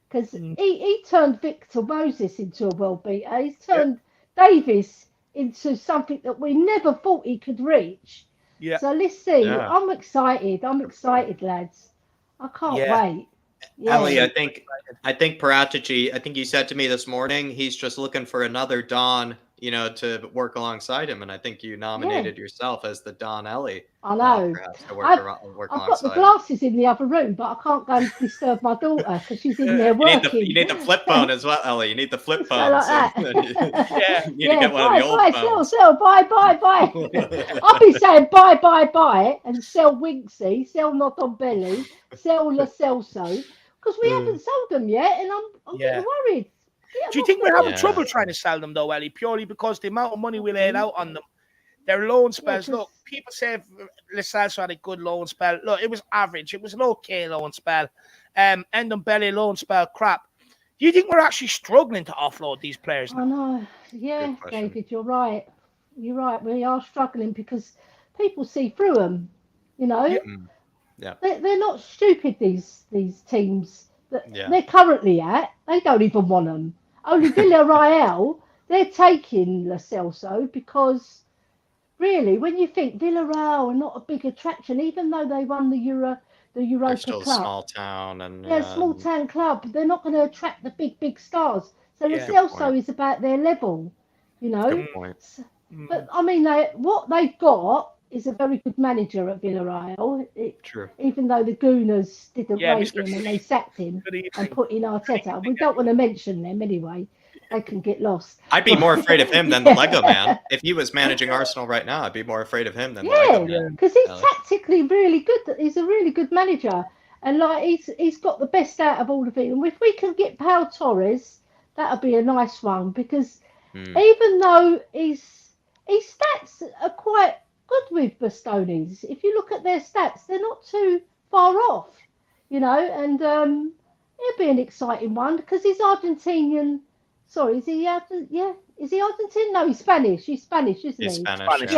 because he turned Victor Moses into a world beater. He's turned Davies into something that we never thought he could reach. Yeah. So let's see. Yeah. I'm excited, lads. I can't wait. Yeah. Ellie, I think Paratici, I think you said to me this morning, he's just looking for another Don, you know, to work alongside him. And I think you nominated yourself as the Don Ellie. I know. I've got the glasses in the other room, but I can't go and disturb my daughter because she's in there working. You need the flip phone as well, Ellie. You need the flip phone. Like that. You need to get one of the old phones. Sell, bye. I'll be saying bye, and sell Winksy, sell Ndombele, sell Lo Celso, because we haven't sold them yet, and I'm getting worried. Do you think we're having trouble trying to sell them though, Ellie? Purely because the amount of money we laid out on them, their loan spells. Look, people say Lo Celso had a good loan spell. Look, it was average. It was an okay loan spell. Ndombele loan spell, crap. Do you think we're actually struggling to offload these players now? I know. Yeah, David, you're right. You're right. We are struggling because people see through them. You know. Yeah. They're not stupid. These teams that they're currently at. They don't even want them. Only Villarreal, they're taking Lo Celso because really, when you think Villarreal are not a big attraction, even though they won the Europa They're still Club. A small town and small town club. They're not going to attract the big stars. So Lo Celso is about their level, you know. Good point. But I mean, what they've got is a very good manager at Villarreal. True. Even though the Gooners didn't rate him and they sacked him and put in Arteta. We don't want to mention them anyway. They can get lost. I'd be more afraid of him than the Lego man. If he was managing Arsenal right now, I'd be more afraid of him than the Lego man. Because he's tactically really good. He's a really good manager. And like he's got the best out of all of it. And if we can get Pau Torres, that'll be a nice one. Because even though his stats are quite good with Bastoni's, if you look at their stats, they're not too far off, you know, and it'll be an exciting one because he's Argentinian. Sorry, is he Argentine? No, he's Spanish. He's Spanish, isn't he? He's Spanish.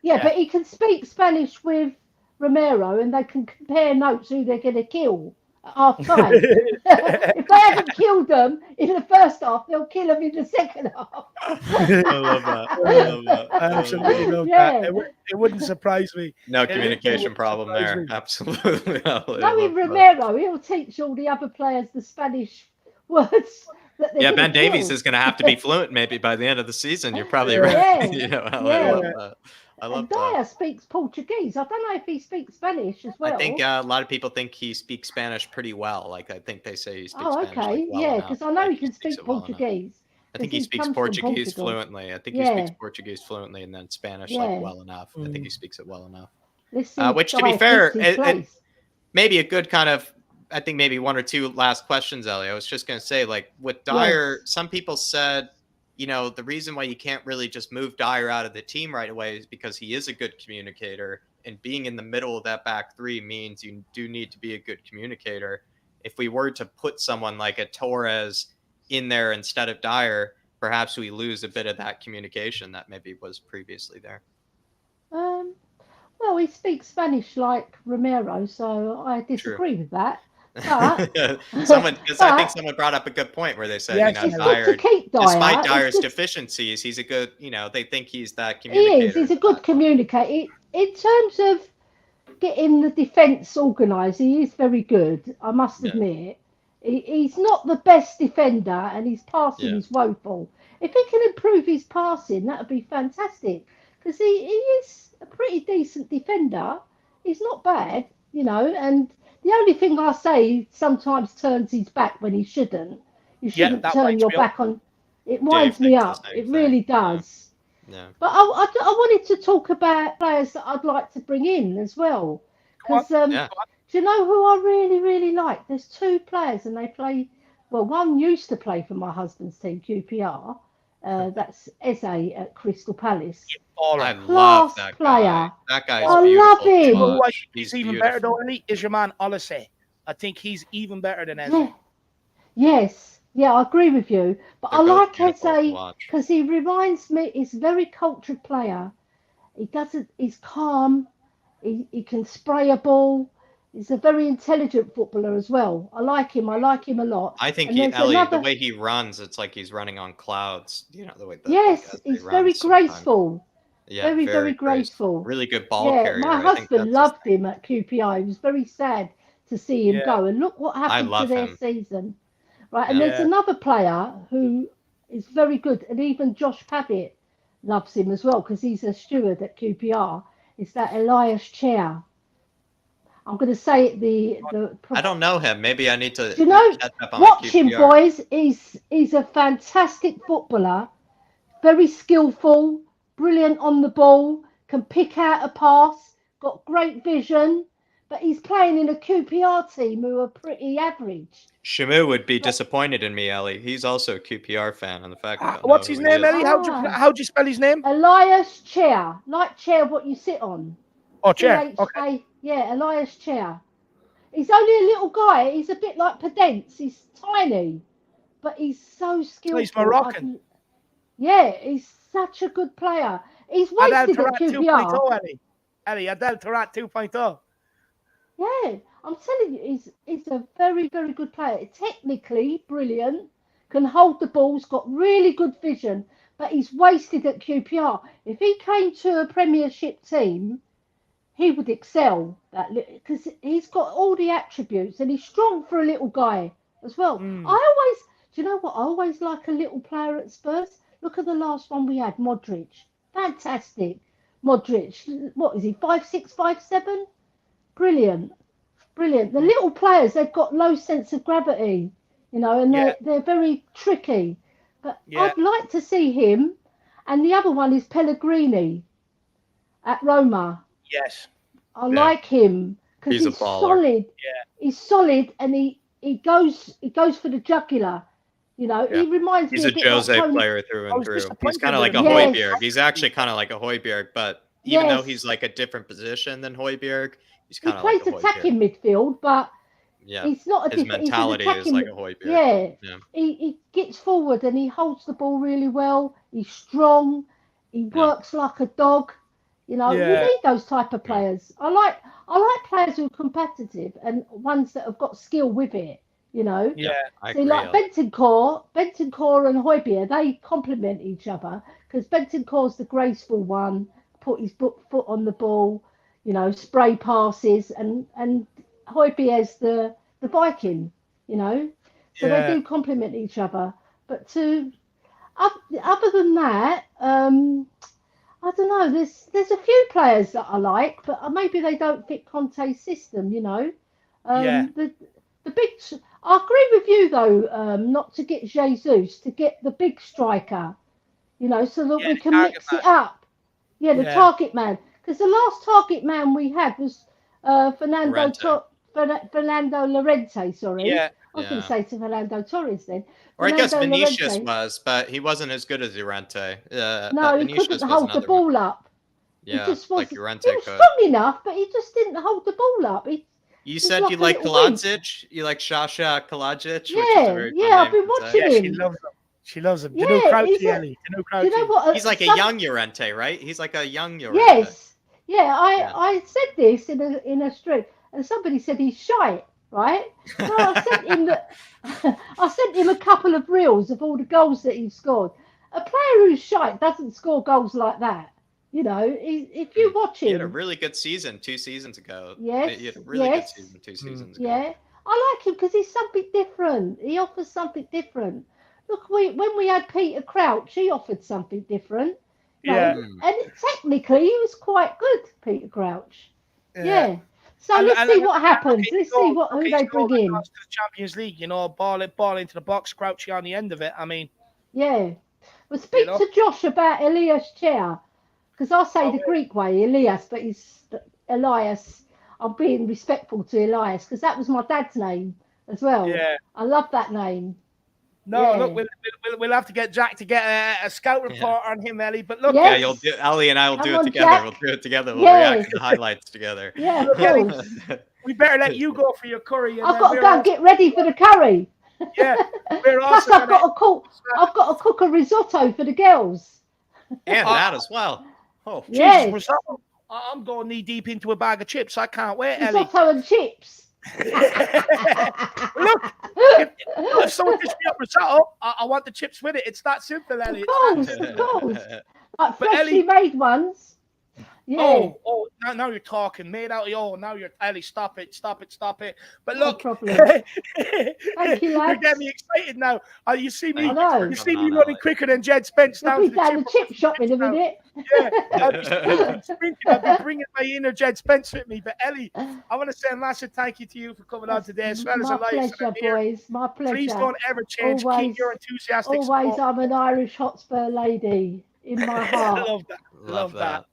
Yeah, but he can speak Spanish with Romero and they can compare notes who they're going to kill at half time. If they haven't killed them in the first half, they'll kill them in the second half. I love that. I absolutely love that. It wouldn't surprise me. No communication problem there. Absolutely. Knowing Romero, he'll teach all the other players the Spanish words. Ben Davies is going to have to be fluent maybe by the end of the season. You're probably right. I I love and Dyer speaks Portuguese. I don't know if he speaks Spanish as well. I think a lot of people think he speaks Spanish pretty well. Like, I think they say he speaks Spanish well yeah, enough. because I know Like, he can speak well Portuguese. I think he speaks Portuguese fluently. I think he speaks Portuguese fluently, and then Spanish like well enough. I think he speaks it well enough. Which, to be fair, it maybe a good kind of. I think maybe one or two last questions, Ellie. I was just going to say, like, with Dyer, some people said, you know, the reason why you can't really just move Dyer out of the team right away is because he is a good communicator, and being in the middle of that back three means you do need to be a good communicator. If we were to put someone like a Torres in there instead of Dyer, perhaps we lose a bit of that communication that maybe was previously there. Well, he speaks Spanish like Romero, so I disagree with that. But, I think someone brought up a good point where they said, you know, Dyer, despite Dyer's deficiencies, he's a good, you know, they think he's that communicator. He is. He's a good communicator. In terms of getting the defence organised, he is very good, I must admit. He's not the best defender, and his passing is woeful. If he can improve his passing, that would be fantastic, because he is a pretty decent defender. He's not bad, you know, and the only thing I say, he sometimes turns his back when he shouldn't. You shouldn't turn your back on. It winds me up. It really does. Yeah. But I wanted to talk about players that I'd like to bring in as well. Because do you know who I really, really like? There's two players, and they play. Well, one used to play for my husband's team, QPR. That's Eze at Crystal Palace. I love that player. That guy's beautiful. I love him. Oh, he's even better though. Ellie is your man, Alice. I think he's even better than Eze. Yeah. Yes. Yeah, I agree with you. But I like Eze because he reminds me. He's a very cultured player. He's calm. He can spray a ball. He's a very intelligent footballer as well. I like him. I like him a lot. I think the way he runs, it's like he's running on clouds. You know, the way that he's very graceful. Yeah, very graceful. Really good ball carrier. My husband loved him at QPR. He was very sad to see him go. And look what happened to their season. Right, and there's another player who is very good, and even Josh Pavitt loves him as well because he's a steward at QPR. It's that Elias Chair. I'm going to say it. I don't know him. Maybe I need to. You know, watch him, boys. He's a fantastic footballer, very skillful, brilliant on the ball, can pick out a pass, got great vision. But he's playing in a QPR team who are pretty average. Shamu would be disappointed in me, Ellie. He's also a QPR fan, and the fact that what's his name, Ellie? How'd you spell his name? Elias Chair, like chair what you sit on. Oh, chair. Okay. Yeah, Elias Chair. He's only a little guy. He's a bit like Pedence. He's tiny, but he's so skillful. He's Moroccan. He's such a good player. He's wasted at QPR. Ellie, Adel Tarat 2.0. Yeah, I'm telling you, he's a very, very good player. Technically brilliant, can hold the balls, got really good vision, but he's wasted at QPR. If he came to a Premiership team, he would excel because he's got all the attributes and he's strong for a little guy as well. Do you know what? I always like a little player at Spurs. Look at the last one we had, Modric. Fantastic. Modric, what is he, 5'6", 5'7"? Brilliant. The little players, they've got low sense of gravity, you know, and they're very tricky. But I'd like to see him. And the other one is Pellegrini at Roma. Yes. I like him because he's solid. Yeah. He's solid, and he goes for the jugular. You know, he reminds me. He's a Jose player through and through. He's kind of like a Højbjerg. He's actually kind of like a Højbjerg, but even though he's like a different position than Højbjerg, he's kind of like a Højbjerg. He plays attacking midfield, but he's not a his mentality is like a Højbjerg. Yeah. He gets forward and he holds the ball really well. He's strong. He works like a dog. You know, you need those type of players. I like players who are competitive and ones that have got skill with it. You know, I see, agree. like Bentancur and Højbjerg, they complement each other because Bentancur's the graceful one, put his foot on the ball, you know, spray passes, and Højbjerg's the Viking, you know, so they do complement each other. But other than that, I don't know. There's a few players that I like, but maybe they don't fit Conte's system. Yeah. The big. I agree with you though. Not to get Jesus, to get the big striker. So that we can mix it up. Yeah, the target man. Because the last target man we had was Fernando Llorente. Sorry. Yeah. I was going to say to Fernando Torres then. Or I guess Fernando Vinicius Llorente. was, but he wasn't as good as Llorente. No, he couldn't hold the ball up. Yeah, he just like wasn't. Llorente He was could. strong enough, but he just didn't hold the ball up. You said you like Kalajdzic? You like Sasa Kalajdzic? Yeah, I've been watching him. She loves him. She loves him. Yeah, You know Crouchy, Ellie. You know Crouchy. You know what? He's like a young Llorente, right? He's like a young Llorente. Yes. Yeah, I said this in a stream, and somebody said he's shy, right? So I sent him a couple of reels of all the goals that he's scored. A player who's shy doesn't score goals like that. If you watch him, He had a really good season 2 seasons ago. Yes, He had a really good season 2 seasons ago. Yeah, I like him because he's something different. He offers something different. Look, when we had Peter Crouch, he offered something different. Yeah. And technically, he was quite good, Peter Crouch. Yeah. So let's see what happens. Let's see who they bring in. To the Champions League, ball into the box, Crouchy on the end of it. I mean. Yeah. Well, speak to Josh about Elias Chair. Because I say the Greek way, Elias, but he's Elias. I'm being respectful to Elias because that was my dad's name as well. Yeah. I love that name. No, look, we'll have to get Jack to get a scout report on him, Ellie. But look, yeah, Ellie and I will do it together. Jack. We'll do it together. We'll react to the highlights together. Yeah, of course. We better let you go for your curry. I've got to go and get ready for the curry. Yeah, we're Plus, also I've got to cook a risotto for the girls. And that as well. Oh, yes. Jesus, I'm going knee deep into a bag of chips. I can't wait, Ellie. Risotto and chips. Look, if someone gives me up risotto, I want the chips with it. It's that simple, Ellie. Of course. Like freshly made ones. Yeah. Oh, now you're talking. Made out of now you're Ellie, stop it. But look, no problem. Thank you, lads. You're getting me excited now. You see me running quicker than Jed Spence down to the chip shop in a minute. Yeah, I'll be bringing my inner Jed Spence with me. But Ellie, I want to say a massive thank you to you for coming on today, as well as my pleasure, boys. My pleasure. Please don't ever change. Keep your enthusiastic Always, support. I'm an Irish Hotspur lady in my heart. I love that.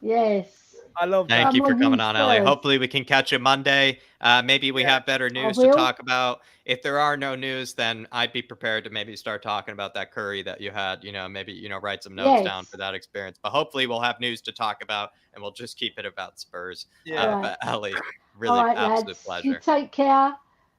Yes. I love that. Thank you for coming on, Ellie. Hopefully we can catch you Monday. Maybe we have better news to talk about. If there are no news, then I'd be prepared to maybe start talking about that curry that you had, maybe, write some notes down for that experience. But hopefully we'll have news to talk about, and we'll just keep it about Spurs. But Ellie, really absolute lads. pleasure. You take care.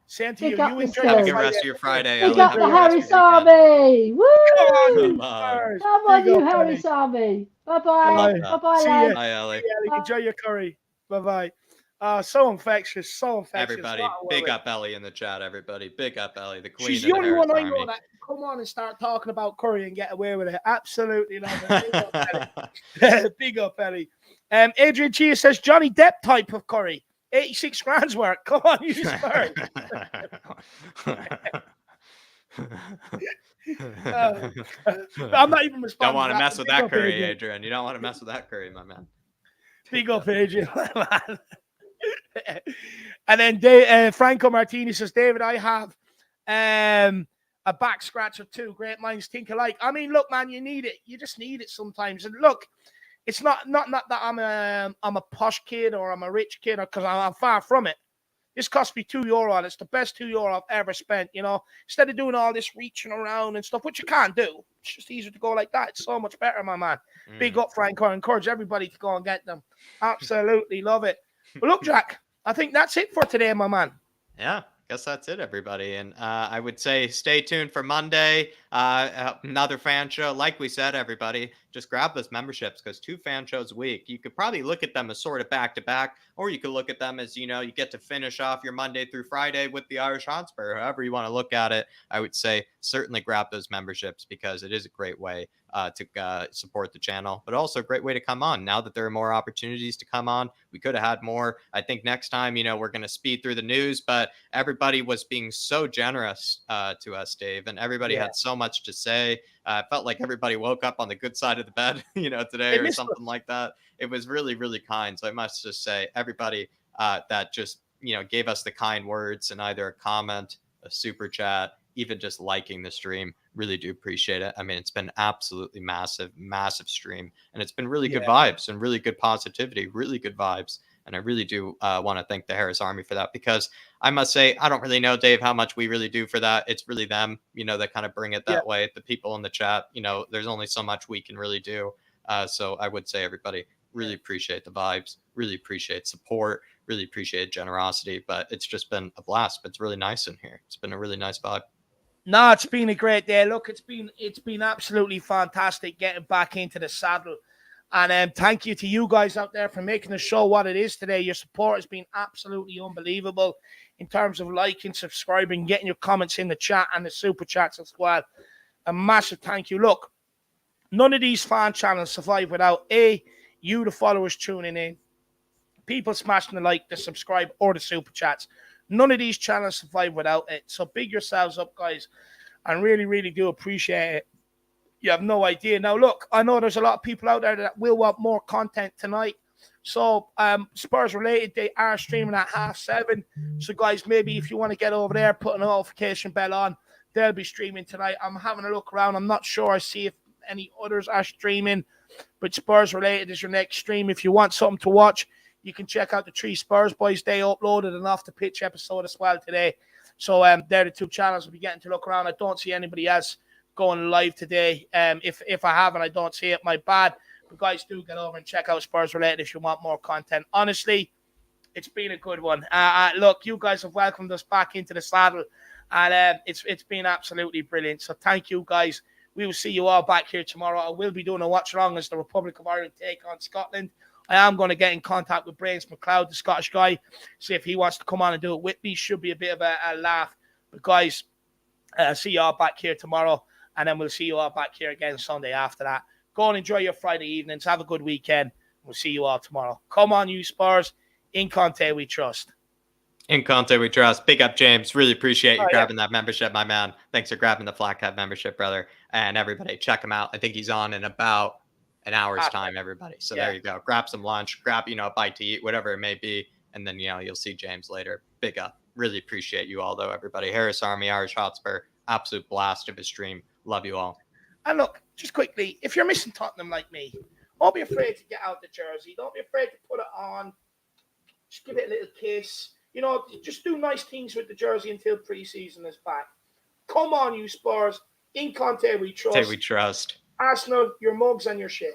Same to you. You enjoy Have a good rest of your Friday, Big Ellie. up the Harris Army. Woo! Come on, you Harris Army. Bye-bye. Bye-bye, lads. Bye, Ellie. Enjoy your curry. Bye-bye. So infectious. Everybody, big up Ellie in the chat, everybody. Big up Ellie, the queen She's of the the only Harris one I Army. know that can come on and start talking about curry and get away with it. Absolutely love it. Big up, Ellie. Adrian Chia says, Johnny Depp type of curry. 86 grand's worth. Come on, you Spurs. I'm not even responding. Don't want to mess with that curry, Adrian. You don't want to mess with that curry, my man. Big up, Adrian. And then Franco Martinez says, David, I have a back scratcher too. Great minds think alike. I mean, look, man, you need it. You just need it sometimes. And look, it's not that I'm a posh kid or I'm a rich kid, because I'm far from it. This cost me €2, and it's the best €2 I've ever spent. Instead of doing all this reaching around and stuff, which you can't do, it's just easier to go like that. It's so much better, my man. Big up, Franco. I encourage everybody to go and get them. Absolutely love it. Well, look, Jack, I think that's it for today, my man. Yeah. Guess that's it, everybody. And I would say stay tuned for Monday. Another fan show. Like we said, everybody, just grab those memberships, because 2 fan shows a week. You could probably look at them as sort of back-to-back, or you could look at them as, you get to finish off your Monday through Friday with the Irish Hotspur. However you want to look at it, I would say certainly grab those memberships, because it is a great way to support the channel, but also a great way to come on. Now that there are more opportunities to come on, we could have had more. I think next time, we're going to speed through the news, but everybody was being so generous to us, Dave, and everybody had so much to say. It felt like everybody woke up on the good side of the bed, today or something like that. It was really, really kind. So I must just say, everybody that just, gave us the kind words in either a comment, a super chat, even just liking the stream, really do appreciate it. I mean, it's been absolutely massive stream, and it's been really good vibes and really good positivity, really good vibes. And I really do want to thank the Harris Army for that, because I must say, I don't really know, Dave, how much we really do for that. It's really them, that kind of bring it that way. The people in the chat, there's only so much we can really do. So I would say, everybody, really appreciate the vibes, really appreciate support, really appreciate generosity. But it's just been a blast. It's really nice in here. It's been a really nice vibe. No, it's been a great day. Look, it's been absolutely fantastic getting back into the saddle. And thank you to you guys out there for making the show what it is today. Your support has been absolutely unbelievable in terms of liking, subscribing, getting your comments in the chat and the super chats as well. A massive thank you. Look, none of these fan channels survive without you, the followers tuning in, people smashing the like, the subscribe, or the super chats. None of these channels survive without it. So big yourselves up, guys. And really, really do appreciate it. You have no idea. Now, look, I know there's a lot of people out there that will want more content tonight. So Spurs related, they are streaming at 7:30. So, guys, maybe if you want to get over there, put a notification bell on. They'll be streaming tonight. I'm having a look around. I'm not sure. I see if any others are streaming. But Spurs related is your next stream. If you want something to watch, you can check out the 3 Spurs boys. They uploaded an Off the Pitch episode as well today. So they're the 2 channels we'll be getting to look around. I don't see anybody else going live today. If I haven't, I don't see it. My bad. But guys, do get over and check out Spurs Related if you want more content. Honestly, it's been a good one. Look, you guys have welcomed us back into the saddle, and it's been absolutely brilliant. So thank you, guys. We will see you all back here tomorrow. I will be doing a watch along as the Republic of Ireland take on Scotland. I am going to get in contact with Brains McLeod, the Scottish guy, see if he wants to come on and do it with me. Should be a bit of a laugh. But guys, see you all back here tomorrow, and then we'll see you all back here again Sunday after that. Go and enjoy your Friday evenings. Have a good weekend. We'll see you all tomorrow. Come on, you Spurs. In Conte we trust. In Conte we trust. Big up, James. Really appreciate you grabbing that membership, my man. Thanks for grabbing the Flat Cap membership, brother. And everybody, check him out. I think he's on in about an hour's time, everybody. So there you go. Grab some lunch, grab, a bite to eat, whatever it may be. And then, you'll see James later. Big up. Really appreciate you all, though, everybody. Harris Army, Irish Hotspur, absolute blast of a stream. Love you all. And look, just quickly, if you're missing Tottenham like me, don't be afraid to get out the jersey. Don't be afraid to put it on. Just give it a little kiss. Just do nice things with the jersey until pre-season is back. Come on, you Spurs. In Conte we trust. Conte we trust. Arsenal, your mugs and your shit.